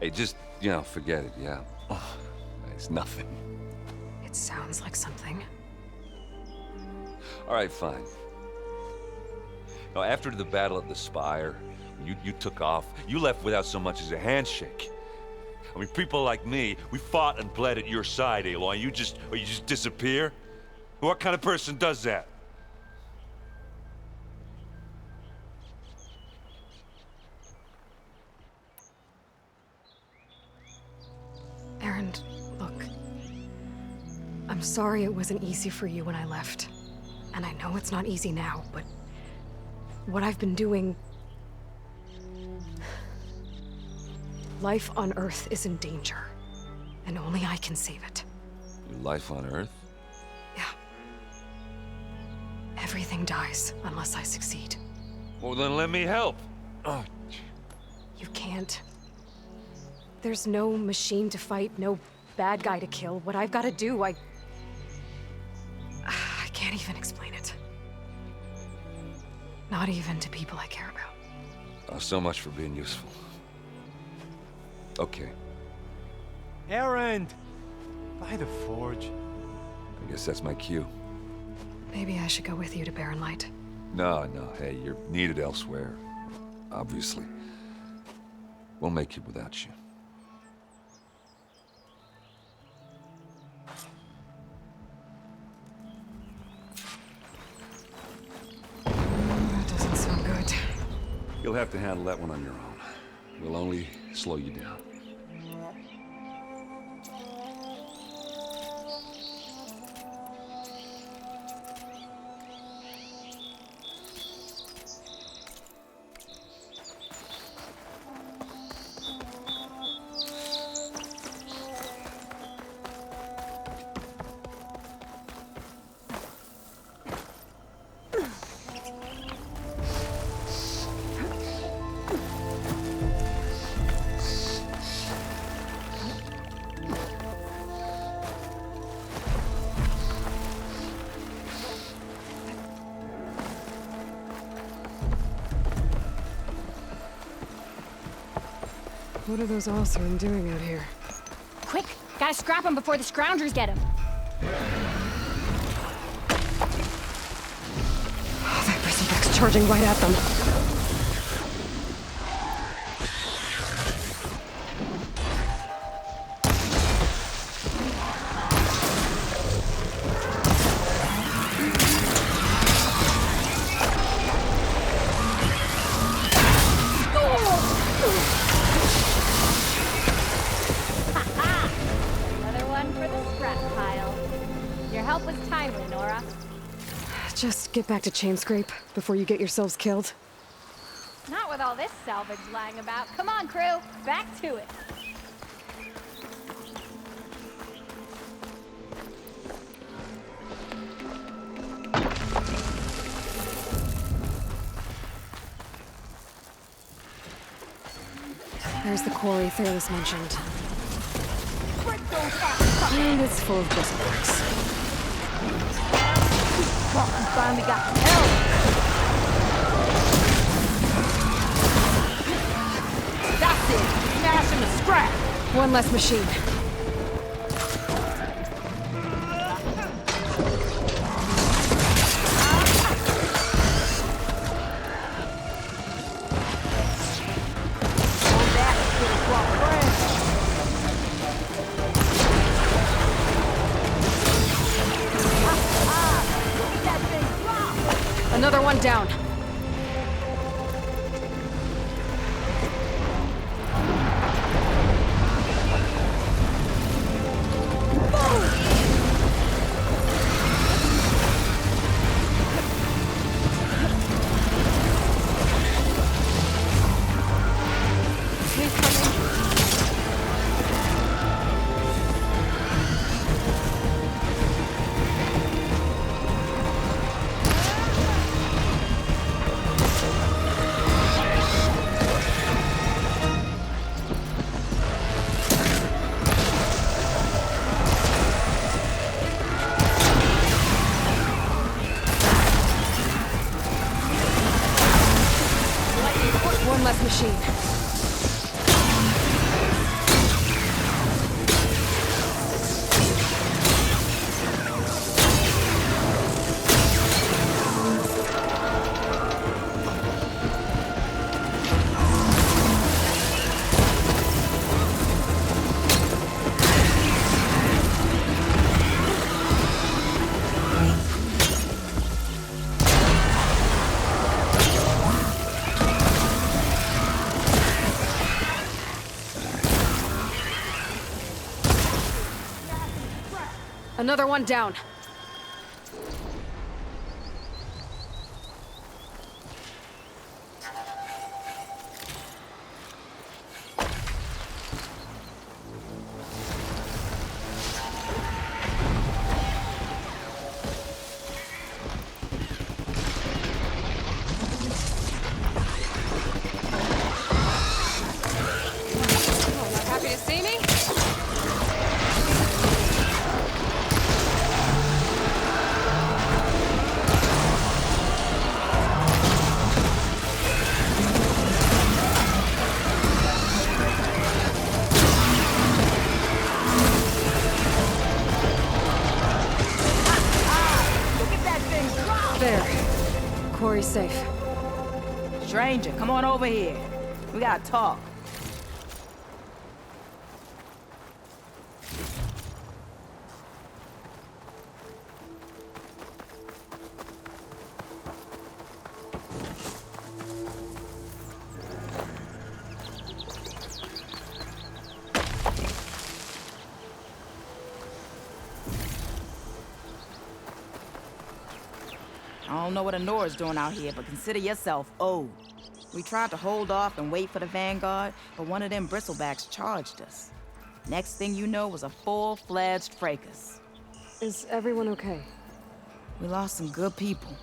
Hey, just, forget it, yeah. Oh, it's nothing. It sounds like something. All right, fine. Now, after the Battle at the Spire, you took off. You left without so much as a handshake. I mean, people like me, we fought and bled at your side, Aloy. You just disappear? What kind of person does that? Erend, look. I'm sorry it wasn't easy for you when I left. And I know it's not easy now, but what I've been doing... Life on Earth is in danger, and only I can save it. Your life on Earth? Yeah. Everything dies unless I succeed. Well, then let me help. Oh. You can't. There's no machine to fight, no bad guy to kill. What I've got to do, I can't even explain it. Not even to people I care about. Oh, so much for being useful. Okay. Erend! By the Forge. I guess that's my cue. Maybe I should go with you to Barren Light. No, hey, you're needed elsewhere. Obviously. We'll make it without you. That doesn't sound good. You'll have to handle that one on your own. We'll only slow you down. What are those Oseram doing out here? Quick! Gotta scrap him before the Scroungers get him. Oh, that bristleback's charging right at them. Another one for the scrap pile. Your help was timely, Nora. Just get back to Chainscrape before you get yourselves killed. Not with all this salvage lying about. Come on, crew. Back to it. There's the quarry Fearless mentioned. And it's full of bristlebacks. Finally got some help. That's it! Smash him to scrap! One less machine. Another one down. One less machine. Another one down. Happy to see me? There. Quarry's safe. Stranger, come on over here. We gotta talk. I don't know what Anora's doing out here, but consider yourself owed. We tried to hold off and wait for the Vanguard, but one of them bristlebacks charged us. Next thing you know was a full-fledged fracas. Is everyone okay? We lost some good people,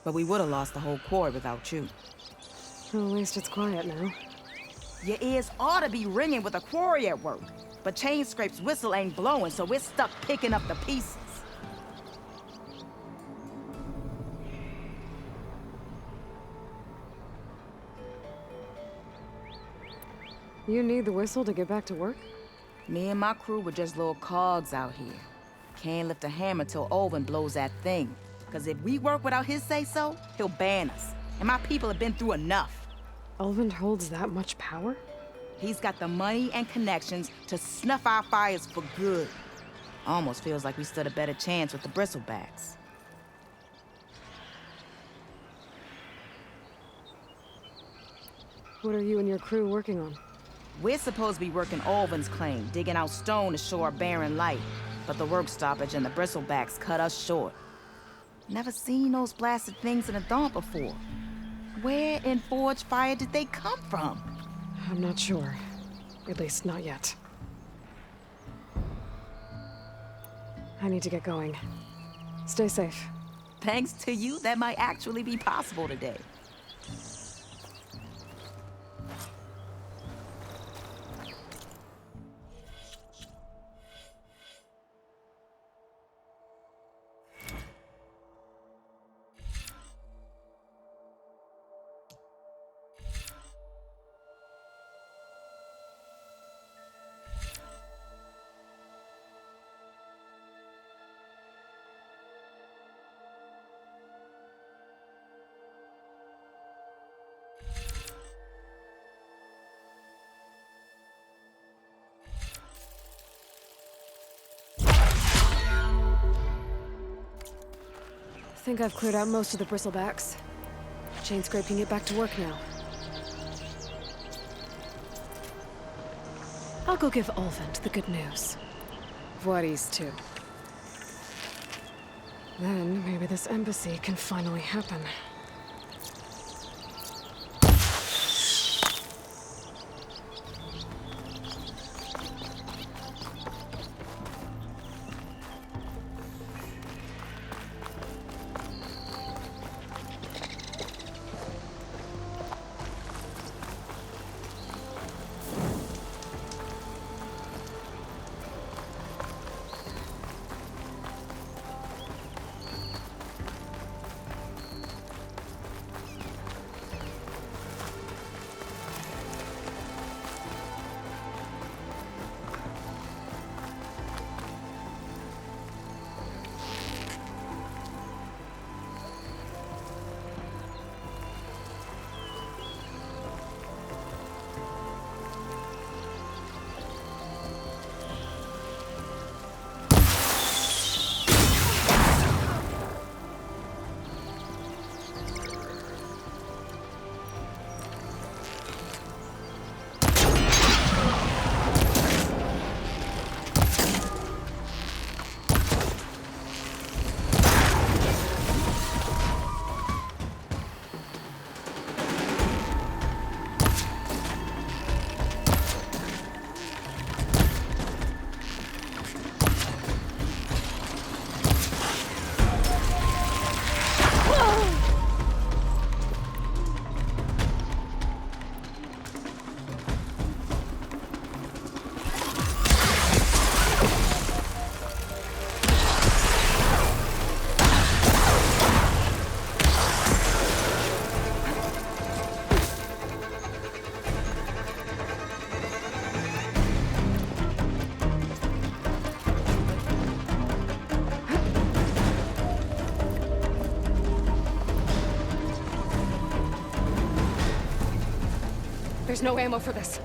but we would have lost the whole quarry without you. Well, at least it's quiet now. Your ears ought to be ringing with a quarry at work, but Chainscrape's whistle ain't blowing, so we're stuck picking up the pieces. You need the whistle to get back to work? Me and my crew were just little cogs out here. Can't lift a hammer till Olvin blows that thing. Cause if we work without his say-so, he'll ban us. And my people have been through enough. Olvin holds that much power? He's got the money and connections to snuff our fires for good. Almost feels like we stood a better chance with the bristlebacks. What are you and your crew working on? We're supposed to be working Olvin's claim, digging out stone to show our barren light. But the work stoppage and the bristlebacks cut us short. Never seen those blasted things in a Daunt before. Where in Forge Fire did they come from? I'm not sure. At least not yet. I need to get going. Stay safe. Thanks to you, that might actually be possible today. I think I've cleared out most of the bristlebacks. Chainscrape can get back to work now. I'll go give Olvin the good news. Voorhees, too. Then maybe this embassy can finally happen. There's no ammo for this.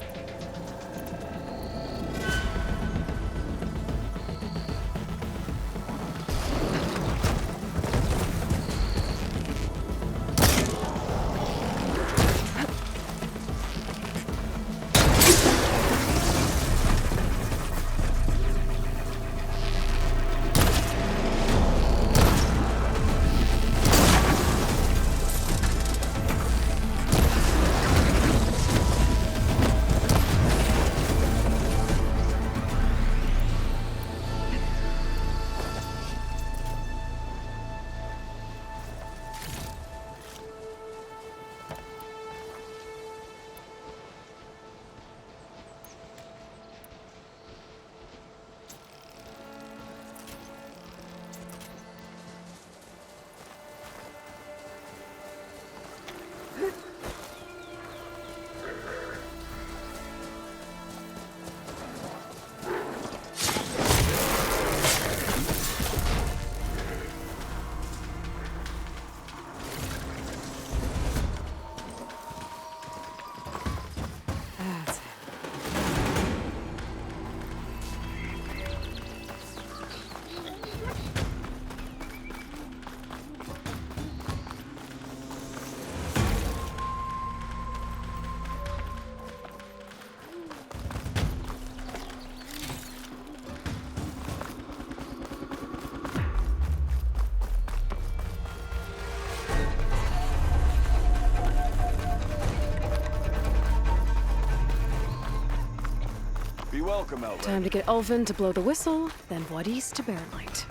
Welcome, Outlander. Time to get Ulvin to blow the whistle, then Wadis to Baronlight.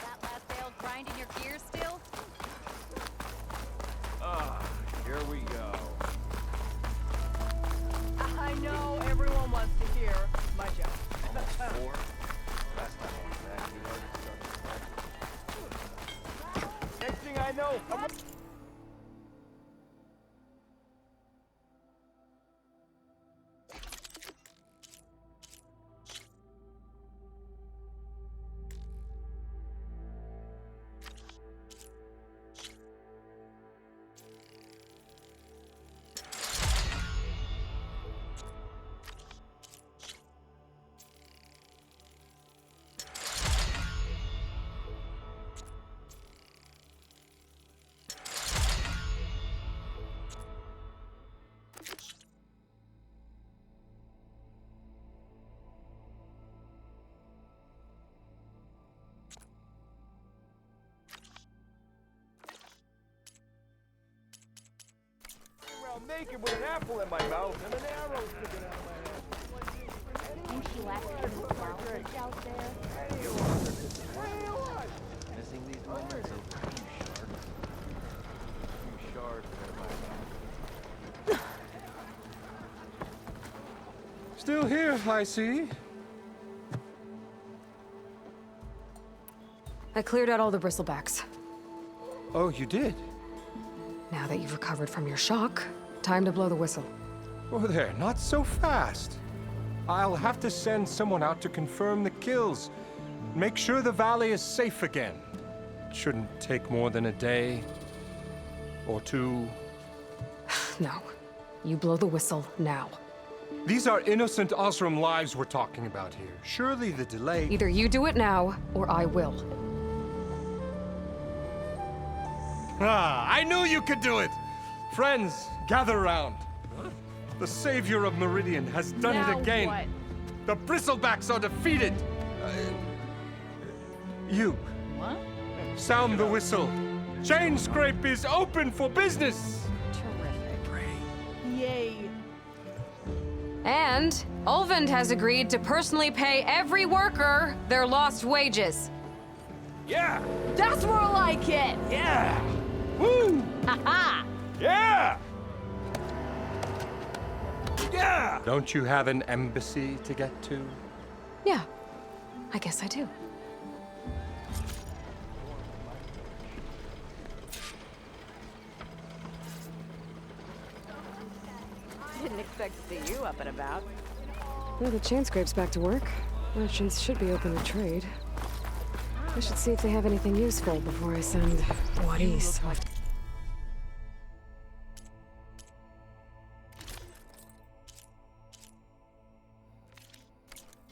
That last bale grinding your gears still? Here we go. I know everyone wants to hear my joke. Almost 4. Last time I was back, you already started. Next thing I know, naked with an apple in my mouth and an arrow sticking out of my head. Think she left him salvage out there? Missing these moments of You shards in my mouth. Still here, I see. I cleared out all the bristlebacks. Oh, you did? Now that you've recovered from your shock, time to blow the whistle. Oh, there, not so fast. I'll have to send someone out to confirm the kills. Make sure the valley is safe again. It shouldn't take more than a day or 2. No. You blow the whistle now. These are innocent Osram lives we're talking about here. Surely the delay... Either you do it now, or I will. Ah, I knew you could do it! Friends, gather around. The savior of Meridian has done Now it again. what? The Bristlebacks are defeated. You. What? Sound the whistle. Chainscrape is open for business. Yay. And Ulvin has agreed to personally pay every worker their lost wages. Yeah! That's more like it! Yeah! Woo! Ha-ha! Yeah! Yeah! Don't you have an embassy to get to? Yeah, I guess I do. Didn't expect to see you up and about. Well, the Chainscrape's back to work. Merchants should be open to trade. I should see if they have anything useful before I send Wadis off.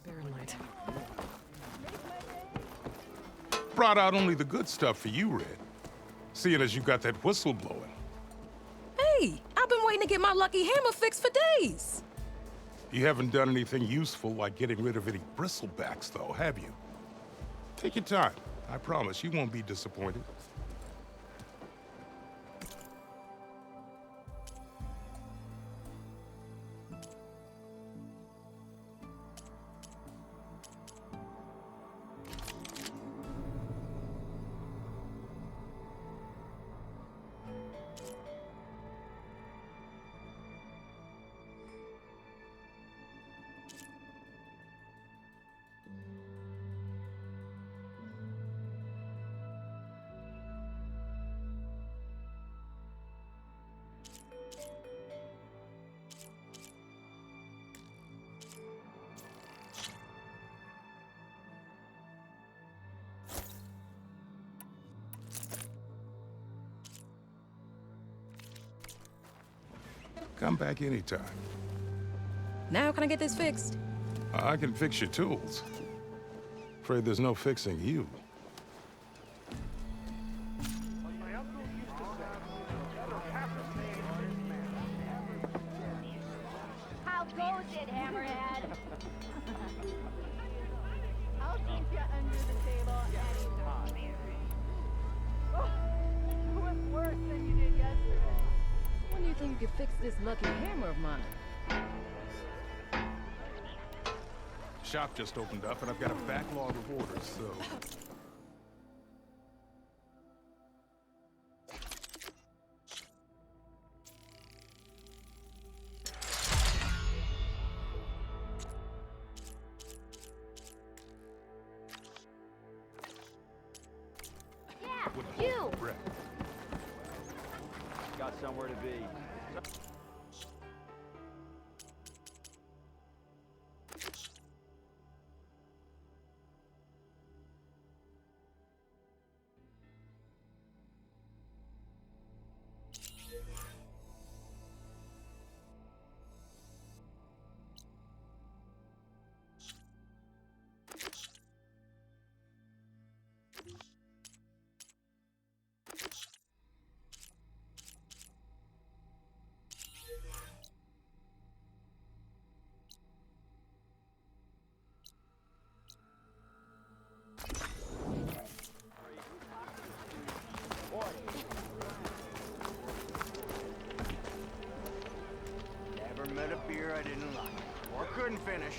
Baronlight. Brought out only the good stuff for you, Red. Seeing as you got that whistle blowing. Hey, I've been waiting to get my lucky hammer fixed for days. You haven't done anything useful like getting rid of any bristlebacks, though, have you? Take your time. I promise you won't be disappointed. Come back anytime. Now can I get this fixed? I can fix your tools. Afraid there's no fixing you. How goes it, Hammerhead? I'll keep you under the table anytime. Oh, you went worse than you did yesterday. When do you think you could fix this lucky hammer of mine? Shop just opened up, and I've got a backlog of orders, so... Yeah, you! Got somewhere to be. Never met a beer I didn't like, or couldn't finish.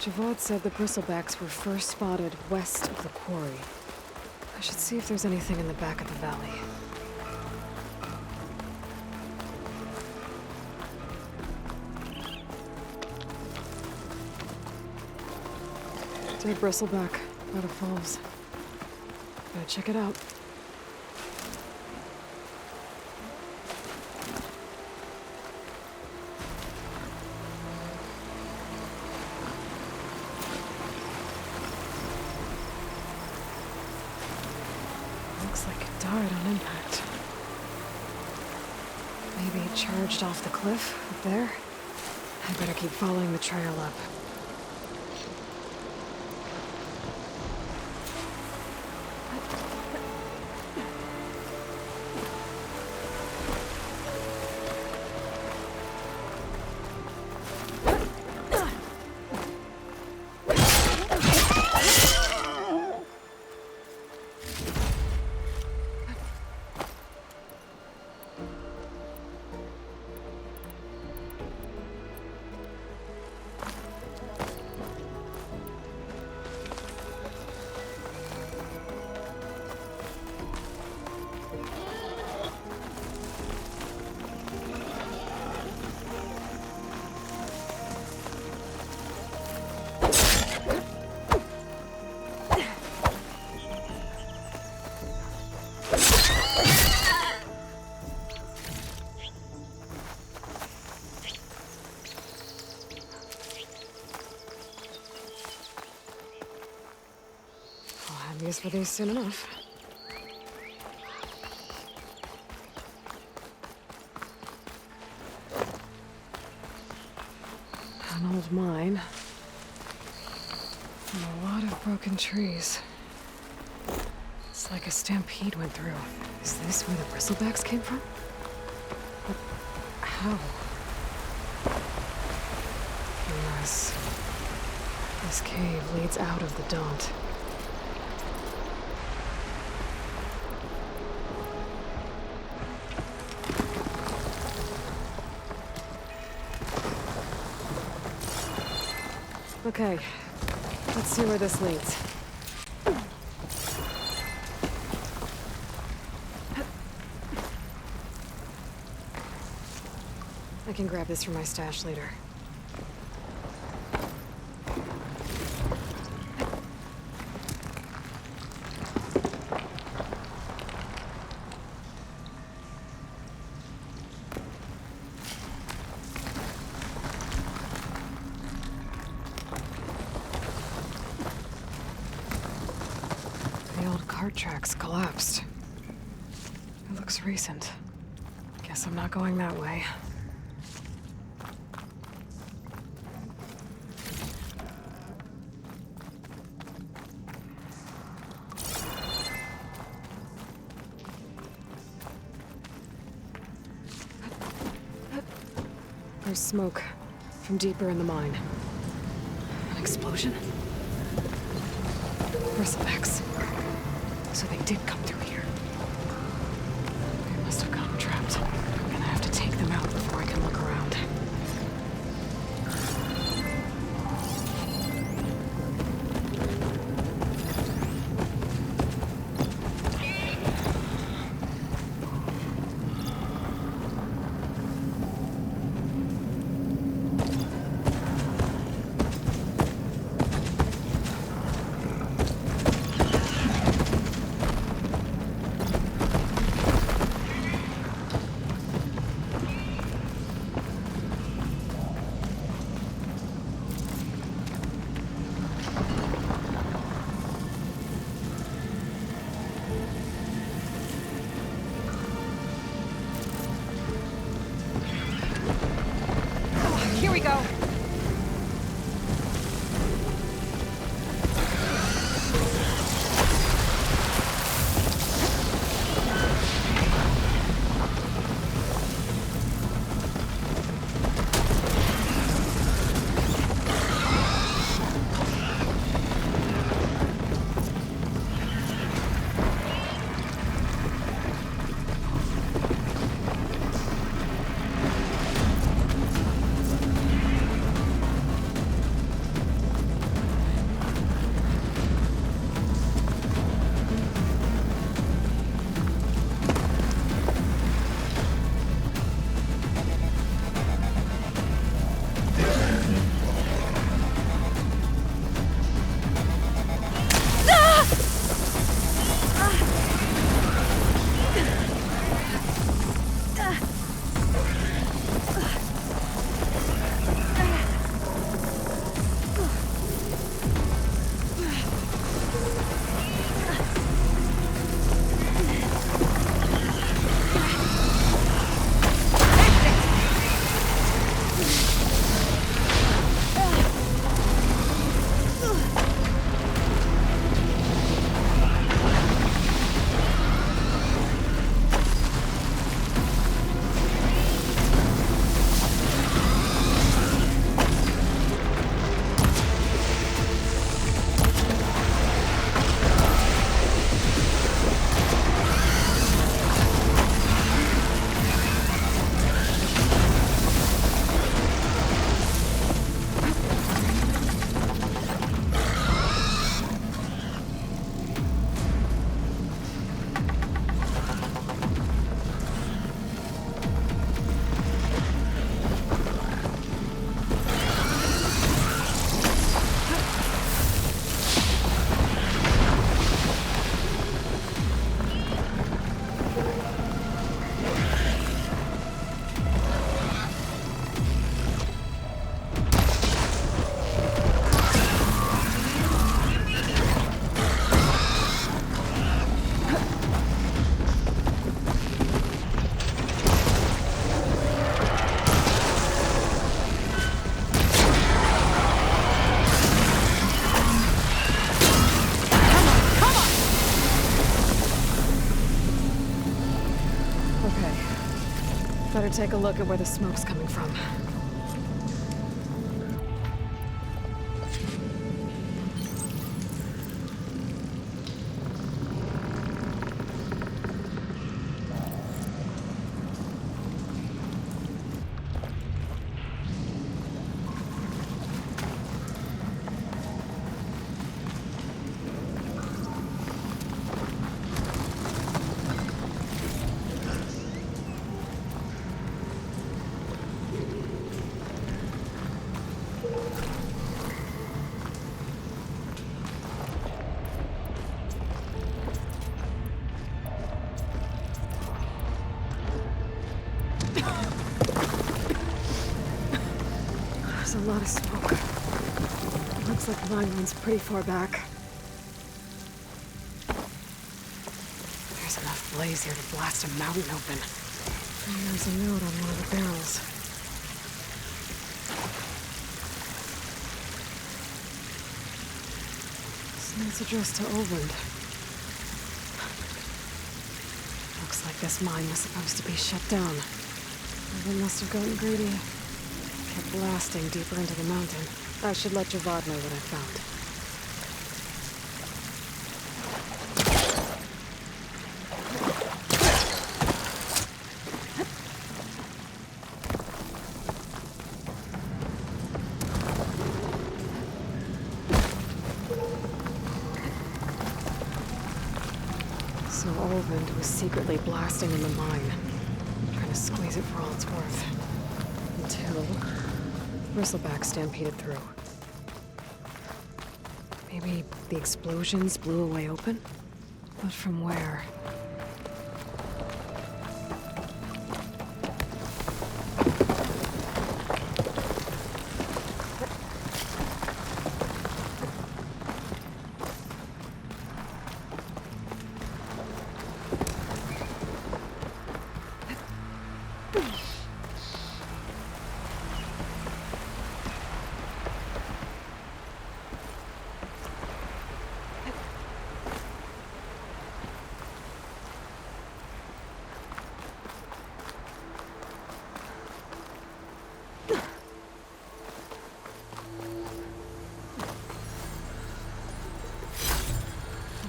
Javad said the bristlebacks were first spotted west of the quarry. I should see if there's anything in the back of the valley. Dead bristleback by the falls. Gotta check it out. Looks like it died on impact. Maybe it charged off the cliff up there. I better keep following the trail up. I'll have use for these soon enough. An old mine. And a lot of broken trees. It's like a stampede went through. Is this where the bristlebacks came from? But how? Unless this cave leads out of the Daunt. Okay, let's see where this leads. I can grab this from my stash later. The old cart tracks collapsed. It looks recent. Guess I'm not going that way. There's smoke from deeper in the mine. An explosion? Bristlebacks. So they did come through here. They must have gotten trapped. I'm gonna have to take them out before I can look around. Here we go. Better take a look at where the smoke's coming from. There's a lot of smoke. Looks like the mine runs pretty far back. There's enough blaze here to blast a mountain open. And there's a note on one of the barrels. This note's addressed to Olvend. Looks like this mine was supposed to be shut down. They must have gotten greedy. Kept blasting deeper into the mountain. I should let Javad know what I found. So Olvend was secretly blasting in the mine, trying to squeeze it for all it's worth. Until Bristleback stampeded through. Maybe the explosions blew a way open? But from where?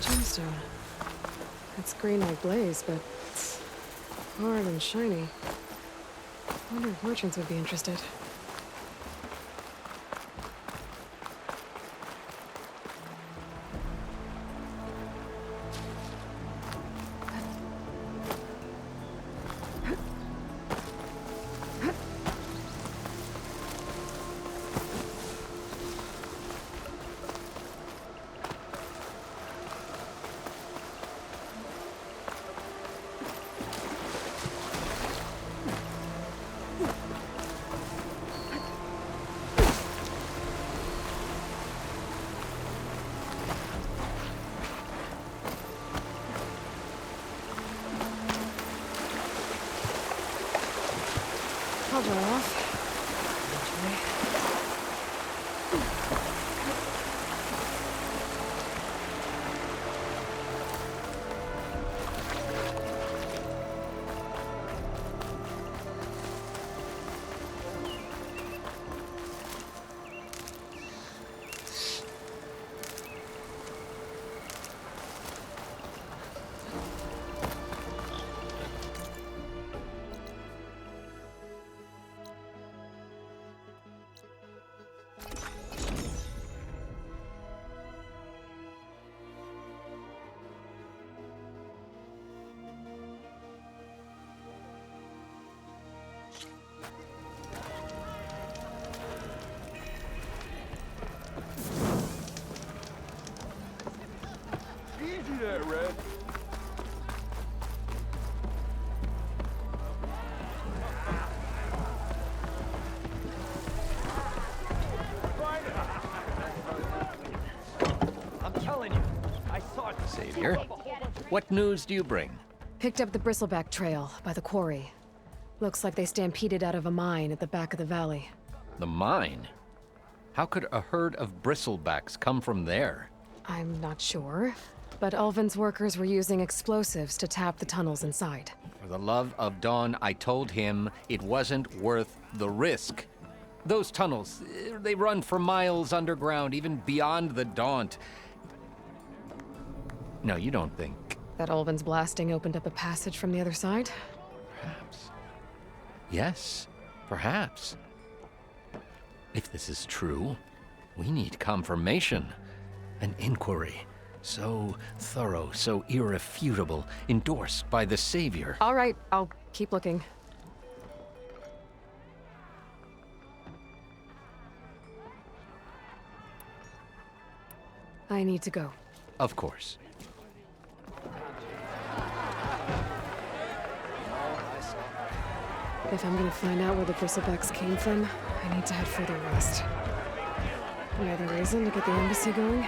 Gemstone. It's green like blaze, but it's hard and shiny. I wonder if merchants would be interested. I'll dry off. Easy there, Red. I'm telling you, I saw it. Savior, what news do you bring? Picked up the Bristleback trail by the quarry. Looks like they stampeded out of a mine at the back of the valley. The mine? How could a herd of bristlebacks come from there? I'm not sure, but Ulvin's workers were using explosives to tap the tunnels inside. For the love of Dawn, I told him it wasn't worth the risk. Those tunnels, they run for miles underground, even beyond the Daunt. No, you don't think. That Ulvin's blasting opened up a passage from the other side? Perhaps. Yes, perhaps. If this is true, we need confirmation. An inquiry. So thorough, so irrefutable, endorsed by the Savior. All right, I'll keep looking. I need to go. Of course. If I'm gonna find out where the bristlebacks came from, I need to head further west. Any other reason to get the embassy going?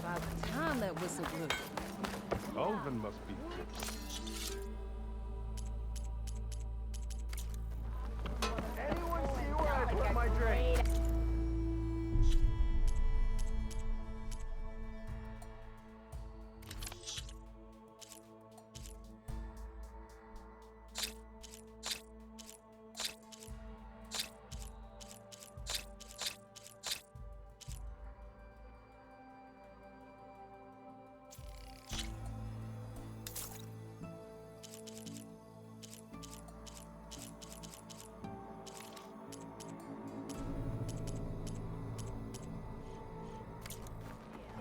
By the time that whistle blew. Alvin must be good. Anyone see where I put my drink?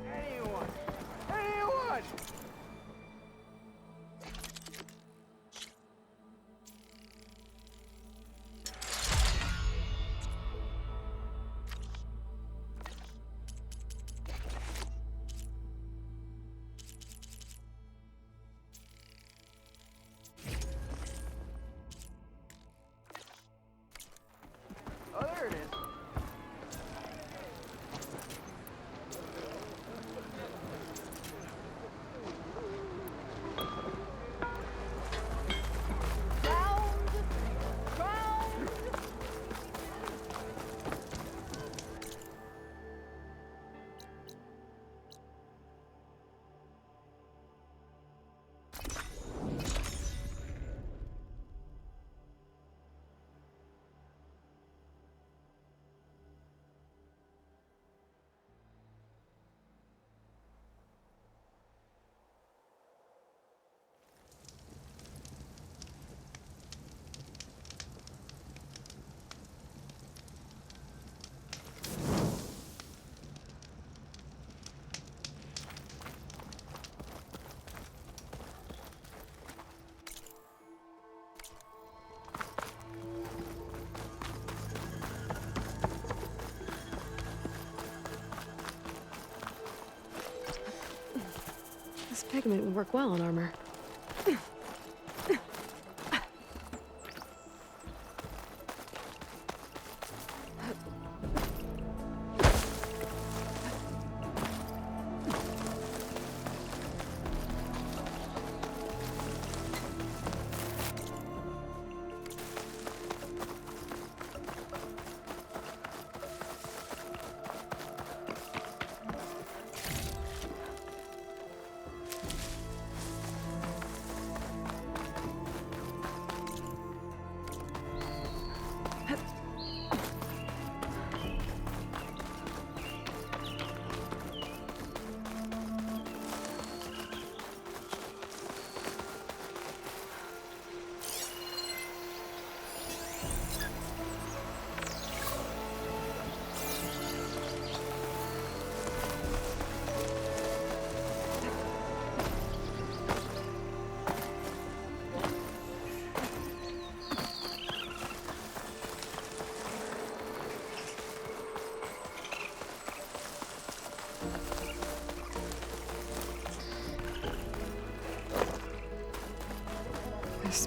Anyone! Oh, there it is. This pigment would work well on armor.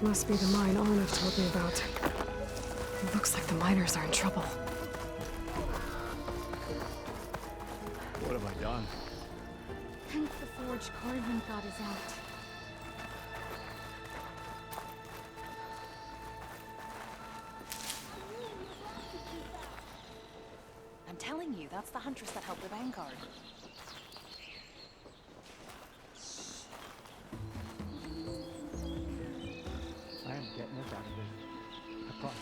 This must be the mine Arnav told me about. It looks like the miners are in trouble. What have I done? Thank the Forge Carving God is out. I'm telling you, that's the Huntress that helped the Vanguard. I am getting us out of here. I promise.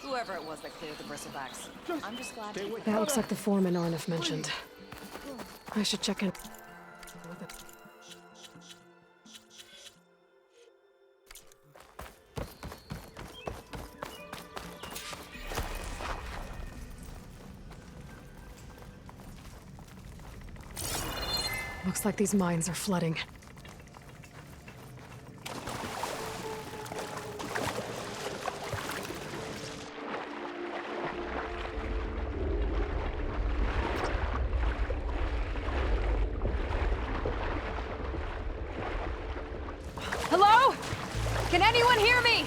Whoever it was that cleared the bristlebacks. I'm just glad to... That looks like the foreman Arnav mentioned. I should check in with it. Looks like these mines are flooding. Hello? Can anyone hear me?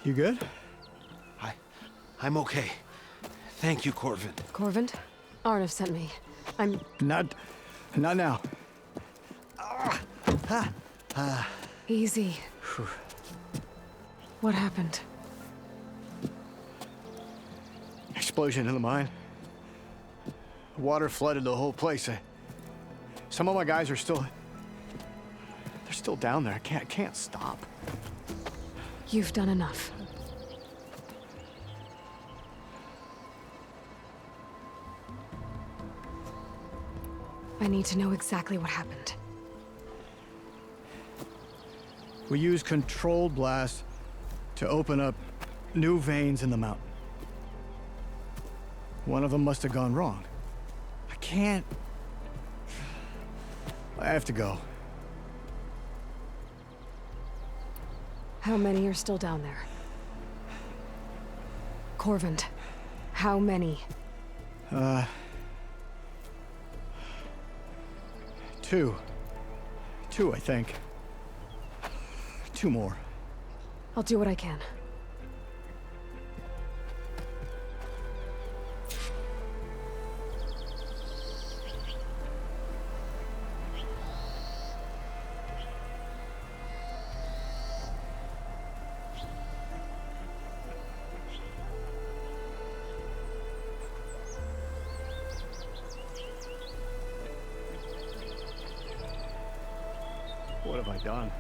You good? I'm okay. Thank you, Corvin. Corvin? Arnav sent me. I'm... Not now. Easy. What happened? Explosion in the mine. Water flooded the whole place. Some of my guys are still... They're still down there. I can't stop. You've done enough. I need to know exactly what happened. We used controlled blast to open up new veins in the mountain. One of them must have gone wrong. I can't... I have to go. How many are still down there? Corvin, how many? Two. Two, I think. Two more. I'll do what I can. What have I done?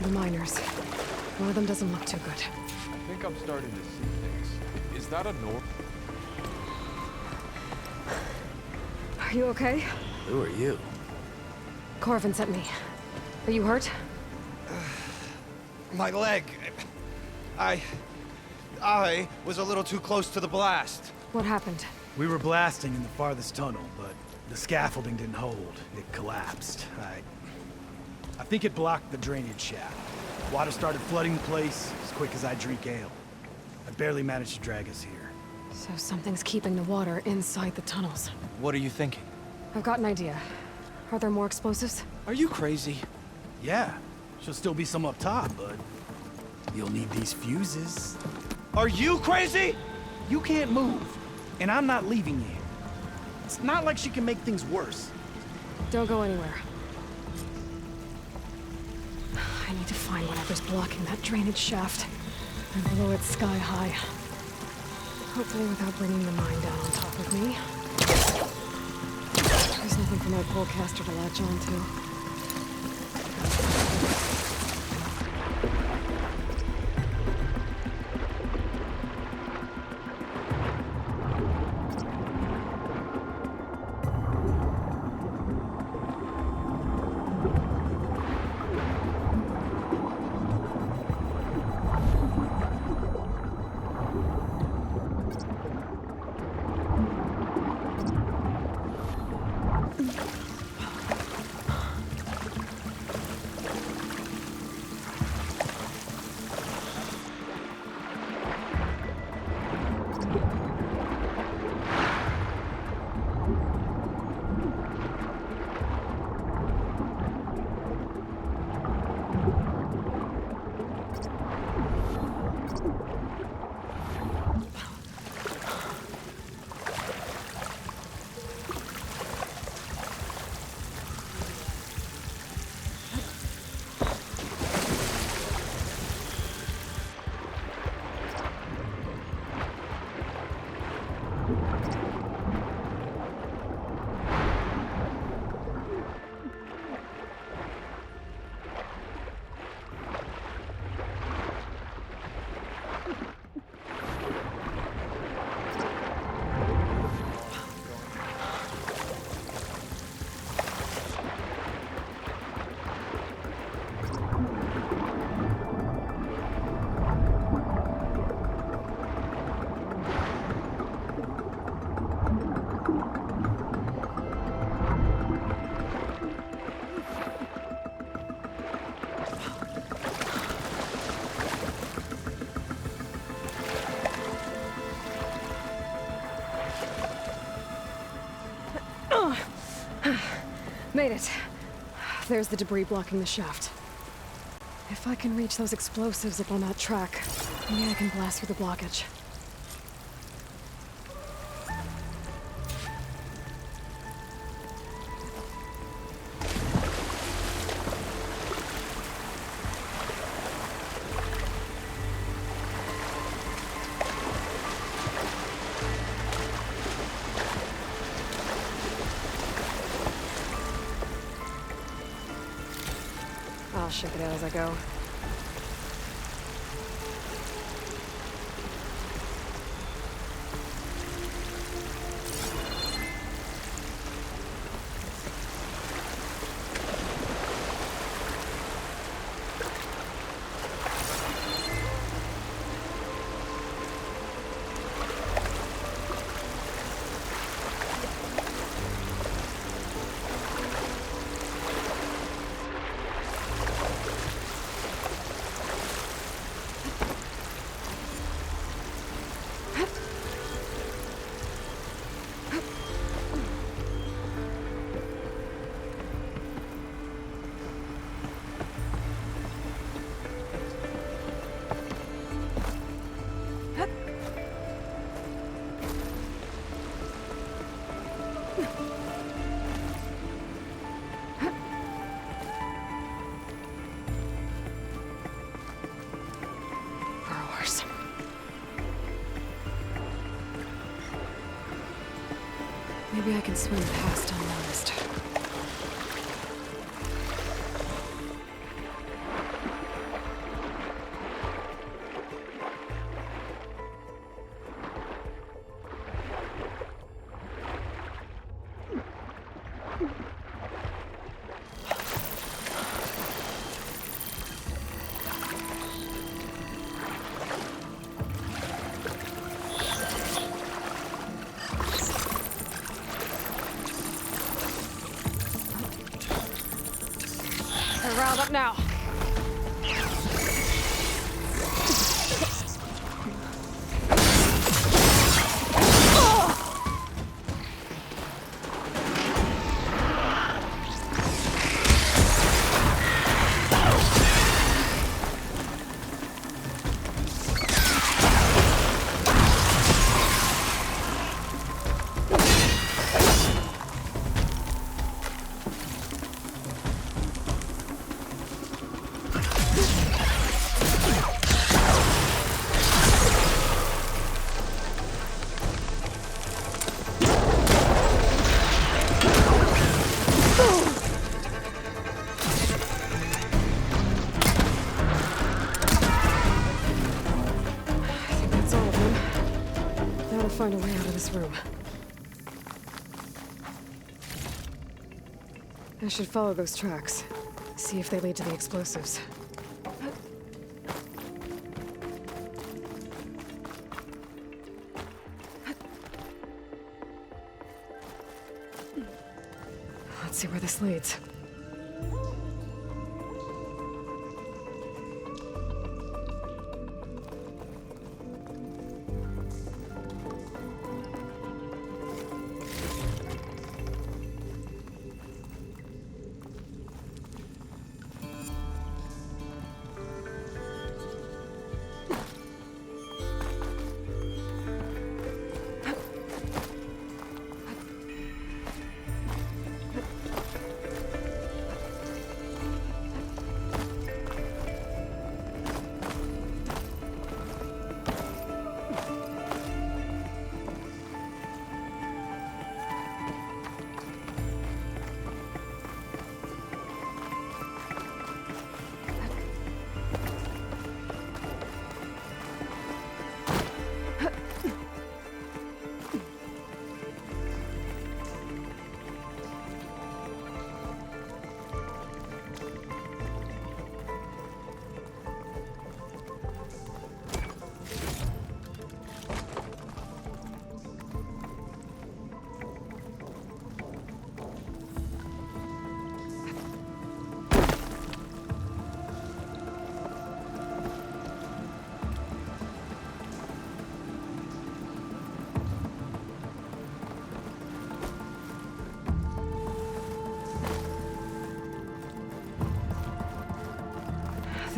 The miners. One of them doesn't look too good. I think I'm starting to see things. Is that a norm? Are you okay? Who are you? Corvin sent me. Are you hurt? My leg. I was a little too close to the blast. What happened? We were blasting in the farthest tunnel, but the scaffolding didn't hold. It collapsed. I think it blocked the drainage shaft. Water started flooding the place as quick as I drink ale. I barely managed to drag us here. So something's keeping the water inside the tunnels. What are you thinking? I've got an idea. Are there more explosives? Are you crazy? Yeah, should still be some up top, but you'll need these fuses. Are you crazy? You can't move, and I'm not leaving you. It's not like she can make things worse. Don't go anywhere. I need to find whatever's blocking that drainage shaft and blow it sky high. Hopefully without bringing the mine down on top of me. There's nothing for my polecaster to latch onto. Made it. There's the debris blocking the shaft. If I can reach those explosives up on that track, maybe I can blast through the blockage. I'll check it out as I go. Maybe I can swim past unnoticed. Round up now. Find a way out of this room. I should follow those tracks. See if they lead to the explosives. Let's see where this leads.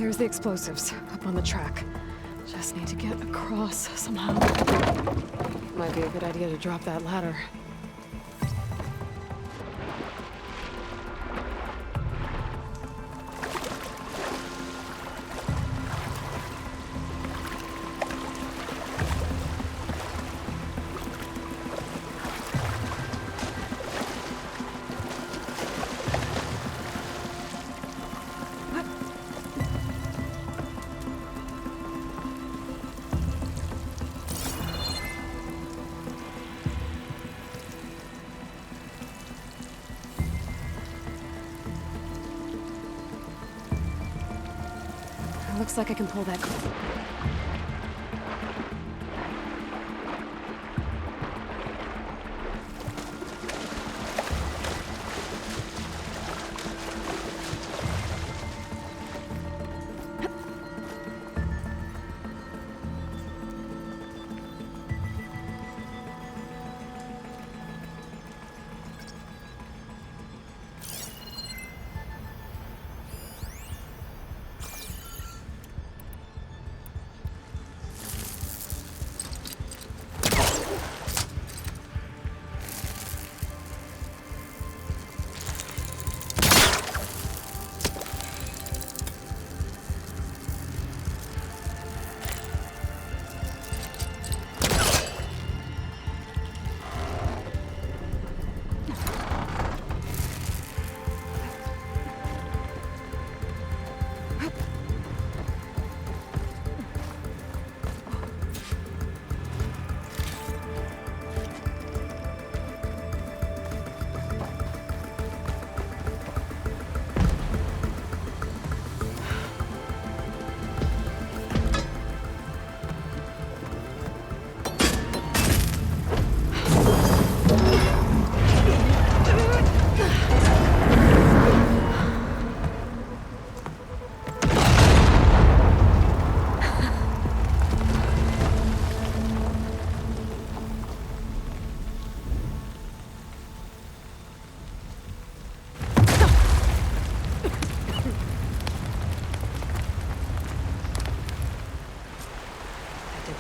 There's the explosives, up on the track. Just need to get across somehow. Might be a good idea to drop that ladder. Looks like I can pull that.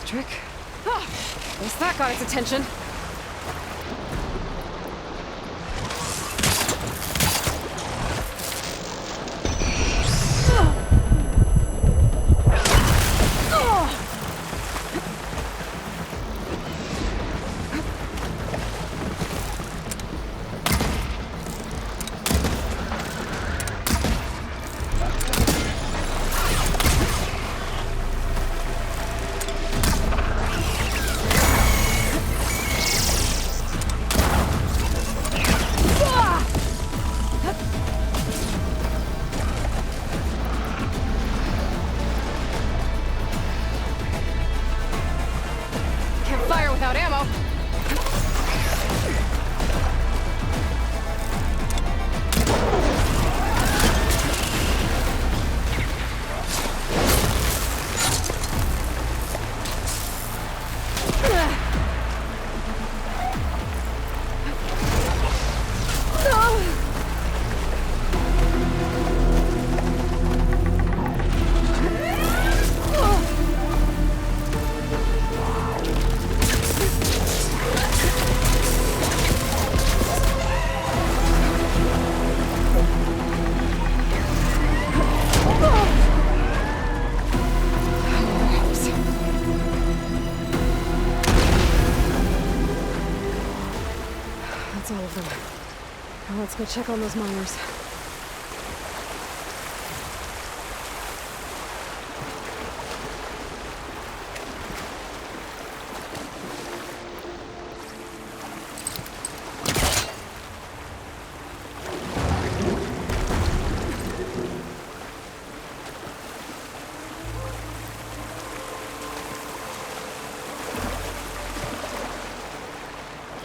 Trick. Ah, guess that got its attention. Without ammo. That's all of them. Now let's go check on those miners.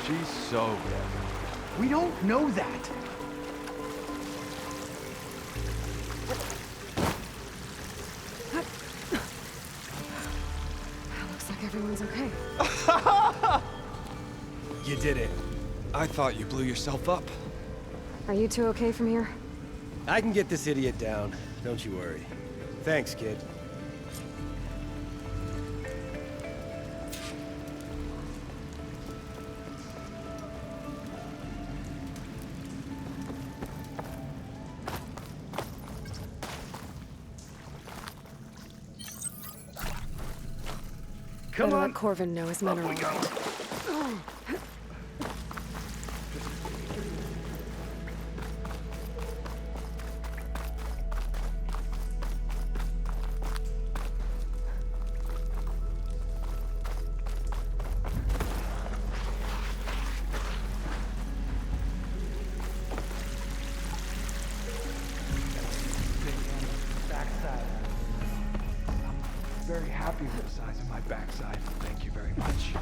She's so good. We don't know that. Looks like everyone's okay. You did it. I thought you blew yourself up. Are you two okay from here? I can get this idiot down. Don't you worry. Thanks, kid. Better let Corvin know his men are all right. Very happy with the size of my backside. Thank you very much.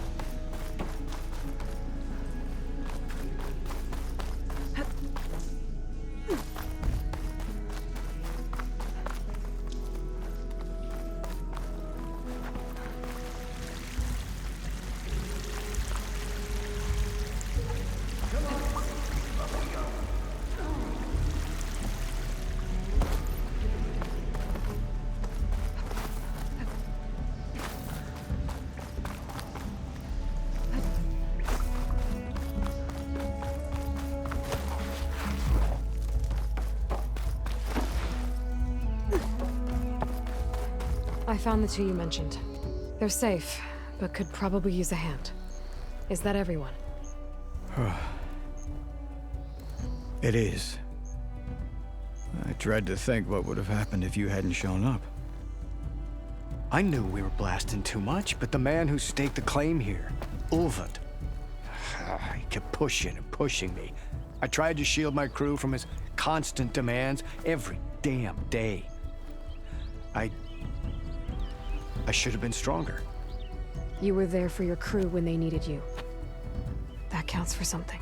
I found the two you mentioned. They're safe, but could probably use a hand. Is that everyone? It is. I dread to think what would have happened if you hadn't shown up. I knew we were blasting too much, but the man who staked the claim here, Ulvund, he kept pushing and pushing me. I tried to shield my crew from his constant demands every damn day. I should have been stronger. You were there for your crew when they needed you. That counts for something.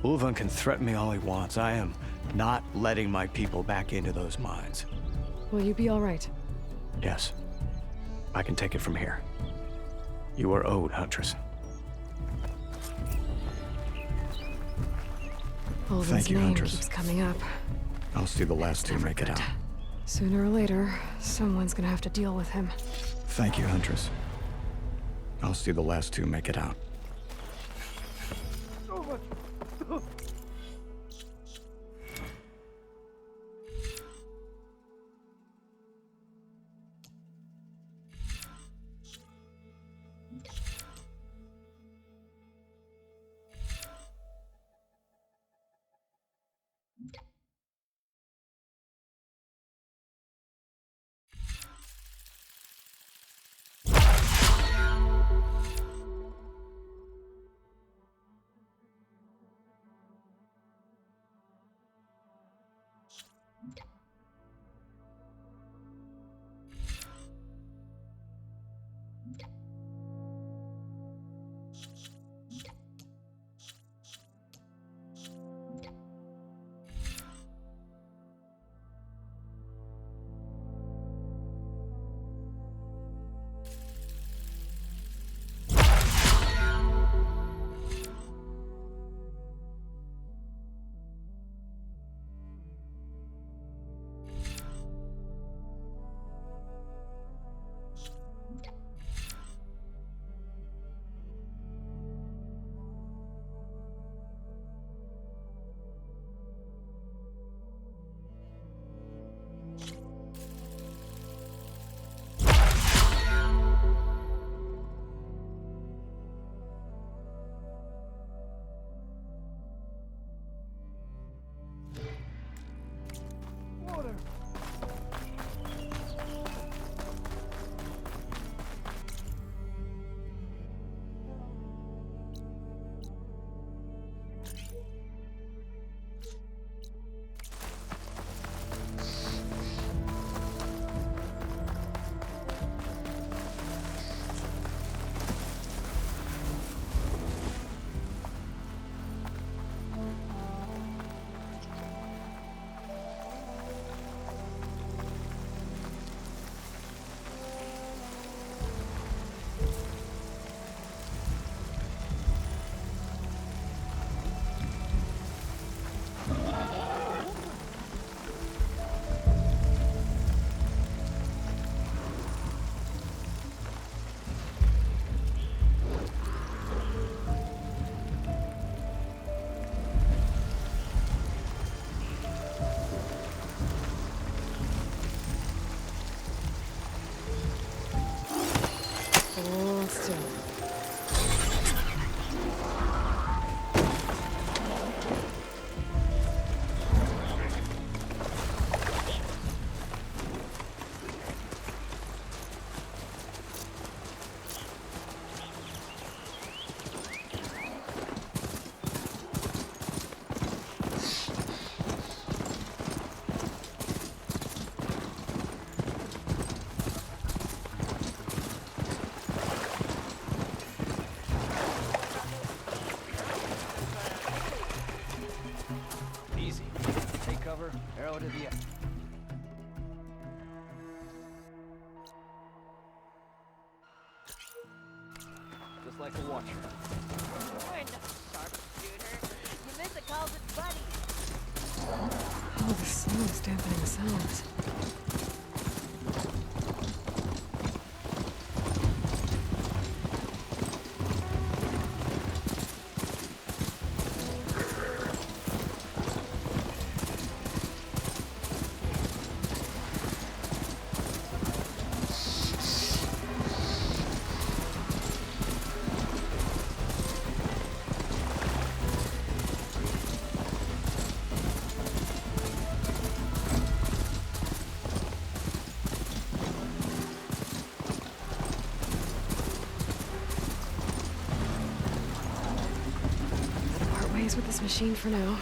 Ulvund can threaten me all he wants. I am not letting my people back into those mines. Will you be all right? Yes. I can take it from here. You are owed, Huntress. Ulvund's Thank you, name Huntress. keeps coming up. I'll see the last two make it out. Sooner or later, someone's gonna have to deal with him. Thank you, Huntress. I'll see the last two make it out. go to the... Just like a watcher. We're no sharpshooter. You miss a calls with buddies. Oh, the snow is dampening the sounds. With this machine for now.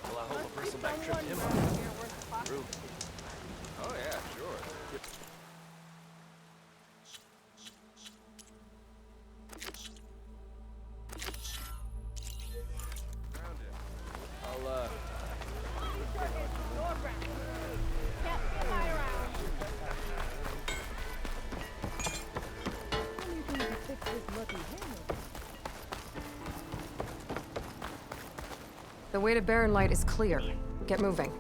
Well, I hope a bristleback tripped him up. True. Oh yeah, sure. The way to Barren Light is clear. Get moving.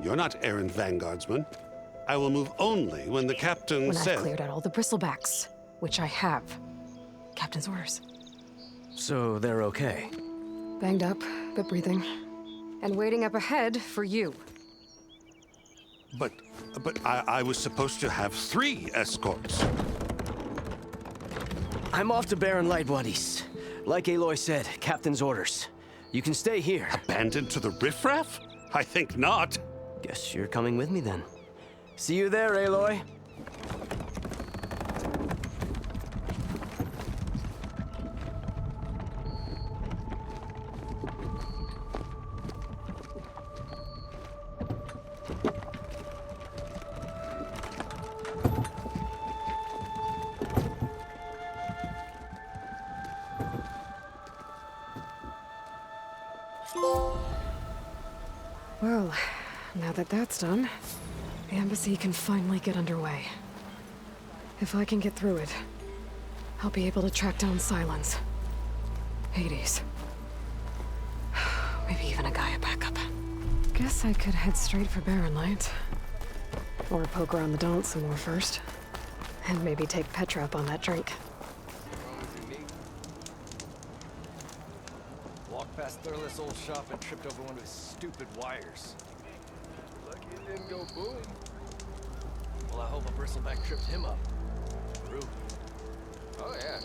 You're not errand vanguardsman. I will move only when the captain When says... I've cleared out all the bristlebacks, which I have. Captain's orders. So they're okay? Banged up, but breathing. And waiting up ahead for you. But I was supposed to have 3 escorts. I'm off to Barren Light, buddies. Like Aloy said, Captain's orders. You can stay here. Abandoned to the riffraff? I think not. Guess you're coming with me then. See you there, Aloy. Well, now that that's done, the embassy can finally get underway. If I can get through it, I'll be able to track down Sylens. Hades. Maybe even a Gaia backup. Guess I could head straight for Barren Light. Or poke around the Daunt some more first. And maybe take Petra up on that drink. Walked past Thurless' old shop and tripped over one of his stupid wires. Lucky it didn't go boom. Well, I hope a bristleback tripped him up. True. Oh yeah.